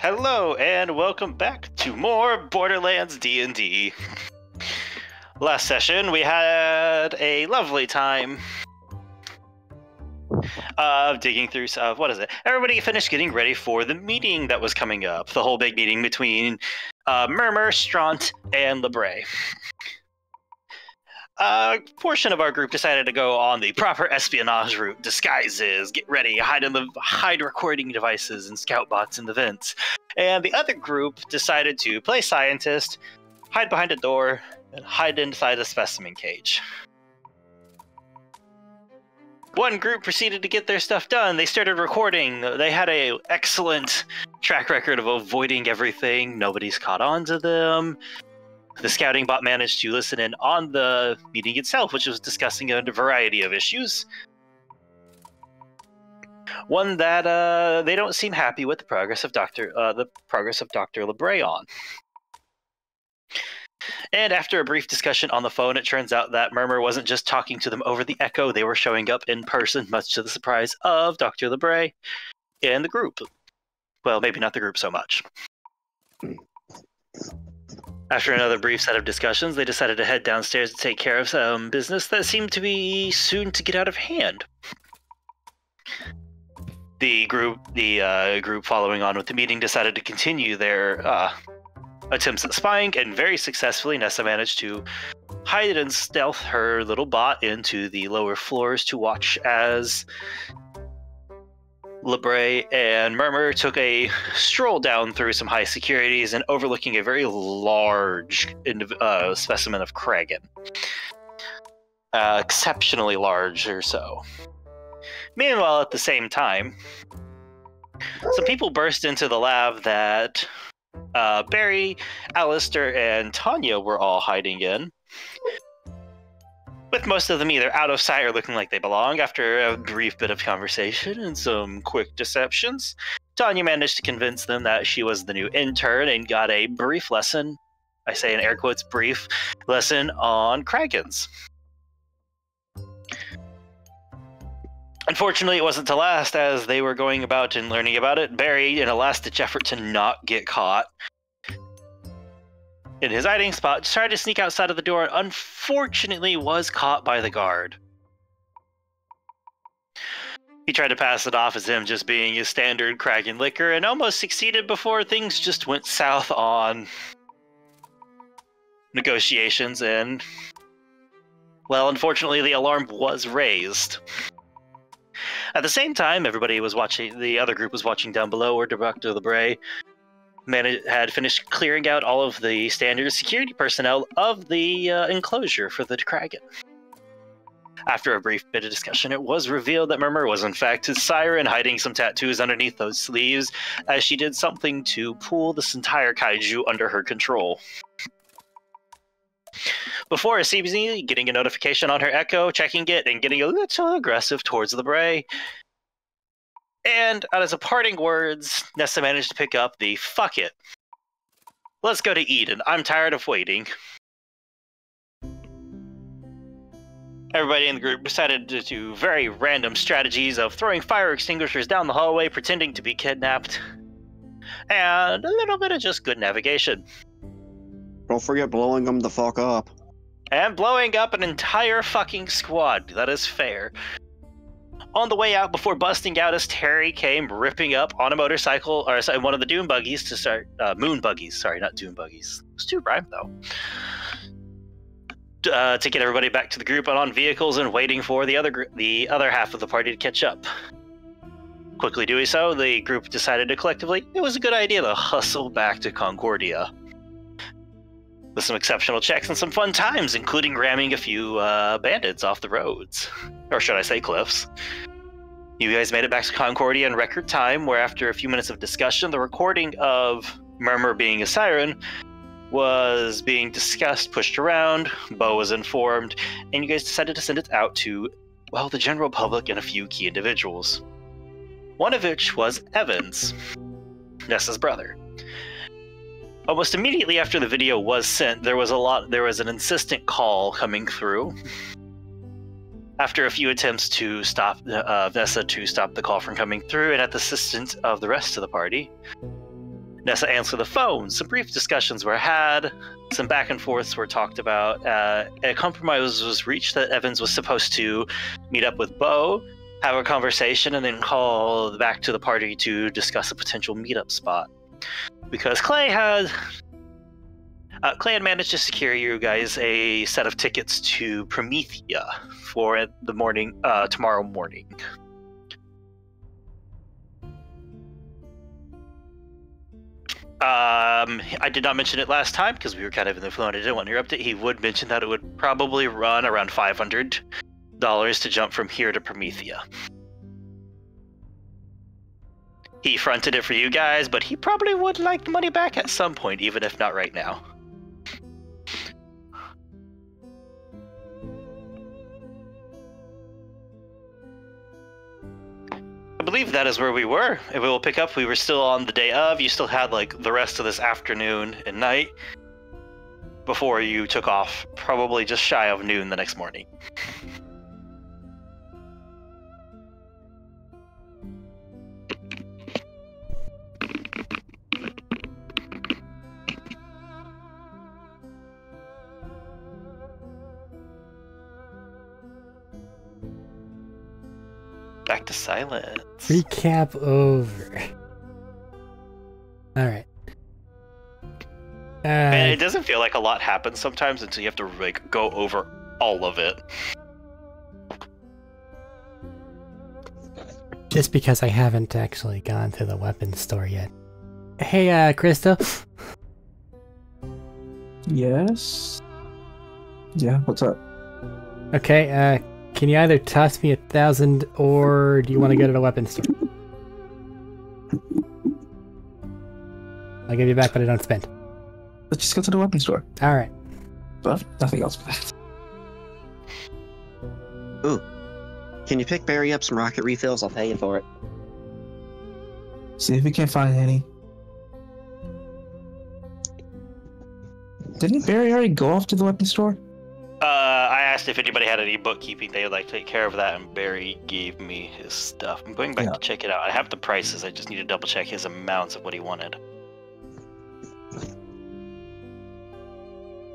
Hello and welcome back to more Borderlands D&D. Last session we had a lovely time digging through stuff. What is it? Everybody finished getting ready for the meeting that was coming up. The whole big meeting between Murmur, Straunt, and Lebre. A portion of our group decided to go on the proper espionage route, disguises, get ready, hide recording devices and scout bots in the vents. And the other group decided to play scientist, hide behind a door, and hide inside a specimen cage. One group proceeded to get their stuff done. They started recording. They had an excellent track record of avoiding everything. Nobody's caught on to them. The scouting bot managed to listen in on the meeting itself, which was discussing a variety of issues. One that they don't seem happy with the progress of Dr. Lebre on. And after a brief discussion on the phone, it turns out that Murmur wasn't just talking to them over the echo, they were showing up in person, much to the surprise of Dr. Lebre and the group. Well, maybe not the group so much. After another brief set of discussions, they decided to head downstairs to take care of some business that seemed to be soon to get out of hand. The group following on with the meeting decided to continue their attempts at spying, and very successfully, Nessa managed to hide and stealth her little bot into the lower floors to watch as Lebre and Murmur took a stroll down through some high securities and overlooking a very large specimen of Kragan. Exceptionally large or so. Meanwhile, at the same time, some people burst into the lab that Barry, Alistair, and Tanya were all hiding in, with most of them either out of sight or looking like they belong. After a brief bit of conversation and some quick deceptions, Tanya managed to convince them that she was the new intern and got a brief lesson, I say in air quotes, brief lesson on Kragans. Unfortunately, it wasn't to last. As they were going about and learning about it, Barry, in a last-ditch effort to not get caught in his hiding spot, tried to sneak outside of the door and unfortunately was caught by the guard. He tried to pass it off as him just being his standard Kragan liquor and almost succeeded before things just went south on negotiations, and, well, unfortunately the alarm was raised. At the same time, the other group was watching down below where Dr. Lebre had finished clearing out all of the standard security personnel of the enclosure for the Kragan. After a brief bit of discussion, it was revealed that Murmur was in fact his siren, hiding some tattoos underneath those sleeves, as she did something to pull this entire kaiju under her control. Before seemingly getting a notification on her Echo, checking it, and getting a little aggressive towards Lebre. And as a parting words, Nessa managed to pick up the "fuck it. Let's go to Eden. I'm tired of waiting." Everybody in the group decided to do very random strategies of throwing fire extinguishers down the hallway, pretending to be kidnapped, and a little bit of just good navigation. Don't forget blowing them the fuck up. And blowing up an entire fucking squad. That is fair. On the way out, before busting out as Terry came ripping up on a motorcycle, or sorry, one of the Doom buggies to start, Moon buggies, sorry, not Doom buggies. It's too rhyme though. To get everybody back to the group and on vehicles and waiting for the other half of the party to catch up. Quickly doing so, the group decided to collectively, it was a good idea to hustle back to Concordia. With some exceptional checks and some fun times, including ramming a few bandits off the roads. Or should I say cliffs. You guys made it back to Concordia in record time, where after a few minutes of discussion, the recording of Murmur being a siren was being discussed, pushed around, Bo was informed, and you guys decided to send it out to, well, the general public and a few key individuals. One of which was Evans, Nessa's brother. Almost immediately after the video was sent, there was an insistent call coming through. After a few attempts to stop Nessa to stop the call from coming through, and at the assistance of the rest of the party, Nessa answered the phone. Some brief discussions were had. Some back and forths were talked about. A compromise was reached that Evans was supposed to meet up with Bo, have a conversation, and then call back to the party to discuss a potential meetup spot. Because Clay had managed to secure you guys a set of tickets to Promethea for the morning, tomorrow morning. I did not mention it last time because we were kind of in the flow and I didn't want to interrupt it. He would mention that it would probably run around $500 to jump from here to Promethea. He fronted it for you guys, but he probably would like the money back at some point, even if not right now. I believe that is where we were. If we will pick up, we were still on the day of. You still had like the rest of this afternoon and night before you took off, probably just shy of noon the next morning. Back to silence. Recap over. Alright. And it doesn't feel like a lot happens sometimes until you have to like go over all of it. Just because I haven't actually gone to the weapons store yet. Hey, Crystal. Yes? Yeah, what's up? Okay, can you either toss me 1,000 or do you want to go to the weapons store? I'll give you back, but I don't spend. Let's just go to the weapons store. Alright. But nothing else for that. Ooh. Can you pick Barry up some rocket refills? I'll pay you for it. See if we can't find any. Didn't Barry already go off to the weapons store? I asked if anybody had any bookkeeping they would like to take care of that, and Barry gave me his stuff. I'm going back to check it out. I have the prices. I just need to double check his amounts of what he wanted.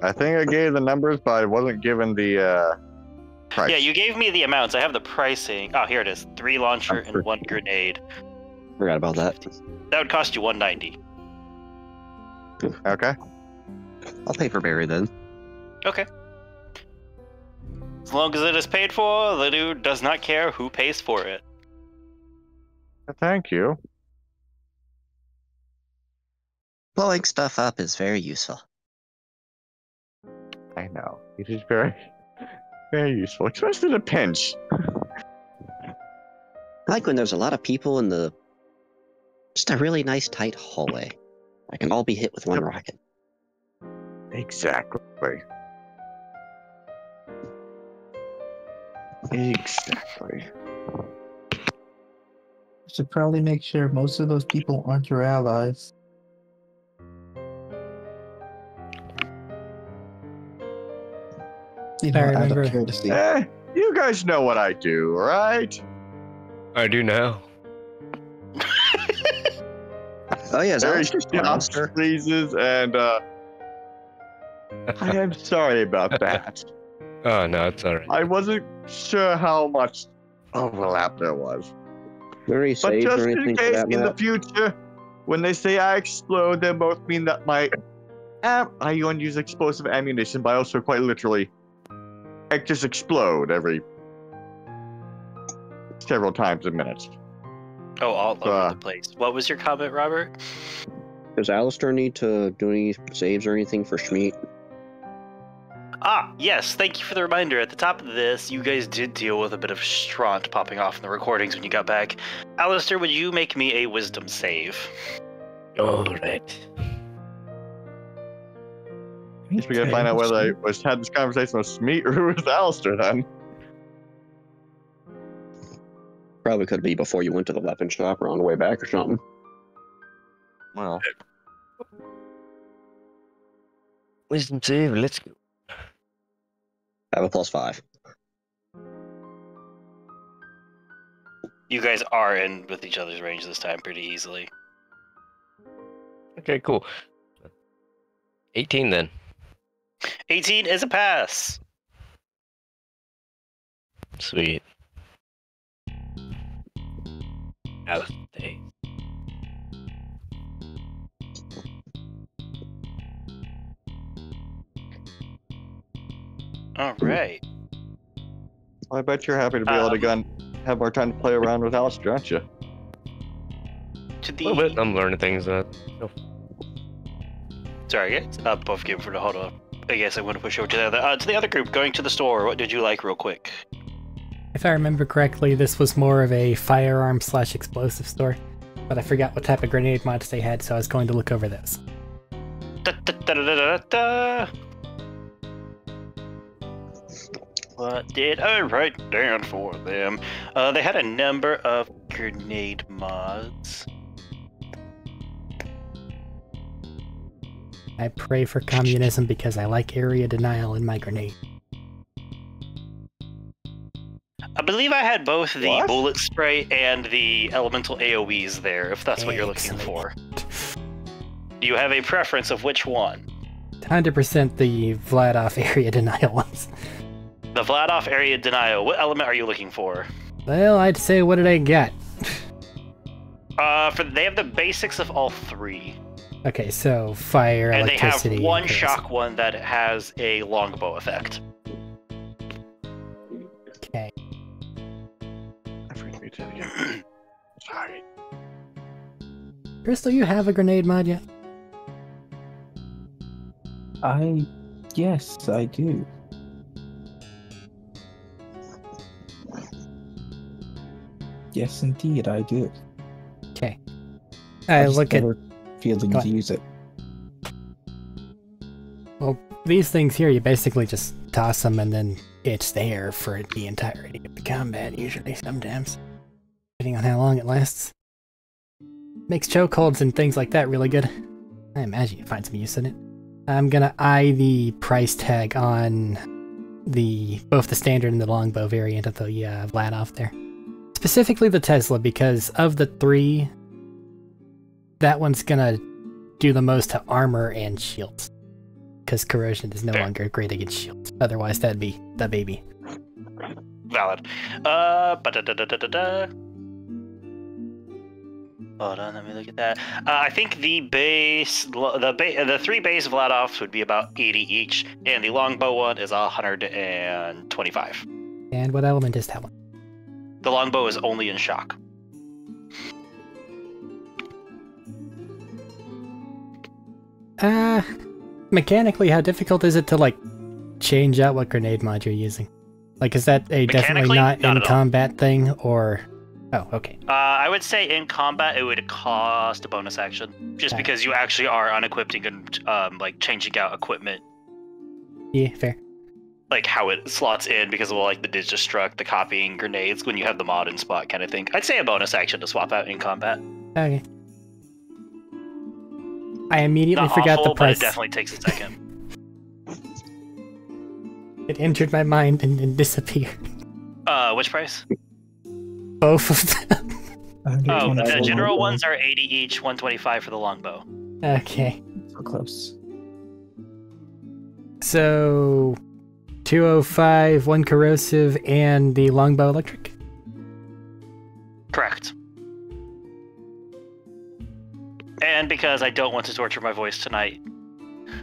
I think I gave the numbers, but I wasn't given the price. Yeah, you gave me the amounts. I have the pricing. Oh, here it is. 3 launcher and 1 grenade. Forgot about that. That would cost you $190. Okay. I'll pay for Barry then. Okay. As long as it is paid for, the dude does not care who pays for it. Thank you. Blowing stuff up is very useful. I know. It is very, very useful, especially in a pinch. I like when there's a lot of people in the... just a really nice tight hallway. I can all be hit with one rocket. Exactly. Exactly. Should probably make sure most of those people aren't your allies. You know, out of courtesy. You guys know what I do, right? I do now. Oh yeah, is that just monster freezes and I am sorry about that. Oh no, it's alright. I wasn't sure how much overlap there was. Very But safe just or in anything for case that in the map? future, when they say I explode, they both mean that my I don't use explosive ammunition, but also quite literally, I just explode every several times a minute. Oh, all over the place. What was your comment, Robert? Does Alistair need to do any saves or anything for Schmeat? Ah, yes, thank you for the reminder. At the top of this, you guys did deal with a bit of stront popping off in the recordings when you got back. Alistair, would you make me a wisdom save? Alright. I guess we gotta find out whether I had this conversation with Smeet or with Alistair then. Probably could be before you went to the weapon shop or on the way back or something. Well, Wisdom save, let's go. I have a +5. You guys are in with each other's range this time pretty easily. Okay, cool. 18 then. 18 is a pass. Sweet. Alice. All right. I bet you're happy to be able to have more time to play around with Alistair, aren't you? To A little bit. I'm learning things. Sorry, guys. Both game for the hold on. I guess I want to push over to the other group. Going to the store. What did you like, real quick? If I remember correctly, this was more of a firearm/explosive store, but I forgot what type of grenade mods they had, so I was going to look over those. What did I write down for them? They had a number of grenade mods. I pray for communism because I like area denial in my grenade. I believe I had both the What? bullet spray and the elemental AoEs there, if that's what you're looking for. Do you have a preference of which one? 100% the Vladoff area denial ones. The Vladoff area denial. What element are you looking for? Well, I'd say what did I get? They have the basics of all three. Okay, so fire, And they electricity... have one chaos. shock one that has a longbow effect. Okay. I forget to tell you. Sorry. Crystal, you have a grenade mod yet? Yes, I do. Yes, indeed, I do. Okay. I I just look at... never feeling Go to on. use it. Well, these things here, you basically just toss them and then it's there for the entirety of the combat, usually, sometimes. Depending on how long it lasts. Makes chokeholds and things like that really good. I imagine you find some use in it. I'm gonna eye the price tag on both the standard and the longbow variant of the Vladoff there. Specifically the Tesla, because of the three, that one's gonna do the most to armor and shields. Because corrosion is no longer great against shields. Otherwise, that'd be the baby. Valid. Hold on, let me look at that. I think the three base Vladoffs would be about 80 each, and the longbow one is 125. And what element is that one? The longbow is only in shock. Mechanically, how difficult is it to, like, change out what grenade mod you're using? Like, is that a definitely Mechanically, not not in at all. combat thing, or... Oh, okay. I would say in combat it would cost a bonus action, just Okay. because you actually are unequipping and like changing out equipment, Yeah, fair. like how it slots in because of like the Digistruct, the copying grenades when you have the mod in spot kind of thing. I'd say a bonus action to swap out in combat. Okay. I immediately Not forgot awful, the price. but it definitely takes a second. It entered my mind and then disappeared. Which price? Both of them. Oh, the 125 general longbow. ones are 80 each, 125 for the longbow. Okay. So close. So... 205, 1 corrosive, and the longbow electric? Correct. And because I don't want to torture my voice tonight,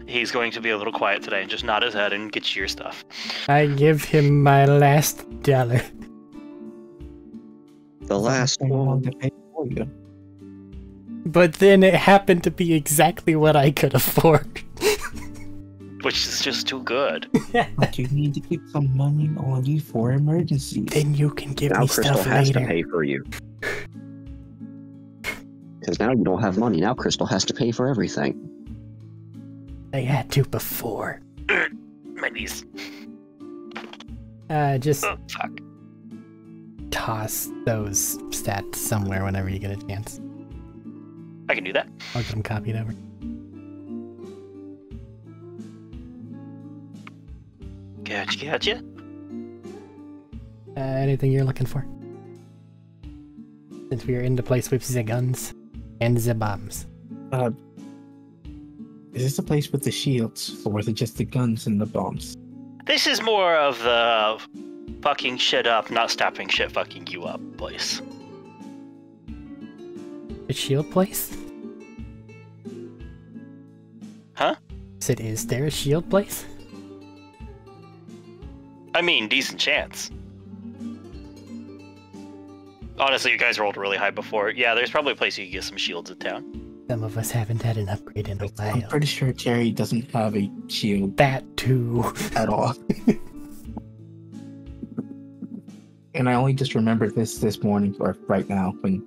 he's going to be a little quiet today and just nod his head and get you your stuff. I give him my last dollar. The last I one. want to pay for you. But then it happened to be exactly what I could afford. Which is just too good. But you need to keep some money on you for emergencies. Then you can give Now me Crystal stuff has later. to pay for you. Because now you don't have money. Now Crystal has to pay for everything. They had to before. My knees. Just Oh, fuck. toss those stats somewhere whenever you get a chance. I can do that. I'll get them copied over. Gotcha. Anything you're looking for? Since we are in the place with the guns and the bombs. Is this a place with the shields, or is it just the guns and the bombs? This is more of the fucking shit up, not stopping shit fucking you up place. The shield place? Huh? Is there a shield place? I mean, decent chance. Honestly, you guys rolled really high before. Yeah, there's probably a place you can get some shields in town. Some of us haven't had an upgrade in a I'm while. pretty sure Terry doesn't have a shield That too. at all. And I only just remembered this morning, or right now, when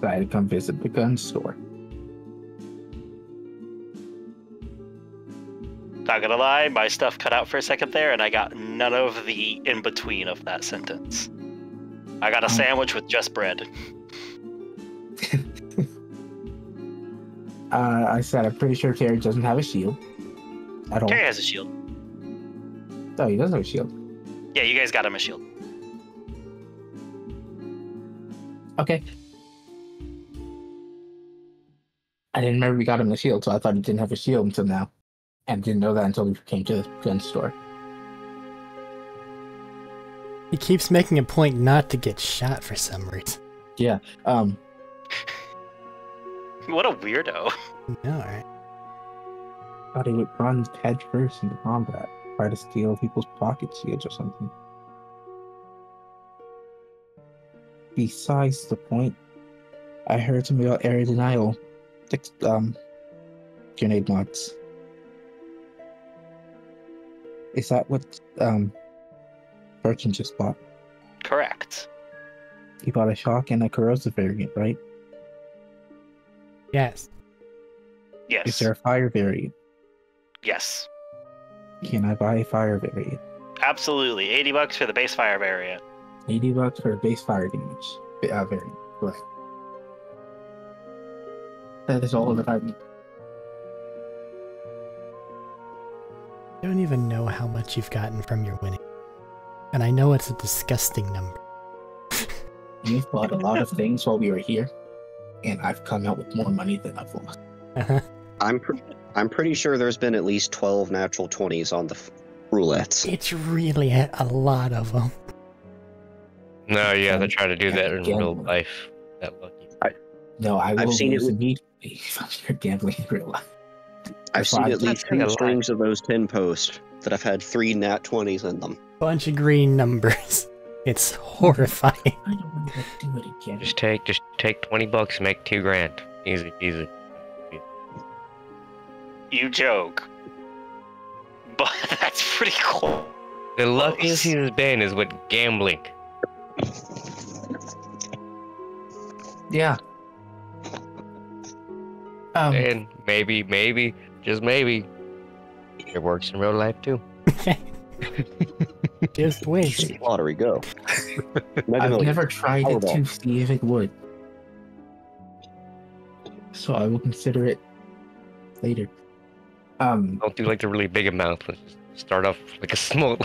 I had to come visit the gun store. Not gonna lie, my stuff cut out for a second there, and I got none of the in-between of that sentence. I got a sandwich with just bread. I said I'm pretty sure Terry doesn't have a shield at all. Terry has a shield. Oh, he does have a shield. Yeah, you guys got him a shield. Okay. I didn't remember we got him a shield, so I thought he didn't have a shield until now. And didn't know that until we came to the gun store. He keeps making a point not to get shot for some reason. Yeah. What a weirdo. No, right? Thought he would run head first into combat, try to steal people's pocket shields or something. Besides the point, I heard something about area denial, grenade mods. Is that what Bertrand just bought? Correct. He bought a shock and a corrosive variant, right? Yes. Yes. Is there a fire variant? Yes. Can I buy a fire variant? Absolutely. $80 for the base fire variant. $80 for a base fire damage variant. Right. That is all that I need. I don't even know how much you've gotten from your winning. And I know it's a disgusting number. You've bought a lot of things while we were here, and I've come out with more money than I've lost. Uh-huh. I'm pretty sure there's been at least 12 natural 20s on the roulettes. It's really a lot of them. No, yeah, they try to do that in Gambling. real life. That lucky. No, I will I've seen it lose with- immediately if I'm here gambling in real life. I've seen at least That's kinda 2 strings of those 10 posts that have had 3 nat 20s in them. Bunch of green numbers. It's horrifying. I don't want to do it again. Just take $20, make $2,000. Easy, easy. You joke. But that's pretty cool. The luckiest he has been is with gambling. Yeah. And maybe, just maybe, it works in real life too. Just wait. Lottery, go. Mega I've Millions. never tried it Powerball. to see if it would. So I will consider it later. Don't do like the really big amount. Let's just start off like a small.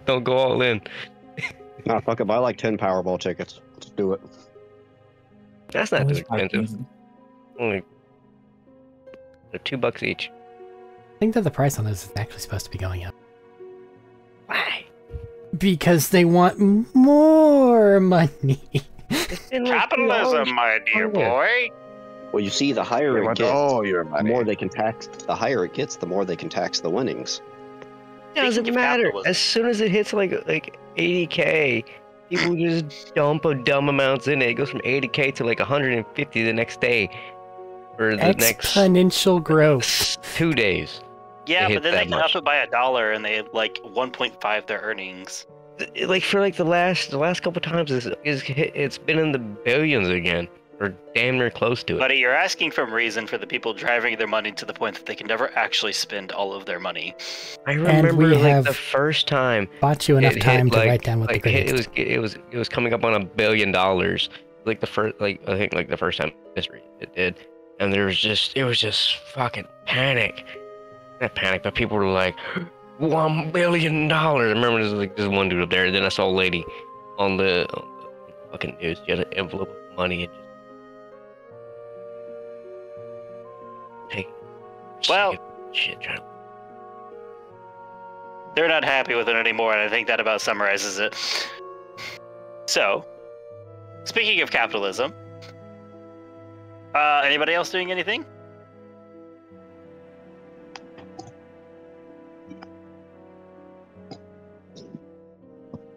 Don't go all in. Nah, fuck it, buy like 10 Powerball tickets. Let's do it. That's not too always like expensive. using- Only they're $2 each. I think that the price on those is actually supposed to be going up. Why? Because they want more money. Capitalism, my dear boy. Well, you see, the higher it gets, your the more they can tax. The higher it gets, the more they can tax the winnings. Doesn't Speaking of matter. capitalism. As soon as it hits like 80K, people just dump a dumb amounts in it. It goes from 80K to like 150 the next day, or the next Exponential growth. 2 days. Yeah, They but hit then they that can much. up it by $1 and they like 1.5 their earnings. Like for like the last couple times, it's been in the billions again, or damn near close to it. Buddy, you're asking for reason for the people driving their money to the point that they can never actually spend all of their money. I remember we like have the first time Bought you enough it time hit, to like- write down what the like grades. it was coming up on $1 billion. Like the first, like I think like the first time in history it did, and it was just fucking panic. Not panic, but people were like, $1 billion. I remember there's like this one dude up there. Then I saw a lady on the fucking news. She had an envelope of money and just take. Well, shit, trying to... They're not happy with it anymore, and I think that about summarizes it. So, speaking of capitalism, anybody else doing anything?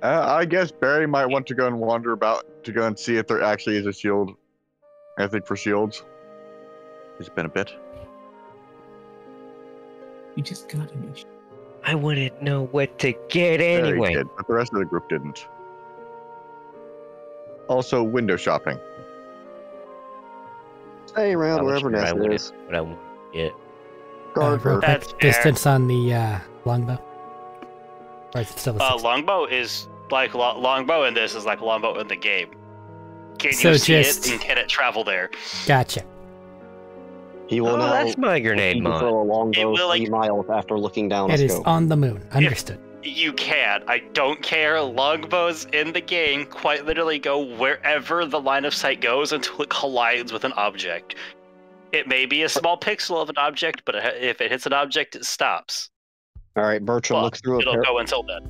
I guess Barry might want to go and wander about to go and see if there actually is a shield. I think for shields. It's been a bit. You just got a mission. I wouldn't know what to get Barry anyway. did, but the rest of the group didn't. Also, window shopping. Stay around wherever I Nest wouldn't is. what I want to get. Guard real her. quick, That's fair. distance on the longbow? Or is it still the 60? Longbow is like longbow in this is like longbow in the game. Can So you see just- it and can it travel there? Gotcha. He will Oh, now that's my grenade you can mod. throw a It longbow will, 3 like- miles after looking down a It is scope. on the moon. Understood. You can. I don't care. Longbows in the game quite literally go wherever the line of sight goes until it collides with an object. It may be a small pixel of an object, but if it hits an object, it stops. All right, Bertram, Well, look through it'll go until then.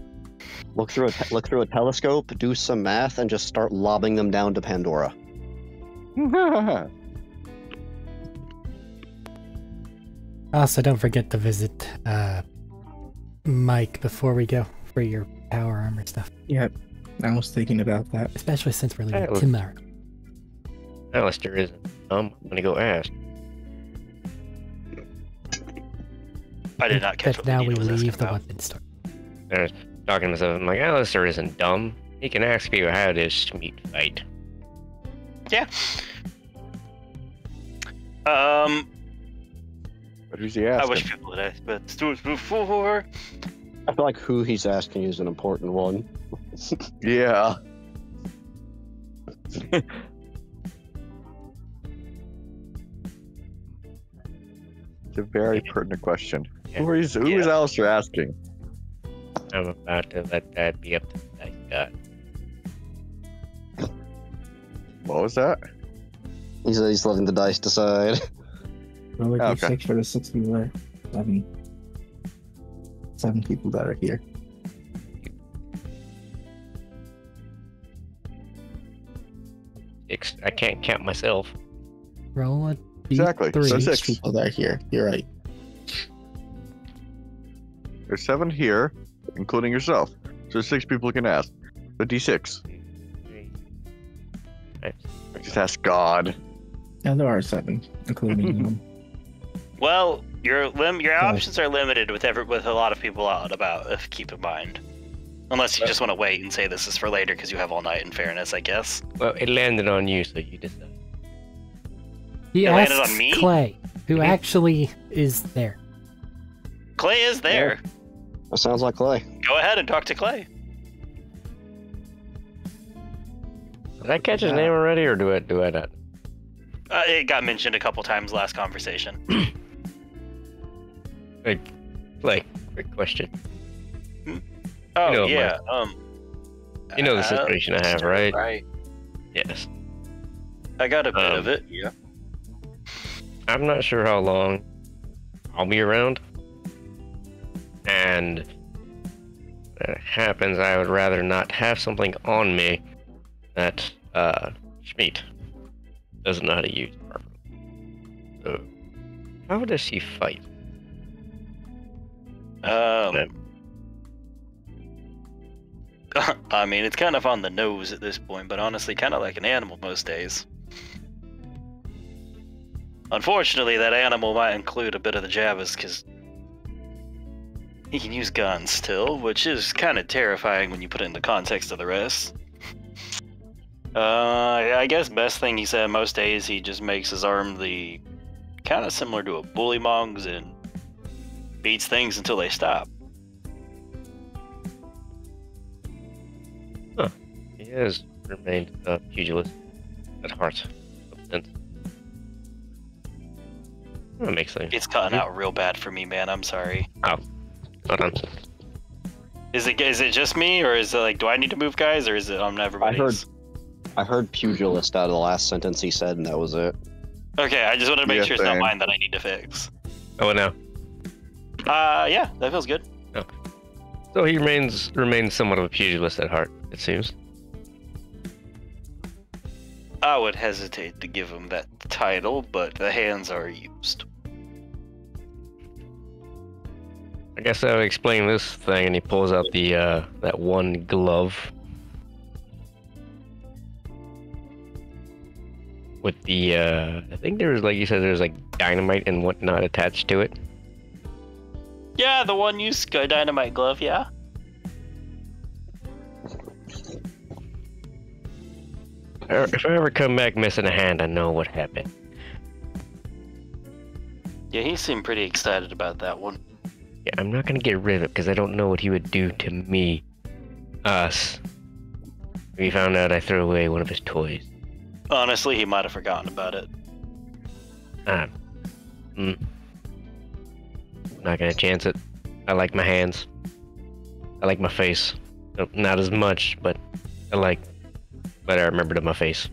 look through a telescope, do some math, and just start lobbing them down to Pandora. Also, don't forget to visit Mike before we go for your power armor stuff. Yep. I was thinking about that. Especially since we're leaving That was- tomorrow. Alistair isn't. I'm gonna go ask. I did not catch But what now the we needle was asking leave the about. weapon store. I was talking to myself. I'm like, Alistair isn't dumb. He can ask you how this meat fight. Yeah. But who's he I asking? wish people had asked, but do it before. I feel like who he's asking is an important one. Yeah. It's a very pertinent question. Yeah. Who is Alistair asking? I'm about to let that be up to the dice god. What was that? He's letting the dice decide. Roll a Okay. d6 for the 6 people there. 7 people that are here. I can't count myself. Roll a Exactly. D3. So 6 6. people that are here. You're right. There's 7 here, including yourself. So 6 people can ask. The D6. Just ask God. Now there are 7, including Well, your options are limited with a lot of people out and about. If keep in mind, unless you just want to wait and say this is for later because you have all night. In fairness, I guess. Well, it landed on you, so you decide. He It landed asks on me? Clay, who Mhm. actually is there. Clay is there. That sounds like Clay. Go ahead and talk to Clay. Did I catch his name already, or do I not? It got mentioned a couple times last conversation. Like, quick question. Oh You know, yeah. You know the situation I have, right? Right. Yes. I got a bit of it. Yeah. I'm not sure how long I'll be around. And when it happens, I would rather not have something on me that Schmeat doesn't know how to use properly. So, how does he fight? I mean, it's kind of on the nose at this point, but honestly, kind of like an animal most days. Unfortunately, that animal might include a bit of the Jabbas, because he can use guns still, which is kind of terrifying when you put it in the context of the rest. I guess best thing he said most days, he just makes his arm the kind of similar to a bullymong's and beats things until they stop. He has remained a pugilist at heart. Since. That makes sense. It's cutting out real bad for me, man. I'm sorry. Hold on. Is it just me, or is it like, do I need to move, guys, or is it on everybody's? I heard pugilist out of the last sentence he said, and that was it. Okay, I just wanted to make Yeah, sure it's not same. mine that I need to fix. Oh, no. Yeah, that feels good. So he remains somewhat of a pugilist at heart, it seems. I would hesitate to give him that title, but the hands are used. I guess I would explain this thing, and he pulls out the that one glove with the I think there was, like you said, there's like dynamite and whatnot attached to it. Yeah, the one use dynamite glove. Yeah. If I ever come back missing a hand, I know what happened. Yeah, he seemed pretty excited about that one. Yeah, I'm not gonna get rid of it because I don't know what he would do to me. Us. We found out I threw away one of his toys. Honestly, he might have forgotten about it. Not gonna chance it. I like my hands. I like my face. Not as much, but I remembered of my face.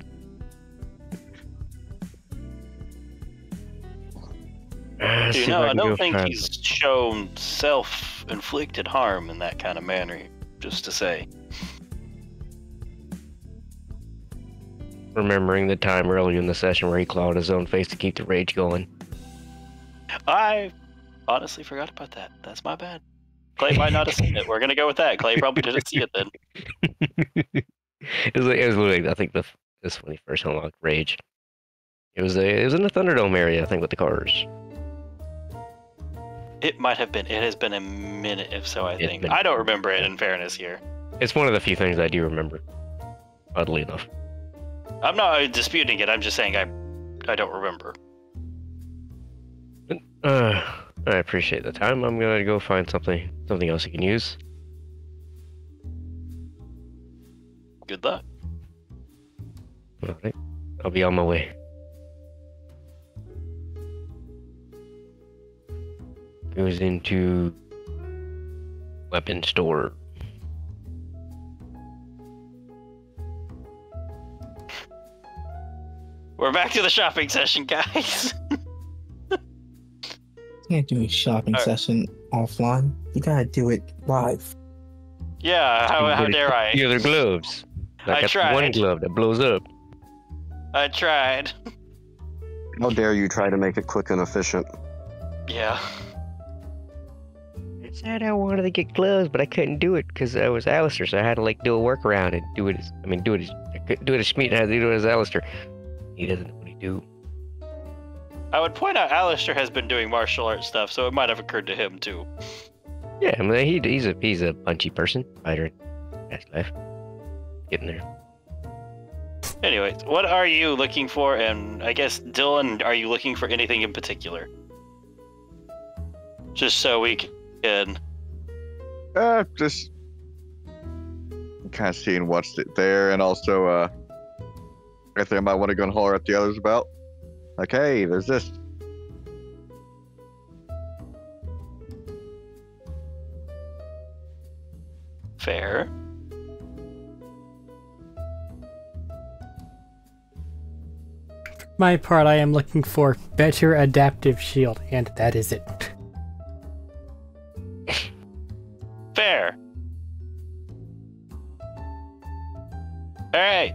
You know, I don't think he's shown self-inflicted harm in that kind of manner, just to say. Remembering the time earlier in the session where he clawed his own face to keep the rage going. I honestly forgot about that. That's my bad. Clay might not have seen it. We're gonna go with that. Clay probably didn't see it then. It was literally, I think, this when he first unlocked Rage. It was in the Thunderdome area, I think, with the cars. It might have been. It has been a minute, if so. I think I don't remember it. In fairness, here, it's one of the few things I do remember. Oddly enough, I'm not disputing it. I'm just saying I don't remember. I appreciate the time. I'm gonna go find something else you can use. Good luck. All right, I'll be on my way. Goes into weapon store. We're back to the shopping session, guys. Can't do a shopping session offline. You gotta do it live. Yeah, how dare I? The other gloves. I tried. One glove that blows up. I tried. How dare you try to make it quick and efficient? Yeah. I said I wanted to get gloves, but I couldn't do it because I was Alistair, so I had to do a workaround and do it as Schmidt. I had to do it as Alistair. He doesn't know what he do. I would point out Alistair has been doing martial arts stuff, so it might have occurred to him too. Yeah, I mean, he's a punchy person, fighter in past life. Getting there. Anyways, what are you looking for? And I guess, Dylan, are you looking for anything in particular? Just so we can... Just kind of seeing what's there, and also, I think I might want to go and holler at the others about. Like, hey, there's this. Fair. My part, I am looking for better adaptive shield, and that is it. Fair. Alright.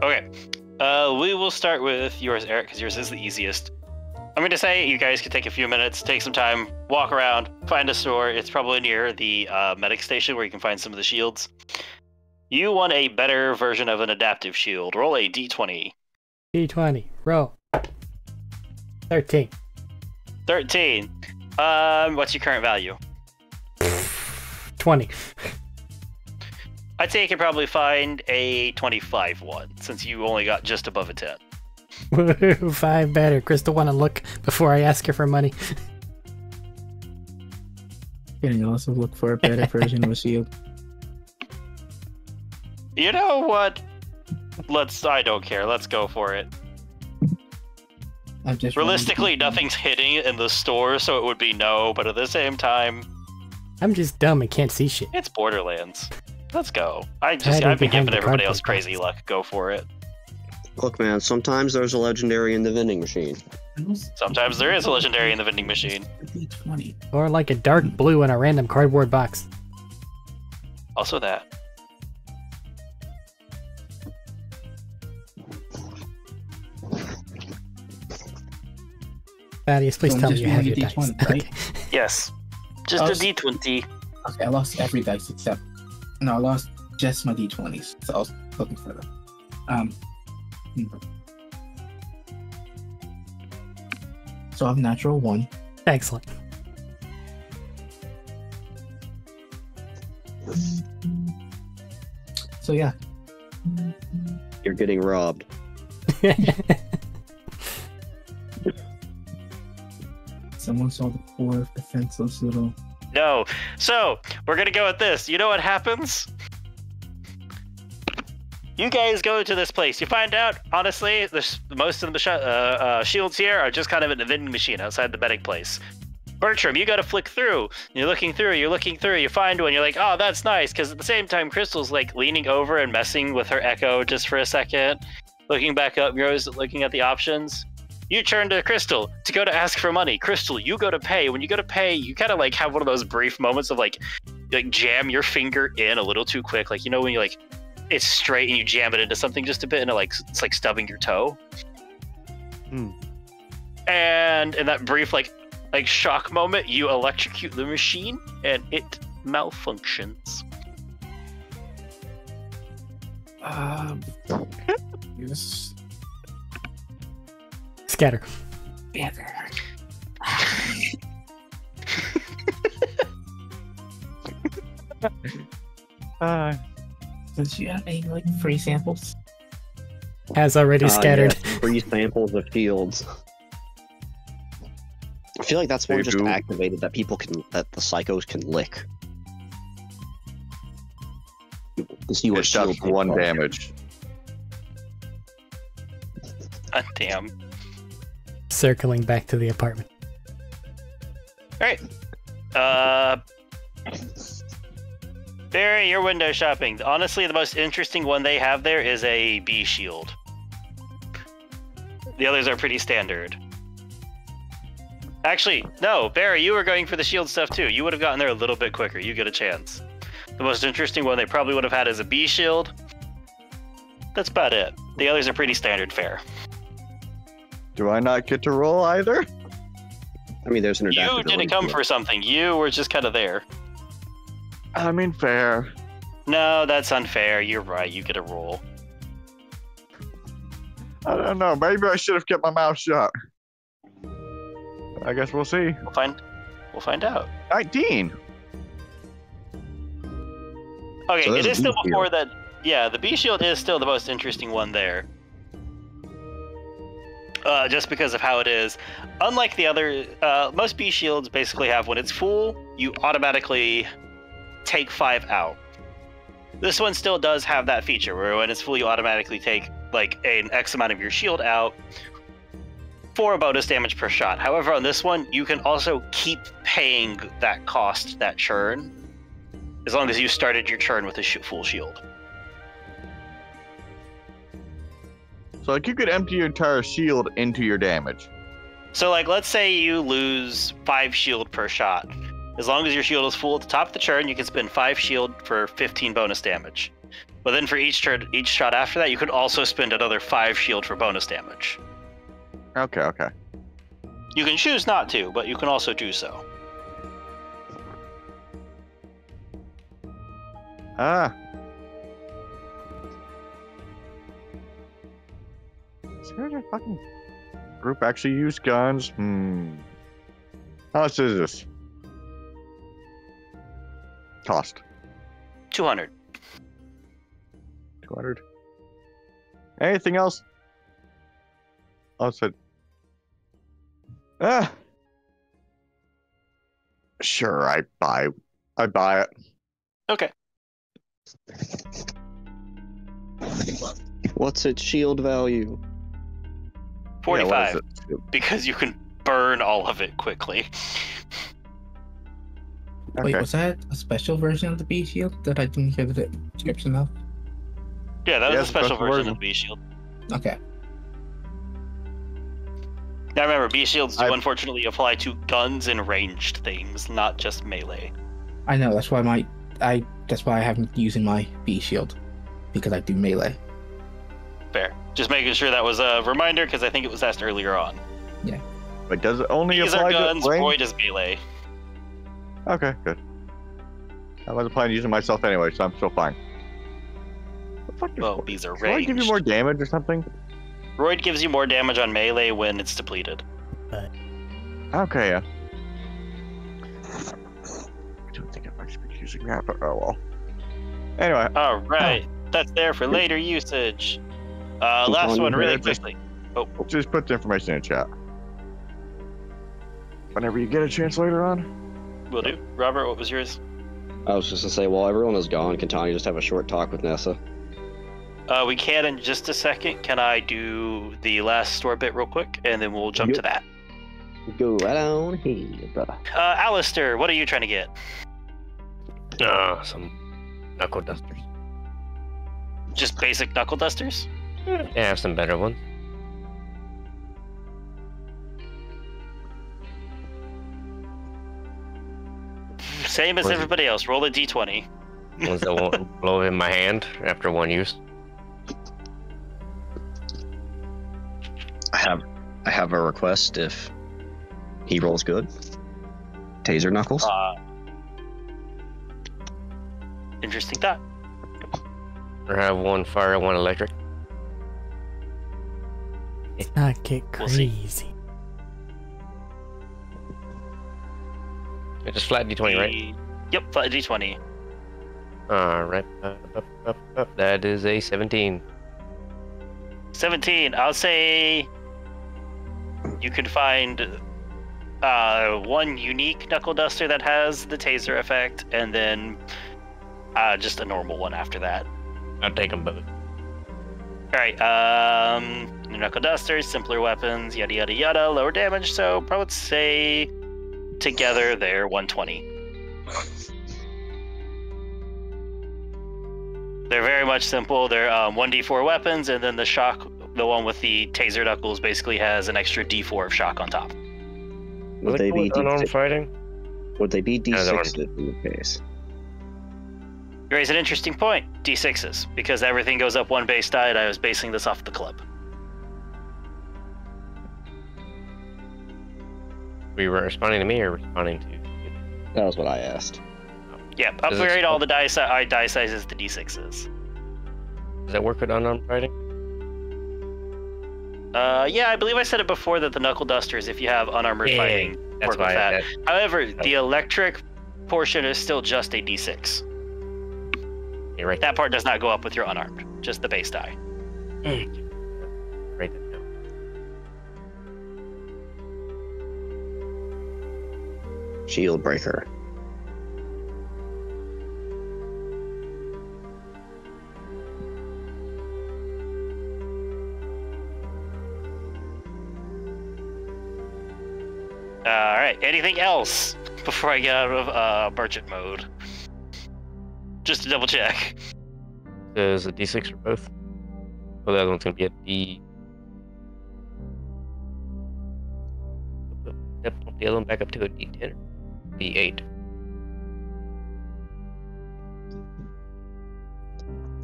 Okay. We will start with yours, Arik, because yours is the easiest. I'm going to say you guys can take a few minutes, take some time, walk around, find a store. It's probably near the medic station where you can find some of the shields. You want a better version of an adaptive shield. Roll a d20. D20. Roll. 13. 13. What's your current value? 20. I'd say you can probably find a 25 one, since you only got just above a 10. Woohoo, 5 better. Crystal wanna look before I ask her for money. Can you also look for a better version of a shield? You know what? I don't care. Let's go for it. I'm just Realistically, nothing's hitting in the store, so it would be no, but at the same time... I'm just dumb and can't see shit. It's Borderlands. Let's go. I've been Hiding behind giving the everybody else cardboard crazy box. luck. Go for it. Look, man, sometimes there's a legendary in the vending machine. Sometimes there is a legendary in the vending machine. D20. Or like a dark blue in a random cardboard box. Also that. Thaddeus, please So I'm tell me just you have your rolling a dice. D20, right? Okay. Yes. Just Oh, a D20. Okay, I lost every dice except. No, I lost just my D20s. So I was looking for them. So I have natural 1. Excellent. So yeah, You're getting robbed. someone saw the poor defenseless little. No. So, we're gonna go with this. You know what happens? You guys go to this place. You find out, honestly, most of the shields here are just kind of in the vending machine outside the betting place. Bertram, you gotta flick through. You're looking through, you find one, you're like, oh, that's nice, because at the same time, Crystal's like leaning over and messing with her echo just for a second. Looking back up, you're always looking at the options. You turn to Crystal to go to ask for money. Crystal, you go to pay. When you go to pay, you kind of like have one of those brief moments of like jam your finger in a little too quick. Like, you know, when you like, it's straight and you jam it into something just a bit and it's like stubbing your toe. And in that brief like shock moment, you electrocute the machine and it malfunctions. Yes. Scatter. Better. Does you have any like free samples? Has already scattered. Yes, free samples of shields. I feel like that's one They just do. activated that that the psychos can lick. To see what It shield does they 1 are. damage. God damn. Circling back to the apartment. Alright. Barry, you're window shopping. Honestly, the most interesting one they have there is a B shield. The others are pretty standard. Actually, no, Barry, you were going for the shield stuff too. You would have gotten there a little bit quicker. You get a chance. The most interesting one they probably would have had is a B shield. That's about it. The others are pretty standard fare. Do I not get to roll either? I mean, there's an You adaptability didn't come to it. for something. You were just kind of there. I mean, fair. No, that's unfair. You're right. You get a roll. I don't know. Maybe I should have kept my mouth shut. I guess we'll see. We'll find out. 19. Okay, So there's it a is still B before shield. that. Yeah, the B shield is still the most interesting one there. Just because of how it is. Unlike the other, most B shields basically have when it's full, you automatically take 5 out. This one still does have that feature where when it's full, you automatically take like an X amount of your shield out for a bonus damage per shot. However, on this one, you can also keep paying that cost, that churn, as long as you started your turn with a full shield. So, like, you could empty your entire shield into your damage. So, like, let's say you lose 5 shield per shot. As long as your shield is full at the top of the turn, you can spend 5 shield for 15 bonus damage. But then for each shot after that, you could also spend another 5 shield for bonus damage. Okay, okay. You can choose not to, but you can also do so. Ah. Is there a fucking group actually use guns? How much is this? Cost. 200. 200. Anything else? Oh, it said. Sure, I buy it. Okay. What's its shield value? 45. Yeah, what is it? Because you can burn all of it quickly. Wait, was that a special version of the B shield that I didn't hear the description of? Yeah, that was Yeah, a special special version version. of B shield. Okay. Now remember, B shields do I- unfortunately apply to guns and ranged things, not just melee. I know, that's why that's why I haven't using my B shield. Because I do melee. Fair. Just making sure that was a reminder because I think it was asked earlier on. But does it only These apply are guns, to range? Void is melee. Okay, good. I wasn't planning on using myself anyway, so I'm still fine. The fuck is Well, these are Can I give you ranged. more damage or something? Roid gives you more damage on melee when it's depleted. Okay, yeah. I don't think I might be using that, but oh well. Anyway, Alright, that's there for later usage. Last one, really quickly. just put the information in chat. Whenever you get a chance later on. Will do. Robert, what was yours? I was just gonna say, while everyone is gone, can Tanya just have a short talk with Nessa? We can in just a second. Can I do the last store bit real quick, and then we'll jump Yep. to that. Go right on here, brother. Alistair, what are you trying to get? Some knuckle dusters. Just basic knuckle dusters? They have some better ones. Same as What is it? everybody else. Roll a d20. Ones that won't blow in my hand after one use. I have a request if he rolls good. Taser knuckles. Interesting thought. Or have one fire, one electric. Not get We'll see. crazy. Just flat D20, right? Yep, flat d20. Alright. That is a 17. 17. I'll say you can find one unique knuckle duster that has the taser effect, and then just a normal one after that. I'll take them both. Alright, knuckle dusters, simpler weapons, yada yada yada, lower damage, so probably would say together they're 120. They're very much simple. They're 1d4 weapons, and then the shock, the one with the taser knuckles, basically has an extra d4 of shock on top. Would they be unarmed D6? fighting? Would they be Yeah, that D6 in the case? You raise an interesting point. D6s, because everything goes up one base die, and I was basing this off the club. Were you responding to me or responding to? That was what I asked. Yeah, Does it upgrade all the die sizes to d6s. Does that work with unarmed fighting? Yeah, I believe I said it before that the knuckle dusters, if you have unarmored fighting, That's work with why. that. However, the electric portion is still just a d6. You're right. That part does not go up with your unarmed, just the base die. Write that down. Shield breaker. Alright, anything else before I get out of merchant mode? Just to double check. There's a D6 for both. Well, the other one's gonna be a D. Yep, bump the other one back up to a D10 or D8.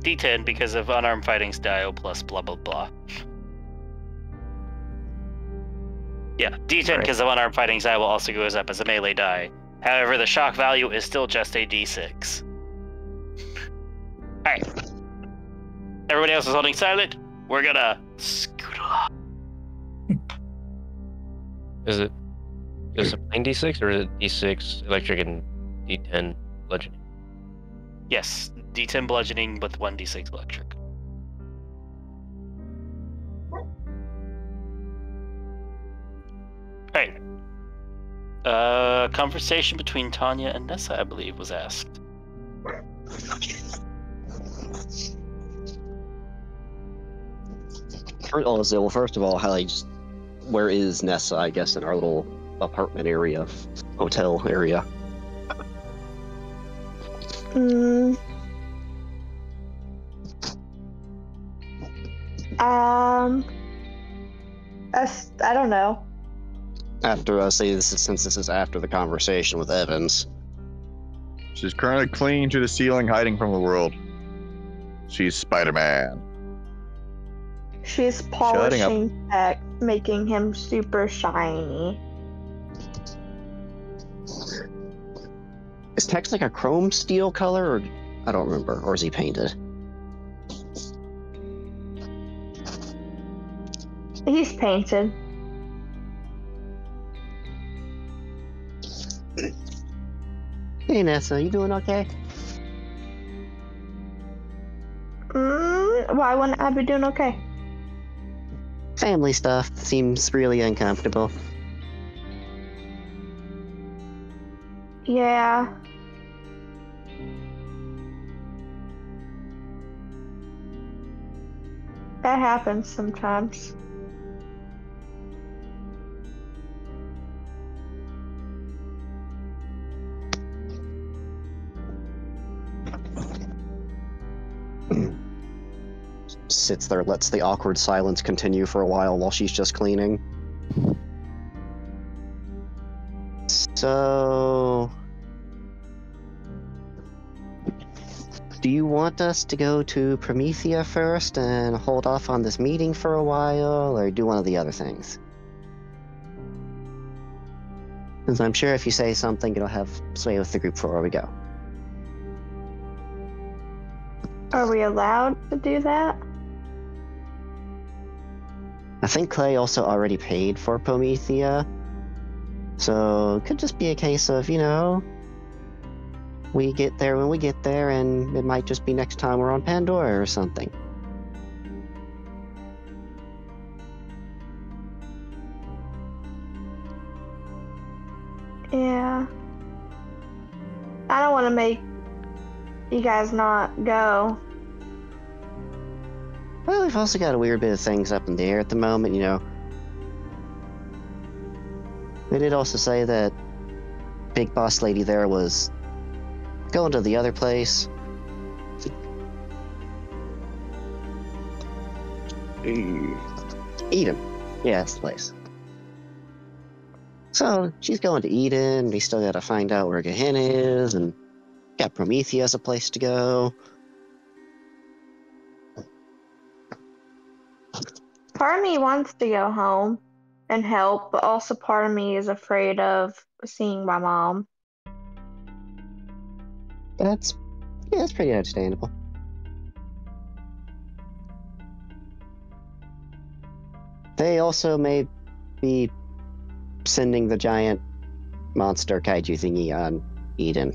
D10 because of unarmed fighting style plus blah blah blah. Yeah, D10 because of unarmed fighting style will also goes up as a melee die. However, the shock value is still just a D6. Alright. Everybody else is holding silent. We're gonna scoot along. Is it a plain D6 or is it D6 electric and D10 bludgeoning? Yes, D10 bludgeoning with 1d6 electric. Alright. Conversation between Tanya and Nessa, I believe, was asked. Well, first of all, where is Nessa, I guess, in our little apartment area, hotel area? Mm. I don't know. After since this is after the conversation with Evans. She's currently clinging to the ceiling, hiding from the world. She's Spider-Man. She's polishing Tex, making him super shiny. Is Tex like a chrome steel color, or I don't remember, or is he painted? He's painted. Hey Nessa, you doing okay? Why wouldn't I be doing okay? Family stuff seems really uncomfortable. Yeah. That happens sometimes. Sits there, lets the awkward silence continue for a while she's just cleaning. So... do you want us to go to Promethea first and hold off on this meeting for a while, or do one of the other things? Because I'm sure if you say something, it'll have sway with the group for where we go. Are we allowed to do that? I think Clay also already paid for Promethea, so it could just be a case of, you know, we get there when we get there, and it might just be next time we're on Pandora or something. Yeah. I don't want to make you guys not go. Well, we've also got a weird bit of things up in the air at the moment, you know. They did also say that Big Boss Lady there was going to the other place. Eden. Yeah, that's the place. So, she's going to Eden, we still gotta find out where Gehenna is, and got Promethea as a place to go. Part of me wants to go home and help, but also part of me is afraid of seeing my mom. That's pretty understandable. They also may be sending the giant monster kaiju thingy on Eden.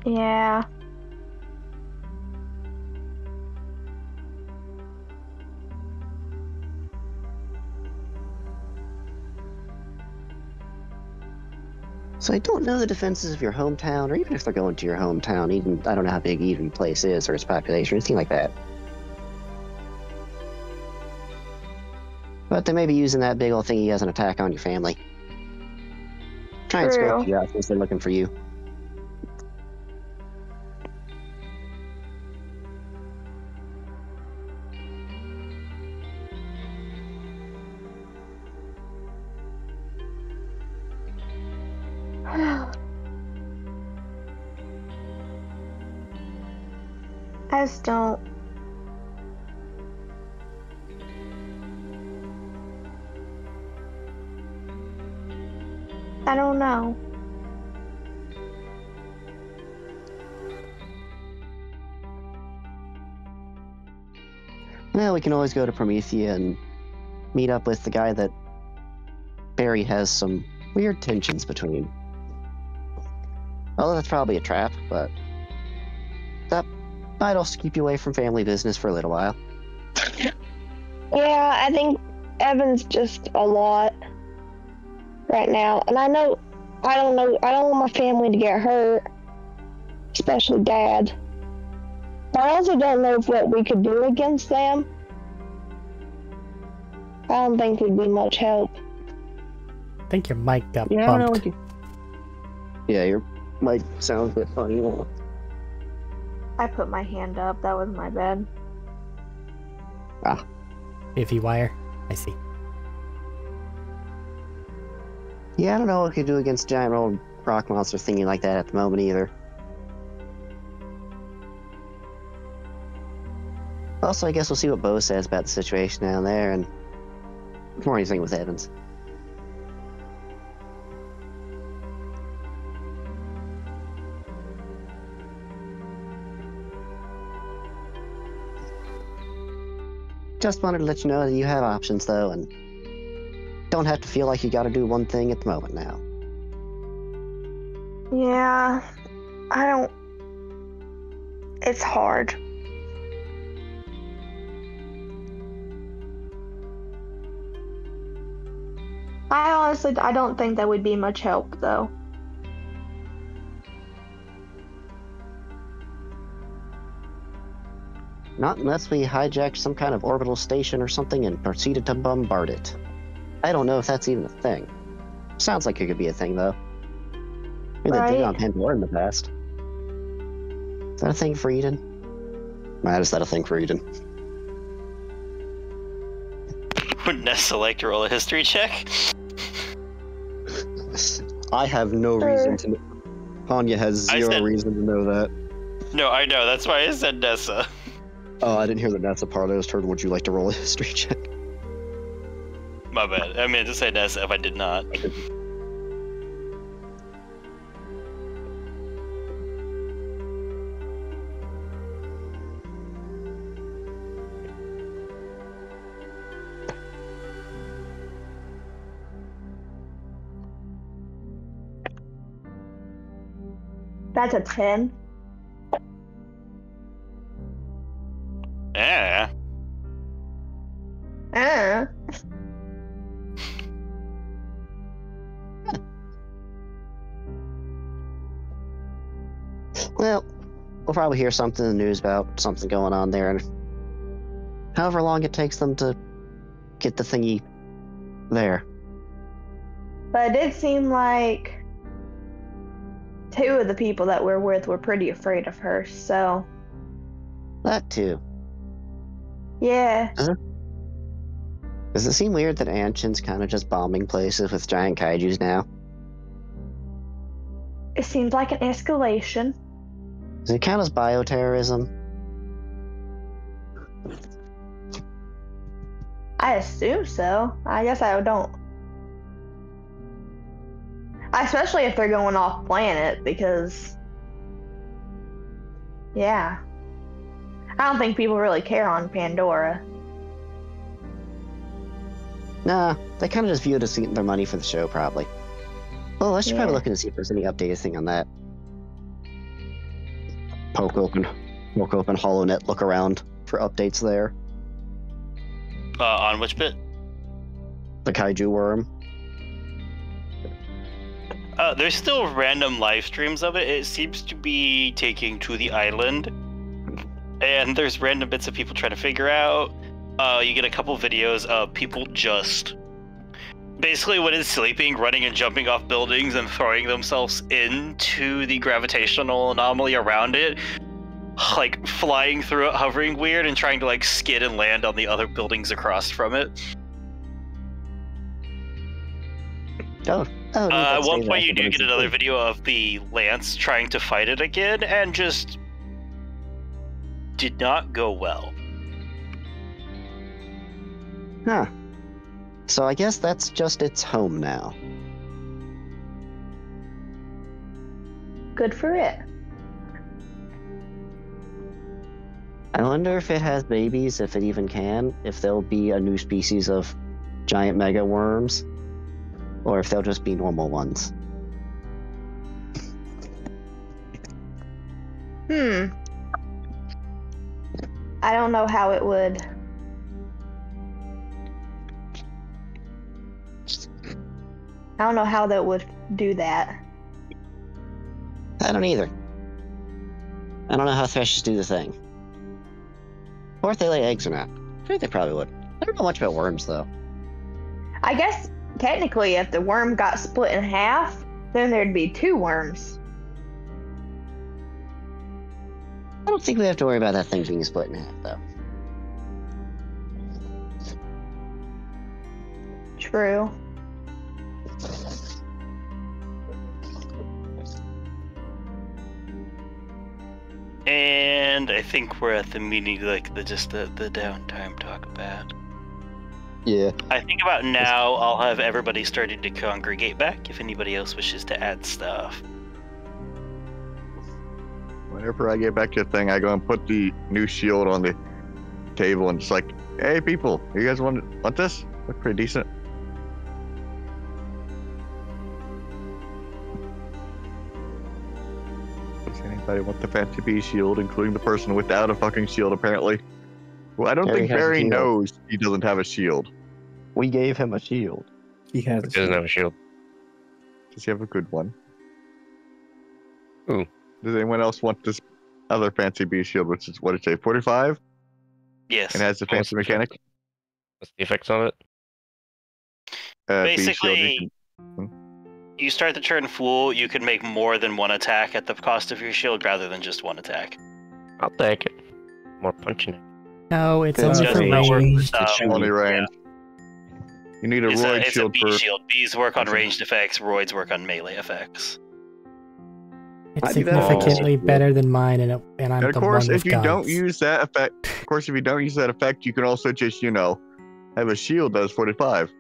Yeah. So I don't know the defenses of your hometown, or even if they're going to your hometown. Eden, I don't know how big Eden place is, or its population, or anything like that. But they may be using that big old thingy as an attack on your family. Try and scope you out since they're looking for you. I just don't. I don't know. Well, we can always go to Promethea and meet up with the guy that Barry has some weird tensions between. Although that's probably a trap, but that might also keep you away from family business for a little while. Yeah, I think Evan's just a lot right now. And I don't want my family to get hurt, especially Dad. But I also don't know what we could do against them. I don't think we'd be much help. I think your mic got Yeah, I don't know bumped. what you... Yeah, might sound a bit funny. I put my hand up. That was my bad. Iffy wire. I see. Yeah, I don't know what we could do against giant old rock monster thingy like that at the moment either. Also, I guess we'll see what Bo says about the situation down there and before anything with Evans. Just wanted to let you know that you have options, though, and don't have to feel like you gotta do one thing at the moment now. Yeah, I don't. It's hard. I don't think that would be much help, though. Not unless we hijacked some kind of orbital station or something and proceeded to bombard it. I don't know if that's even a thing. Sounds like it could be a thing, though. Maybe they did it on Pandora in the past. Is that a thing for Eden? Matt, is that a thing for Eden? Would Nessa like to roll a history check? I have no reason to know. Panya has zero reason to know that. No, I know. That's why I said Nessa. Oh, I didn't hear the Nessa part. I just heard, would you like to roll a history check? My bad. I meant to say Nessa if I did not. That's a 10. Yeah. Well, we'll probably hear something in the news about something going on there, and however long it takes them to get the thingy there. But it did seem like 2 of the people that we're with were pretty afraid of her, so... That too. Yeah. Does it seem weird that Anshin's kind of just bombing places with giant kaijus now? It seems like an escalation. Does it count as bioterrorism? I assume so. I guess I don't. Especially if they're going off planet, because... Yeah. I don't think people really care on Pandora. Nah, they kind of just view it as getting their money for the show, probably. Well, I should probably look in to see if there's any updated thing on that. Poke open HoloNet, look around for updates there. On which bit? The kaiju worm. There's still random live streams of it. It seems to be taking to the island. And there's random bits of people trying to figure out. You get a couple videos of people just... basically when it's sleeping, running and jumping off buildings and throwing themselves into the gravitational anomaly around it. Like, flying through it, hovering weird, and trying to, like, skid and land on the other buildings across from it. At one point you do get another video of the Lance trying to fight it again, and just did not go well. Huh. So I guess that's just its home now. Good for it. I wonder if it has babies, if it even can, if there'll be a new species of giant mega worms, or if they'll just be normal ones. I don't know how it would. I don't know how that would do that. I don't either. I don't know how thrushes do the thing. Or if they lay eggs or not. I think they probably would. I don't know much about worms, though. I guess, technically, if the worm got split in half, then there'd be 2 worms. don't think we have to worry about that thing being split in half, though. True. And I think we're at the meeting, like the downtime talk about. Yeah. I think about now I'll have everybody starting to congregate back if anybody else wishes to add stuff. Whenever I get back to the thing, I go and put the new shield on the table and it's like, hey people, you guys want this? Look pretty decent. Does anybody want the fancy bee shield, including the person without a fucking shield apparently? Well, I don't Barry think has a Barry shield. knows he doesn't have a shield. We gave him a shield. He has. It doesn't have a shield. Does he have a good one? Ooh. Does anyone else want this other fancy bee shield, which is, what did it say, 45? Yes. And has the fancy What's the mechanic? What's the effects on it? Bee shield, Basically, you start the turn full, you can make more than one attack at the cost of your shield rather than just one attack. I'll take it. More punching it. No, it's It's only just for not worth range. the stuff. only range. You need a It's roid a shield bee for. shield. Bees work on ranged effects, roids work on melee effects. It's I do that all. significantly better than mine, and I'm And of the course, one with if you guns. don't use that effect, you can also just, have a shield that is 45.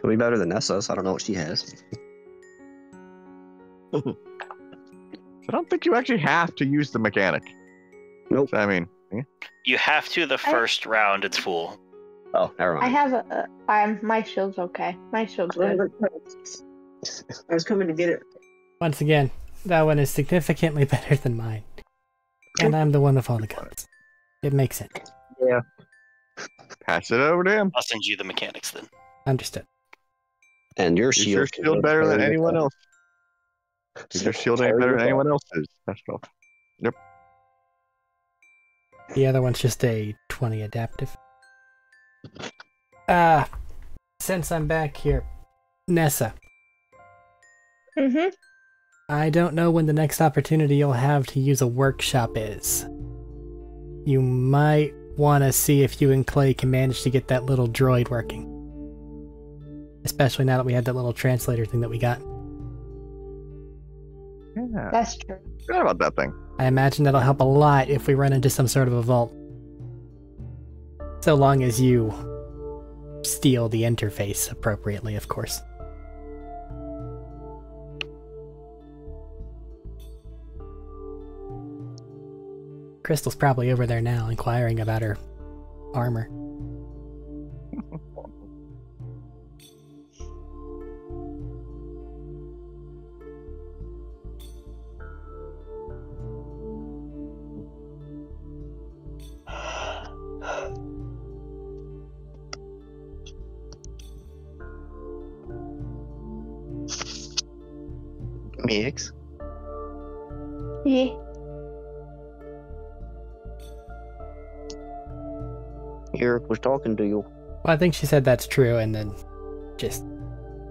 Could be better than Nessa's. I don't know what she has. So I don't think you actually have to use the mechanic. Nope. So, I mean, You have to the first round, it's full. Oh, never mind. I have my shield's okay. My shield's good. I was coming to get it. Once again, that one is significantly better than mine. And I'm the one with all the guns. It makes sense. pass it over to him. I'll send you the mechanics then. Understood. And your Is shield your can shield hit better than parry anyone with else? that. Is your shield any better than anyone else's? That's all. The other one's just a 20 adaptive. Since I'm back here, Nessa, Mm-hmm. I don't know when the next opportunity you'll have to use a workshop is. You might want to see if you and Clay can manage to get that little droid working. Especially now that we had that little translator thing that we got. Yeah, That's true. forgot about that thing. I imagine that'll help a lot if we run into some sort of a vault. So long as you steal the interface appropriately, of course. Crystal's probably over there now, inquiring about her armor. Mix. Yeah. Arik was talking to you. Well, I think she said that's true, and then just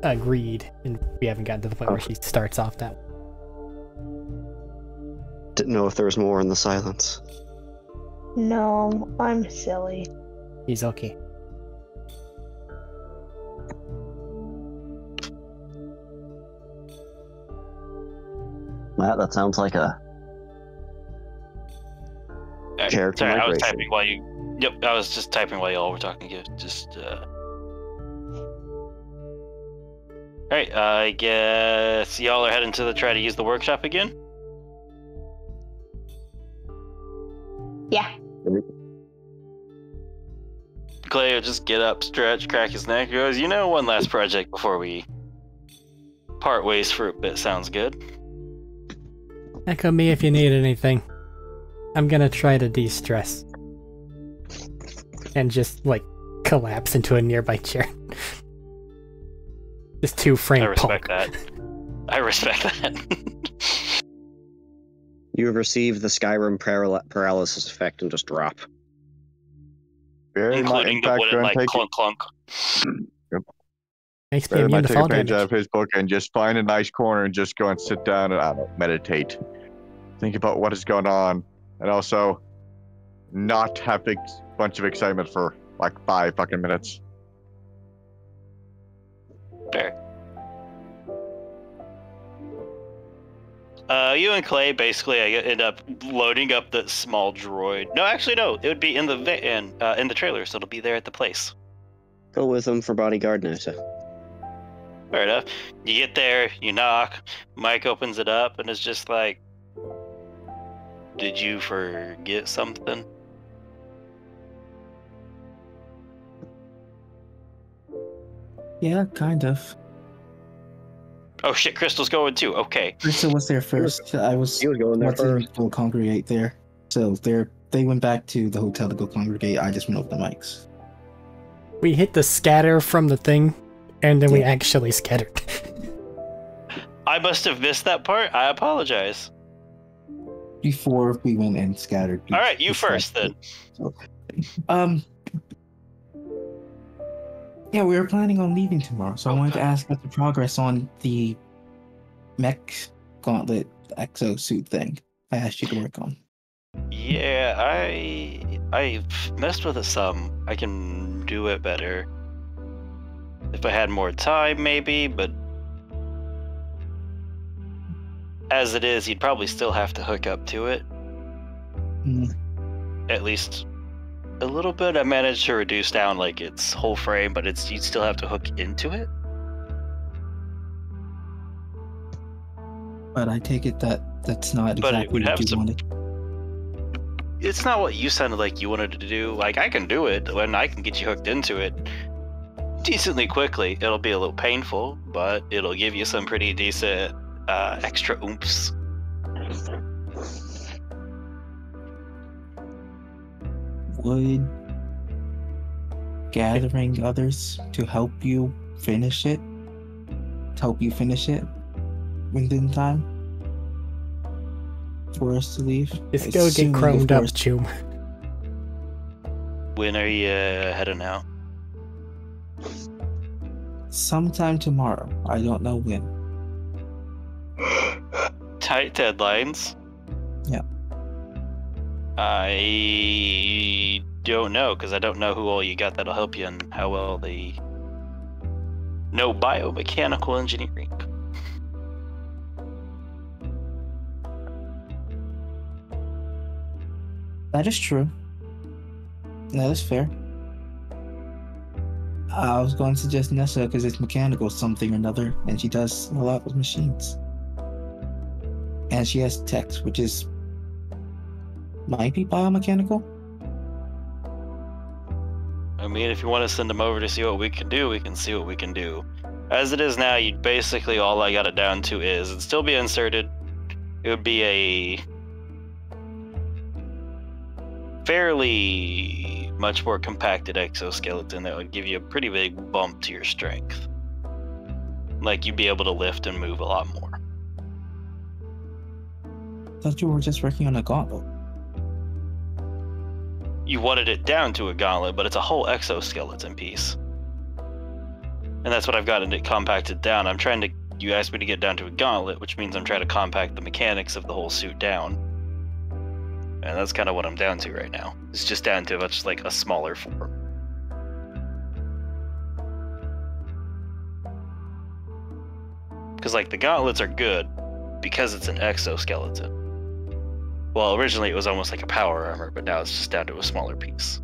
agreed, and we haven't gotten to the point where she starts off that way. Didn't know if there was more in the silence. No, I'm silly. He's okay. Matt, that sounds like a character Sorry, I was migration. typing while you. Yep, I was just typing while y'all were talking. Alright, I guess y'all are heading to try to use the workshop again? Yeah. Clay will just get up, stretch, crack his neck, goes, one last project before we part ways for a bit sounds good. Echo me if you need anything. I'm gonna try to de-stress. And just, collapse into a nearby chair. Just two-frame I respect punk. that. I respect that. You have received the Skyrim paralysis effect and just drop. Barry might, Including in the fact, wooden, go and take clunk clunk. Makes me Barry immune might to take a fall page damage. out of his book and just find a nice corner and just go and sit down and, I don't know, meditate. Think about what is going on. and also not have a bunch of excitement for like 5 fucking minutes. Fair. You and Clay basically end up loading up the small droid. No, actually, no. It would be in the in the trailer, so it'll be there at the place. Go with them for bodyguard now, so. Fair enough. You get there, you knock. Mike opens it up, and it's just like, "Did you forget something?" Yeah, kind of. Oh shit, Crystal's going too. Okay. Crystal was there first. I was He was going there watching first. people congregate there. So they went back to the hotel to go congregate. I just went over the mics. We hit the scatter from the thing, and then we Yeah. actually scattered. I must have missed that part. I apologize. Before we went and scattered. All right, you first then. Yeah, we were planning on leaving tomorrow, so I wanted to ask about the progress on the mech gauntlet exosuit thing I asked you to work on. Yeah, I've messed with it some. I can do it better if I had more time, maybe. But as it is, you'd probably still have to hook up to it. At least a little bit. I managed to reduce down like its whole frame, but you'd still have to hook into it. But I take it that's not But it exactly would what have you some- wanted. It's not what you sounded like you wanted to do. Like, I can do it when I can get you hooked into it decently quickly. It'll be a little painful, but it'll give you some pretty decent extra oomph. Would gathering others to help you finish it within time for us to leave? Just go get Assuming, of chromed up, course, Choom. When are you heading out? sometime tomorrow. I don't know when. Tight deadlines. Yeah. I don't know, because I don't know who all you got that'll help you and how well they know biomechanical engineering. That is true. That is fair. I was going to suggest Nessa because it's mechanical something or another, and she does a lot with machines. And she has text, which is might be biomechanical. I mean, if you want to send them over to see what we can do, we can see what we can do. As it is now, you basically all I got it down to is it'd still be inserted. It would be a fairly much more compacted exoskeleton that would give you a pretty big bump to your strength. Like, you'd be able to lift and move a lot more. I thought you were just working on a gauntlet. You wanted it down to a gauntlet, but it's a whole exoskeleton piece. And that's what I've gotten it compacted down. You asked me to get down to a gauntlet, which means I'm trying to compact the mechanics of the whole suit down. And that's kind of what I'm down to right now. It's just down to much like a smaller form. Because like the gauntlets are good because it's an exoskeleton. Well, originally it was almost like a power armor, but now it's just down to a smaller piece.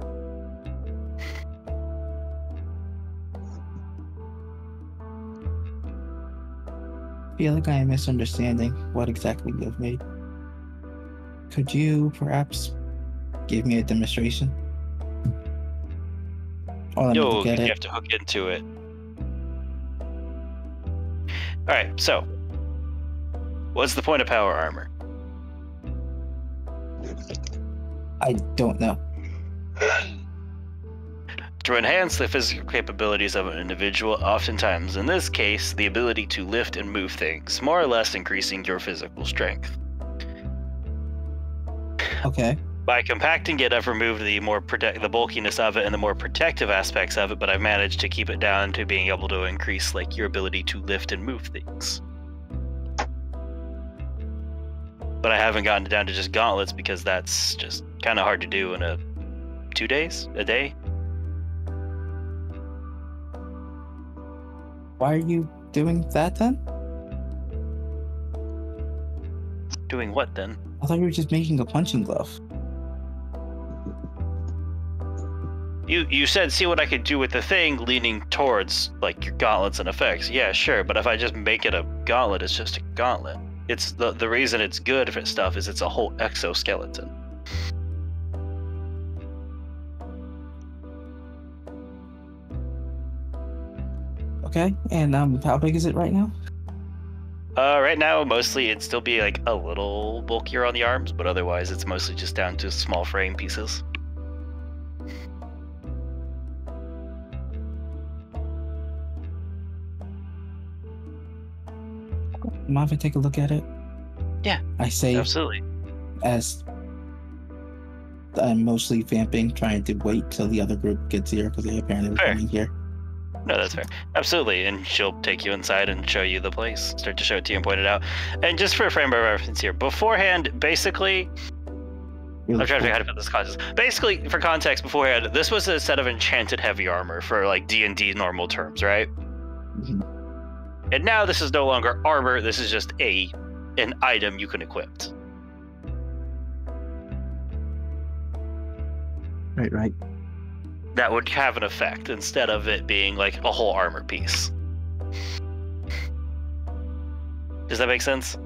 I feel like I am misunderstanding what exactly you have made. Could you perhaps give me a demonstration? While I'm You looking at it. have to hook into it. Alright, so. What's the point of power armor? I don't know. To enhance the physical capabilities of an individual, oftentimes, in this case, the ability to lift and move things, more or less increasing your physical strength. Okay. By compacting it, I've removed the the bulkiness of it and the more protective aspects of it, but I've managed to keep it down to being able to increase like your ability to lift and move things. But I haven't gotten it down to just gauntlets because that's just kind of hard to do in 2 days, a day. Why are you doing that then? Doing what then? I thought you were just making a punching glove. You said see what I could do with the thing, leaning towards like your gauntlets and effects. Yeah, sure, but if I just make it a gauntlet, it's just a gauntlet. It's the reason it's good for stuff is it's a whole exoskeleton. Okay, and how big is it right now? Right now, mostly it'd still be like a little bulkier on the arms, but otherwise it's mostly just down to small frame pieces. Mind if I take a look at it? Yeah, I say absolutely. as I'm mostly vamping, trying to wait till the other group gets here because they apparently were Fair. coming here. No, that's fair. Absolutely, and she'll take you inside and show you the place. Start to show it to you and point it out. And just for a frame of reference here, beforehand, basically, I'm trying to figure out how to put this context. Basically, for context, beforehand, this was a set of enchanted heavy armor for like D&D normal terms, right? Mhm. And now this is no longer armor. This is just an item you can equip. Right. That would have an effect instead of it being like a whole armor piece. Does that make sense?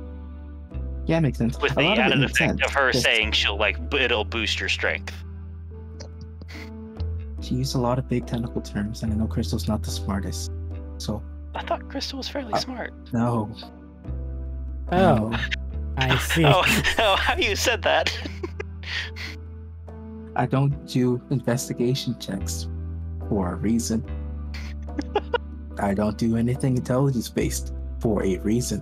Yeah, it makes sense. With A the lot of it added makes effect sense. of her Just- saying it'll boost your strength. She used a lot of big technical terms, and I know Crystal's not the smartest. So, I thought Crystal was fairly smart. no. Oh, No. I see. Oh, how you said that? I don't do investigation checks for a reason. I don't do anything intelligence based for a reason.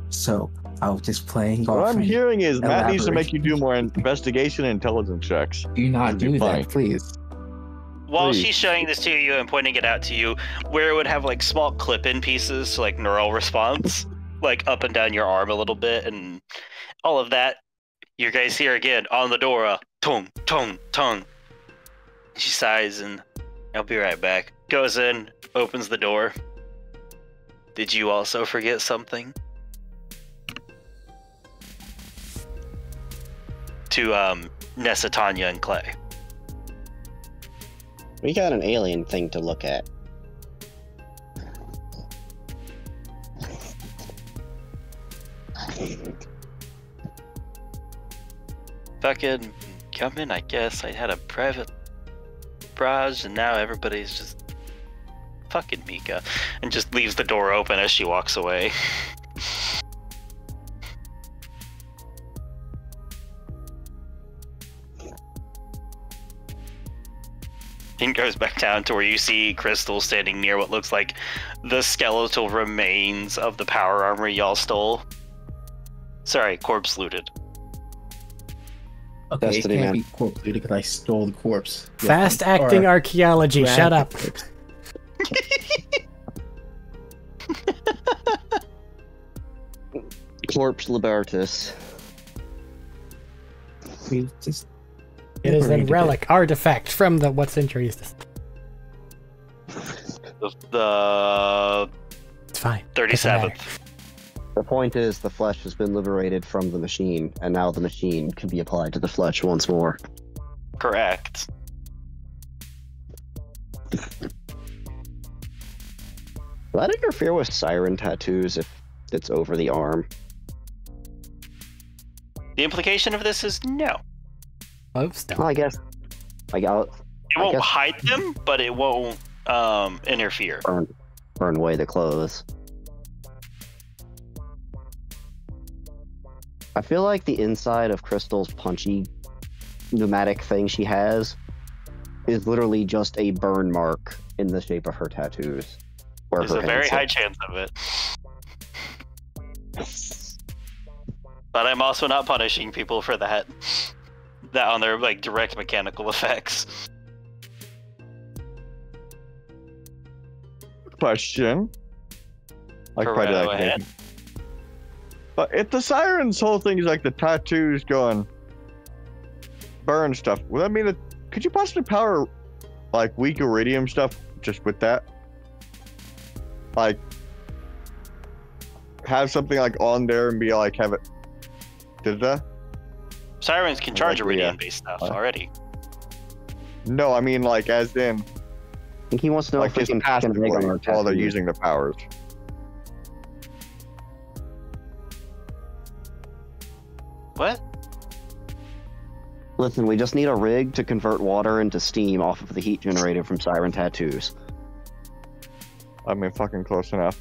So I was just playing What off. I'm and hearing is Matt needs to elaborate. make you do more investigation and intelligence checks. Do not It'd be do fine. that, please. While Please. she's showing this to you and pointing it out to you, where it would have like small clip-in pieces, like neural response, like up and down your arm a little bit, and all of that. You guys hear again on the door, tung, tung, tung. She sighs and I'll be right back. Goes in, opens the door. Did you also forget something? To Nessa, Tanya, and Clay. We got an alien thing to look at. Fucking come in, I guess. I had a private barrage and now everybody's just fucking Mika. And just leaves the door open as she walks away. And goes back down to where you see Crystal standing near what looks like the skeletal remains of the power armor y'all stole. Sorry, corpse looted. Okay, it Destiny, can't man. be corpse looted because I stole the corpse. Fast acting Or archaeology. grabbed Shut the up. corpse. Corpse Libertus. We just It is a liberated relic artifact from the what century is this? The It's fine. Doesn't matter. 37th. The point is, the flesh has been liberated from the machine, and now the machine can be applied to the flesh once more. Correct. Will that interfere with siren tattoos if it's over the arm? The implication of this is no. Most Well, don't. I guess. It won't guess- hide them, but it won't interfere. Burn away the clothes. I feel like the inside of Crystal's punchy pneumatic thing she has is literally just a burn mark in the shape of her tattoos. Where There's her a very hands high sit. chance of it. But I'm also not punishing people for that. That on their like direct mechanical effects. Question. I could Go probably do right that ahead. maybe. But if the siren's whole thing is like the tattoos going burn stuff, would that mean that could you possibly power like weak iridium stuff just with that? Like have something like on there and be like have it Sirens can charge Like, iridium-based stuff already. No, I mean like as in I think he wants to know like if we just can passively make on our while they're tattoo. using the powers. What? Listen, we just need a rig to convert water into steam off of the heat generated from siren tattoos. I mean fucking close enough.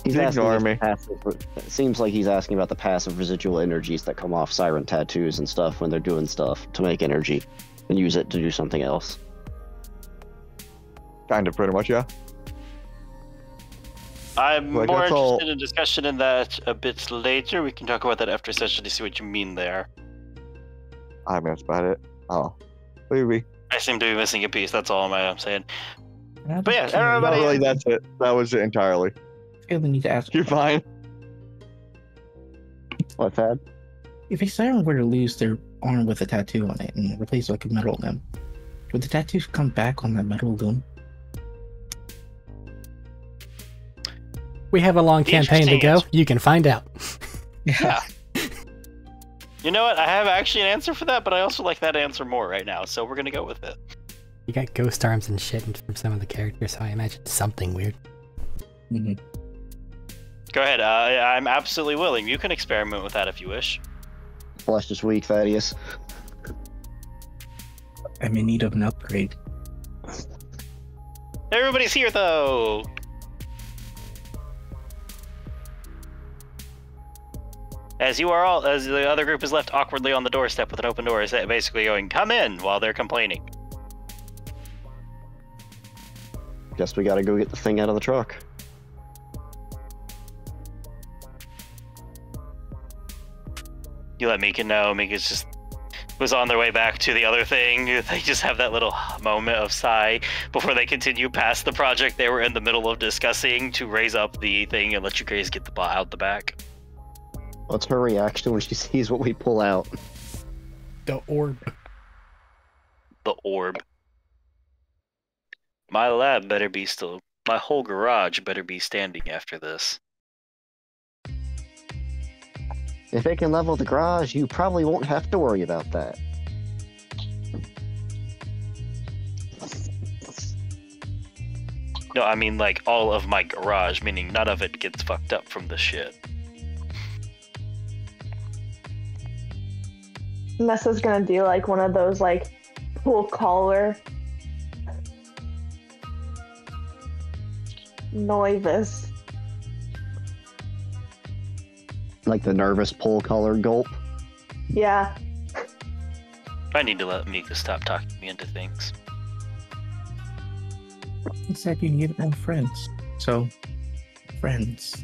He's You asking ignore if me. it seems like he's asking about the passive residual energies that come off siren tattoos and stuff when they're doing stuff to make energy and use it to do something else. Kind of pretty much, yeah. I'm Like, more that's interested all- in a discussion in that a bit later. We can talk about that after session to see what you mean there. I mean that's about it. Oh. Maybe. I seem to be missing a piece, that's all I'm saying. I'm But yeah, curious. Not everybody... really, that's it. That was it entirely. I feel the need to ask. You're fine. What's that? If a siren were to lose their arm with a tattoo on it and replace it with a metal limb, would the tattoos come back on that metal limb? We have a long campaign to Interesting go. answer. You can find out. Yeah. You know what? I have actually an answer for that, but I also like that answer more right now, so we're gonna go with it. You got ghost arms and shit from some of the characters, so I imagine something weird. Mm-hmm. Go ahead. I'm absolutely willing. You can experiment with that if you wish. Flesh is weak, Thaddeus. I'm in need of an upgrade. Everybody's here, though. As the other group is left awkwardly on the doorstep with an open door, is basically going, "Come in," while they're complaining. Guess we gotta go get the thing out of the truck. You let Mika know. Mika just was on their way back to the other thing. They just have that little moment of sigh before they continue past the project they were in the middle of discussing to raise up the thing and let you guys get the bot out the back. What's her reaction when she sees what we pull out? The orb. The orb. My lab better be still. My whole garage better be standing after this. If it can level the garage, you probably won't have to worry about that. No, I mean like all of my garage, meaning none of it gets fucked up from the shit. Nessa's gonna do like one of those like pull collar noises. Like the nervous pull color gulp. Yeah. I need to let Mika stop talking me into things. It's like you need more friends. So, friends.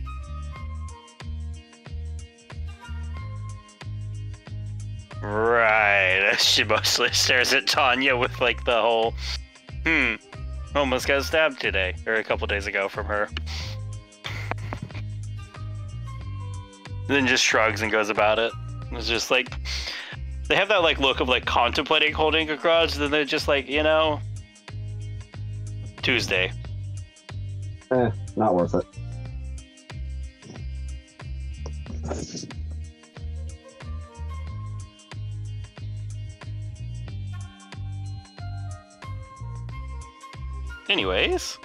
Right. She mostly stares at Tanya with like the whole, almost got stabbed today, or a couple days ago from her. Then just shrugs and goes about it. It's just like, they have that like look of like contemplating holding a grudge, then they're just like, you know, Tuesday. Not worth it. Anyways.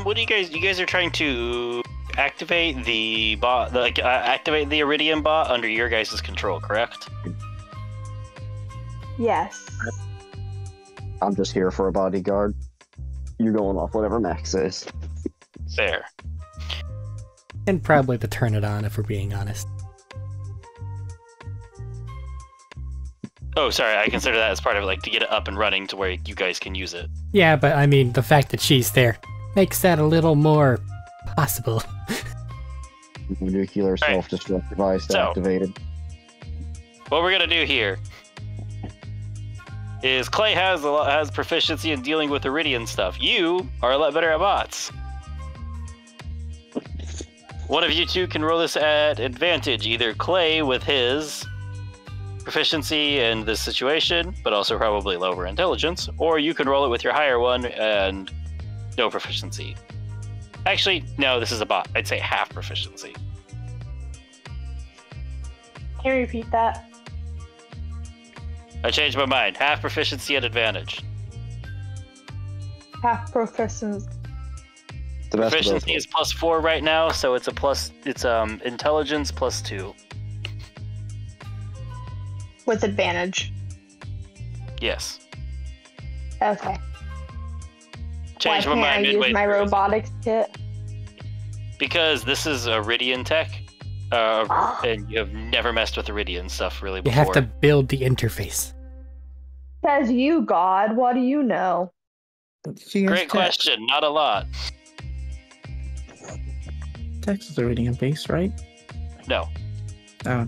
What do you guys are trying to activate the bot, activate the Iridium bot under your guys' control, correct? Yes. I'm just here for a bodyguard. You're going off whatever Max says. Fair. And probably to turn it on if we're being honest. Oh, sorry, I consider that as part of it, like, to get it up and running to where you guys can use it. Yeah, but I mean, the fact that she's there makes that a little more possible. Nuclear Right. self-destruct device So- activated. What we're gonna do here is Clay has proficiency in dealing with Iridian stuff. You are a lot better at bots. One of you two can roll this at advantage. Either Clay with his proficiency in this situation, but also probably lower intelligence, or you can roll it with your higher one and no proficiency. Actually, no, this is a bot. I'd say half proficiency. Can you repeat that? I changed my mind. Half proficiency at advantage. Half proficiency. The best of both Proficiency is +4 right now, so it's intelligence +2. With advantage. Yes. Okay. Changed Why my can't I mind midway use my through. robotics kit? Because this is Iridian tech, and you have never messed with Iridian stuff really You before. have to build the interface. Says you, God. What do you know? Great question. Not a lot. Text is already in base, right? No. Oh. I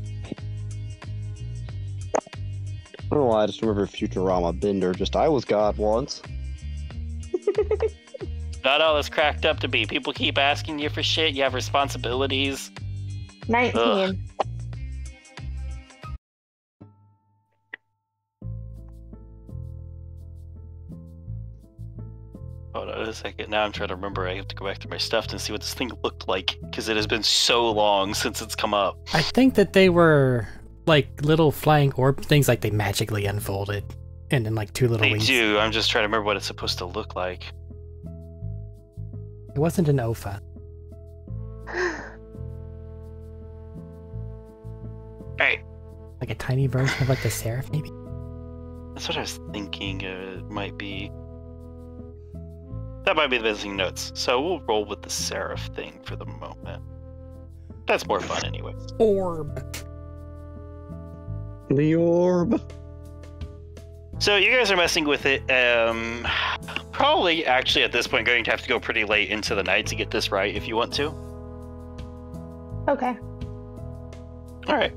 don't know why I just remember Futurama Bender. I was God once. Not all it's cracked up to be. People keep asking you for shit. You have responsibilities. 19. Ugh. Hold on a second. Now I'm trying to remember. I have to go back to my stuff and see what this thing looked like, because it has been so long since it's come up. I think that they were like little flying orb things, like they magically unfolded, and then like two little They wings. do. I'm just trying to remember what it's supposed to look like. It wasn't an OFA. Hey, Like a tiny version of like the Seraph, maybe? that's what I was thinking it might be. That might be the missing notes. So we'll roll with the Seraph thing for the moment. That's more fun anyways. Orb. The orb. So you guys are messing with it. Probably actually at this point going to have to go pretty late into the night to get this right if you want to. Okay. All right.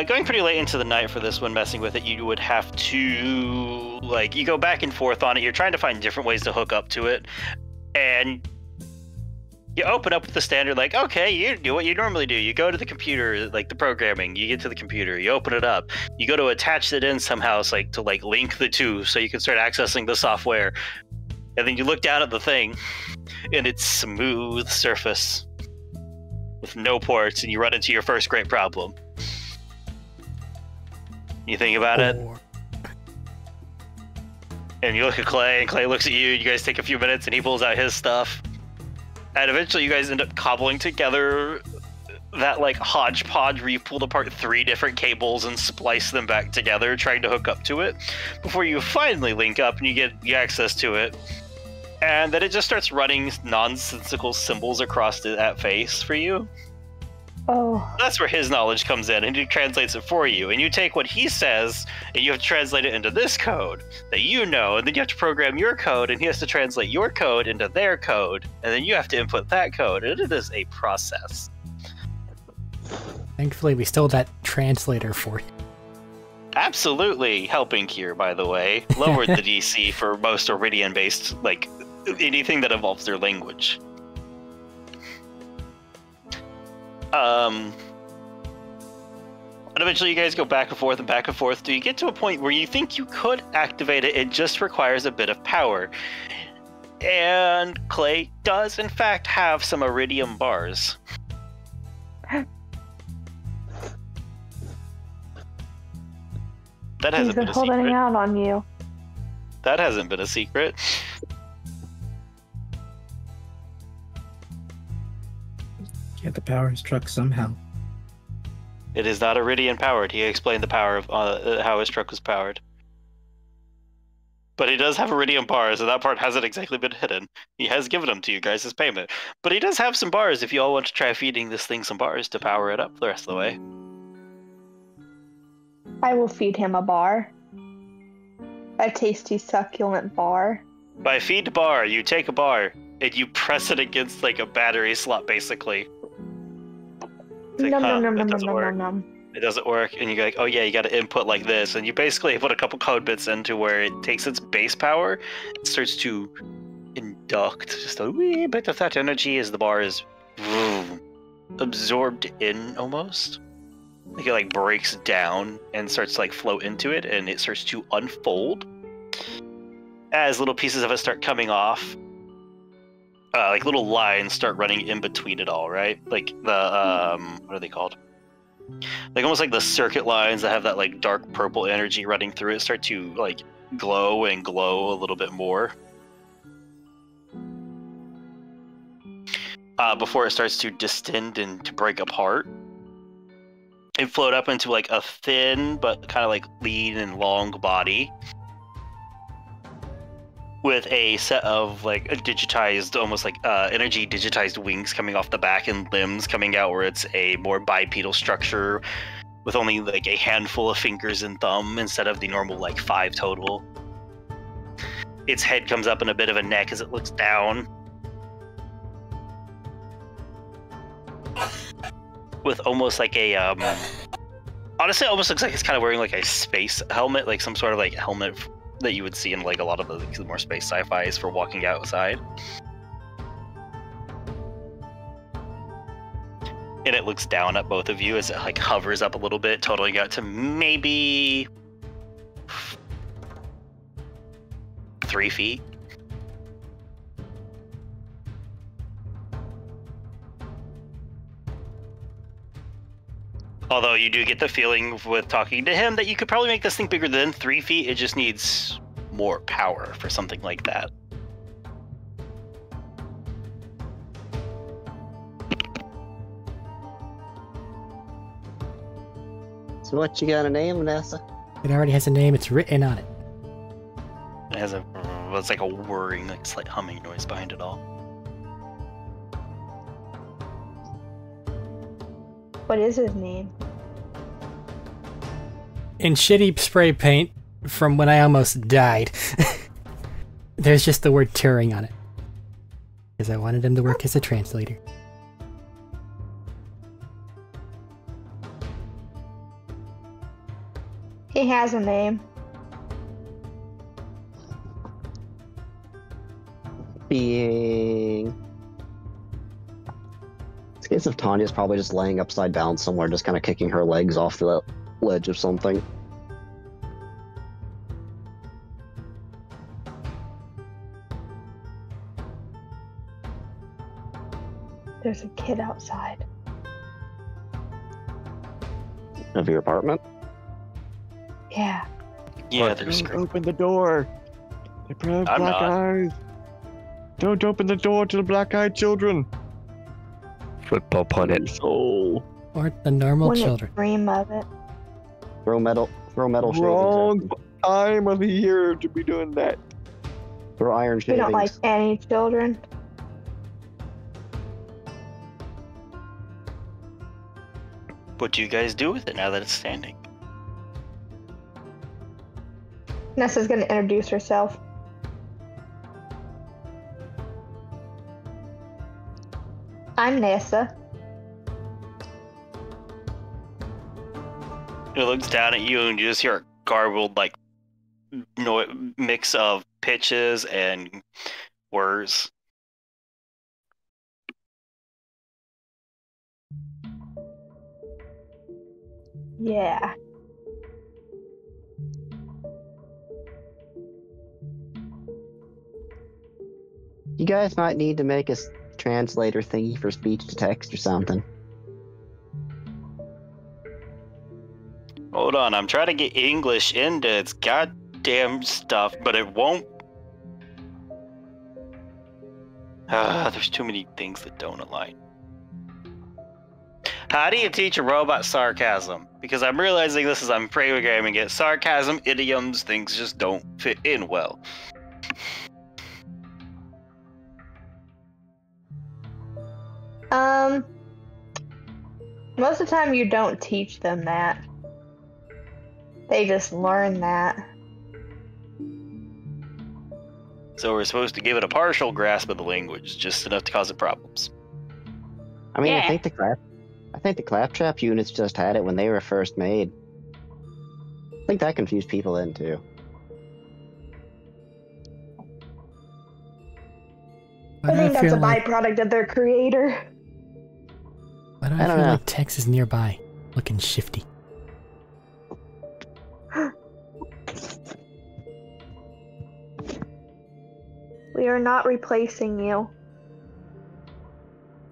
Going pretty late into the night for this one, messing with it, you would have to, like, you go back and forth on it. You're trying to find different ways to hook up to it. And you open up with the standard, like, okay, you do what you normally do. You go to the computer, like the programming, you get to the computer, you open it up. You go to attach it in somehow, so, like, to like link the two so you can start accessing the software. And then you look down at the thing, and it's smooth surface with no ports, and you run into your first great problem. You think about it, Orb. and you look at Clay, and Clay looks at you. You guys take a few minutes, and he pulls out his stuff. And eventually you guys end up cobbling together that like hodgepodge where you pulled apart 3 different cables and spliced them back together, trying to hook up to it, before you finally link up and you get access to it. And then it just starts running nonsensical symbols across that face for you. Oh. That's where his knowledge comes in, and he translates it for you. And you take what he says, and you have to translate it into this code that you know, and then you have to program your code, and he has to translate your code into their code, and then you have to input that code, and it is a process. Thankfully, we stole that translator for you. Absolutely helping here, by the way. Lowered the DC for most Iridian-based, like, anything that involves their language. And eventually you guys go back and forth and back and forth. Do you get to a point where you think you could activate it? It just requires a bit of power. And Clay does, in fact, have some iridium bars. That He's hasn't been been a holding secret. out on you. That hasn't been a secret. Get the power his truck somehow. It is not iridium powered. He explained the power of how his truck was powered. But he does have iridium bars, and that part hasn't exactly been hidden. He has given them to you guys as payment. But he does have some bars if you all want to try feeding this thing some bars to power it up the rest of the way. I will feed him a bar. A tasty, succulent bar. By feed bar, you take a bar, and you press it against like a battery slot, basically. It's like, Nom nom nom it nom nom doesn't nom work. nom nom. It doesn't work, and you're like, oh yeah, you got to input like this, and you basically put a couple code bits into where it takes its base power, it starts to induct just a wee bit of that energy as the bar is absorbed in almost. Like it like breaks down and starts to like float into it, and it starts to unfold as little pieces of it start coming off. Like little lines start running in between it all, right? Like the what are they called? Like almost like the circuit lines that have that like dark purple energy running through it start to like glow and glow a little bit more. Before it starts to distend and to break apart. And float up into like a thin but kind of like lean and long body. With a set of like a digitized, almost like energy digitized wings coming off the back and limbs coming out where it's a more bipedal structure with only like a handful of fingers and thumb instead of the normal like 5 total. Its head comes up in a bit of a neck as it looks down. With almost like a, honestly, it almost looks like it's kind of wearing like a space helmet, like some sort of like helmet that you would see in like a lot of the more space sci-fis for walking outside. And it looks down at both of you as it like hovers up a little bit, totaling out to maybe 3 feet. Although you do get the feeling with talking to him that you could probably make this thing bigger than 3 feet. It just needs more power for something like that. So what you got a name, Vanessa? It already has a name. It's written on it. It has it's like a whirring, like slight humming noise behind it all. What is his name? In shitty spray paint from when I almost died, there's just the word Turing on it. Because I wanted him to work as a translator. He has a name. Being... I guess if Tanya's probably just laying upside down somewhere, just kind of kicking her legs off the ledge of something. There's a kid outside. Of your apartment? Yeah. Yeah, there's Don't open the door. They probably have I'm black not. eyes. Don't open the door to the black-eyed children. Football pun it. Soul. Or the normal Wouldn't children. dream of it. Throw metal shavings. Wrong time of the year to be doing that. Throw iron We shavings. don't like any children. What do you guys do with it now that it's standing? Nessa's gonna introduce herself. I'm Nessa. It looks down at you and you just hear a garbled like mix of pitches and words. Yeah. You guys might need to make a translator thingy for speech to text or something. Hold on, I'm trying to get English into its goddamn stuff, but it won't. There's too many things that don't align. How do you teach a robot sarcasm? Because I'm realizing this as I'm programming it. Sarcasm, idioms, things just don't fit in well. Most of the time you don't teach them that. They just learn that. So we're supposed to give it a partial grasp of the language, just enough to cause it problems. I mean, Yeah. I think I think the claptrap units just had it when they were first made. I think that confused people then too. Why I do think that's a feel like, byproduct of their creator. why do I I don't feel know. like Tex is nearby, looking shifty? We are not replacing you.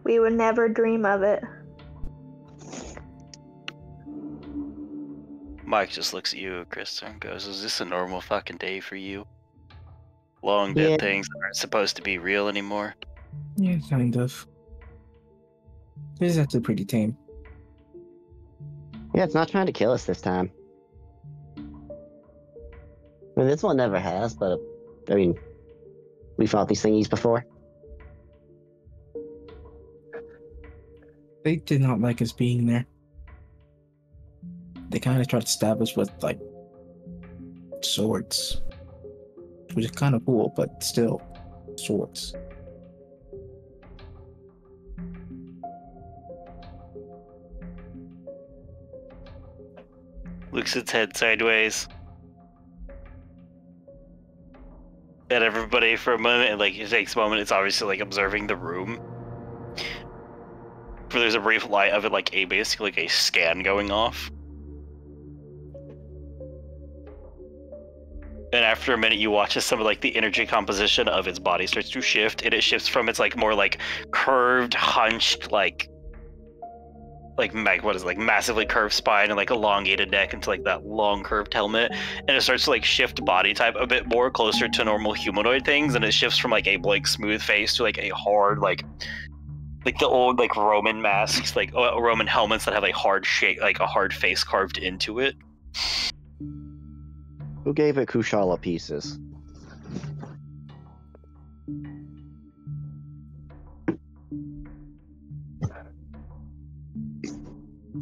We would never dream of it. Mike just looks at you, Krista, and goes, "Is this a normal fucking day for you? Long Yeah. dead things that aren't supposed to be real anymore." Yeah, kind of. This is actually pretty tame. Yeah, it's not trying to kill us this time. I mean, this one never has, but I mean, we fought these thingies before. They did not like us being there. They kind of tried to stab us with, like, swords. Which is kind of cool, but still, swords. Looks its head sideways at everybody for a moment, and like it takes a moment. It's obviously like observing the room. For there's a brief light of it, like basically like a scan going off. And after a minute, you watch as some of like the energy composition of its body starts to shift, and it shifts from its like more like curved, hunched, like what is it, like massively curved spine and like elongated neck into like that long curved helmet, and it starts to like shift body type a bit more closer to normal humanoid things, and it shifts from like a blank smooth face to like a hard like the old like Roman masks, like Roman helmets that have a hard shape, like a hard face carved into it. Who gave it Kushala pieces?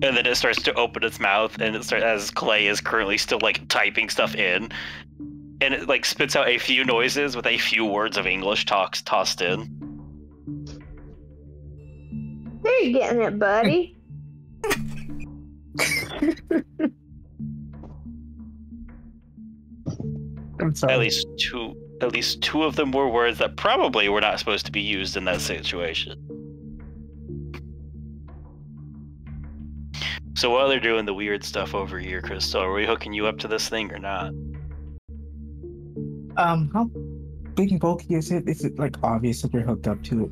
And then it starts to open its mouth, and it starts, as Clay is currently still like typing stuff in, and it like spits out a few noises with a few words of English tossed in. There you getting it, buddy. I'm sorry. At least two of them were words that probably were not supposed to be used in that situation. So while they're doing the weird stuff over here, Crystal, are we hooking you up to this thing or not? How big and bulky is it? Is it like obvious that you're hooked up to it?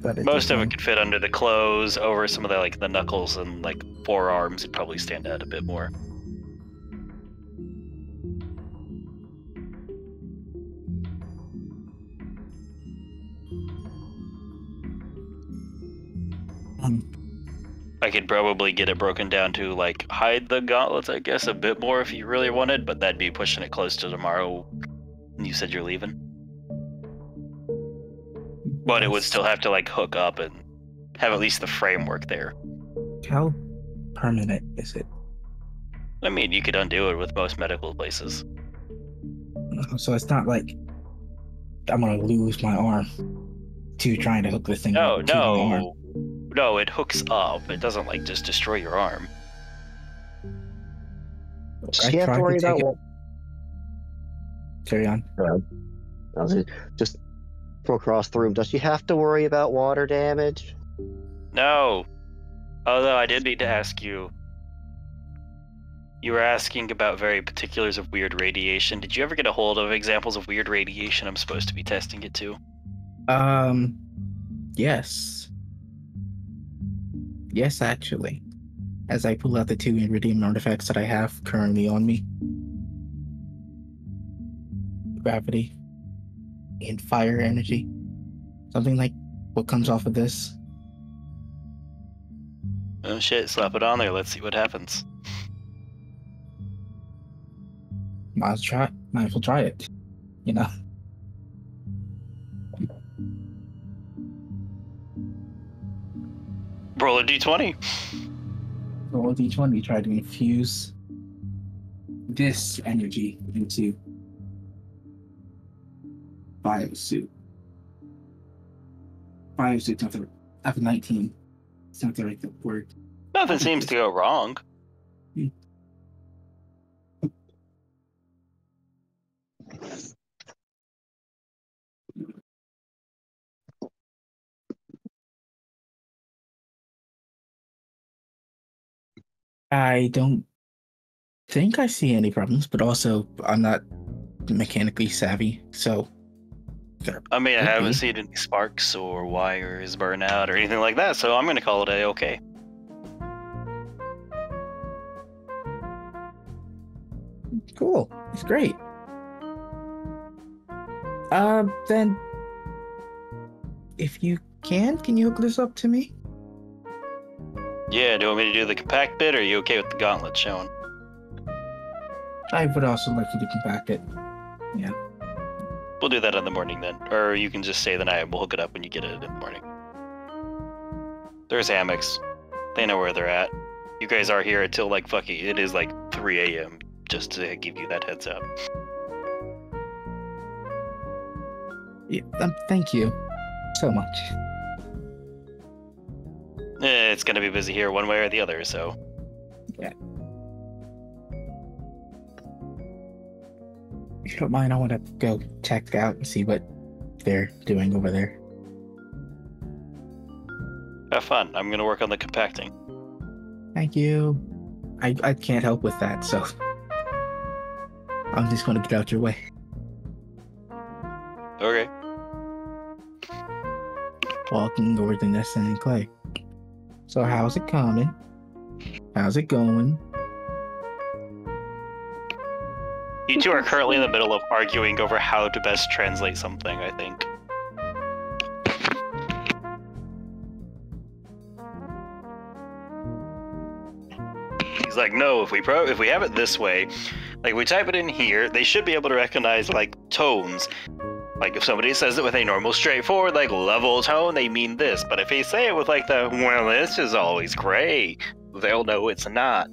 That Most of it could fit under the clothes, over some of the like the knuckles and like forearms. It'd probably stand out a bit more. I could probably get it broken down to like hide the gauntlets, I guess, a bit more if you really wanted, but that'd be pushing it close to tomorrow. You said you're leaving. But it would still have to like hook up and have at least the framework there. How permanent is it? I mean, you could undo it with most medical places. So it's not like I'm gonna lose my arm to trying to hook this thing No, up to my arm. no, it hooks up. It doesn't like just destroy your arm. Just you have to worry about what. Carry on. Just go across the room. Does she have to worry about water damage? No. Although I did need to ask you. You were asking about very particulars of weird radiation. Did you ever get a hold of examples of weird radiation I'm supposed to be testing it to? Yes. Yes, actually. As I pull out the 2 iridium artifacts that I have currently on me. Gravity. And fire energy. Something like what comes off of this. Oh shit, slap it on there. Let's see what happens. Might as well try it. You know? Roll a d20. Roll a d20, try to infuse this energy into biosuit. Biosuit's not the... I have a 19. It's not the right word. Nothing seems to go wrong. I don't think I see any problems, but also I'm not mechanically savvy, so. I mean, I Could haven't be. seen any sparks or wires burn out or anything like that, so I'm gonna call it a-okay. Cool. It's great. Then, if you can you hook this up to me? Yeah, do you want me to do the compact bit, or are you okay with the gauntlet showing? I would also like you to compact it. We'll do that in the morning then. Or you can just stay the night and we'll hook it up when you get it in the morning. There's hammocks. They know where they're at. You guys are here until like fucking, it is like 3 a.m. just to give you that heads up. Yeah, thank you so much. It's gonna be busy here one way or the other, so. Yeah. If you don't mind, I want to go check out and see what they're doing over there. Have fun. I'm gonna work on the compacting. Thank you. I can't help with that, so I'm just going to get out your way. Okay. Walking over to Nessa and Clay. So how's it coming? How's it going? You two are currently in the middle of arguing over how to best translate something, I think. He's like, no, if we have it this way, like we type it in here, they should be able to recognize like tones. Like if somebody says it with a normal, straightforward, like level tone, they mean this. But if they say it with like the, well, this is always great, they'll know it's not.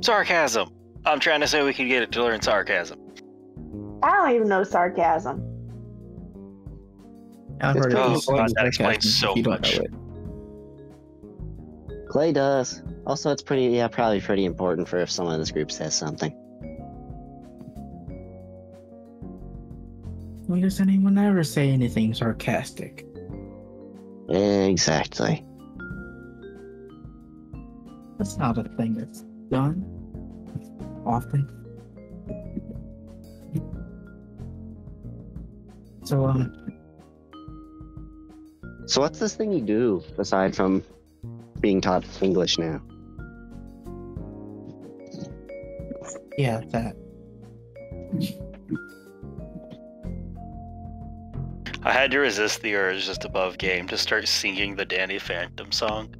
Sarcasm. I'm trying to say we can get it to learn sarcasm. I don't even know sarcasm. I've heard Oh, of God, that explains so much. Clay does. Also, it's probably pretty important for if someone in this group says something. Why does anyone ever say anything sarcastic? Exactly. That's not a thing that's done often. So, So what's this thing you do, aside from being taught English now? yeah, that. I had to resist the urge just above game to start singing the Danny Phantom song.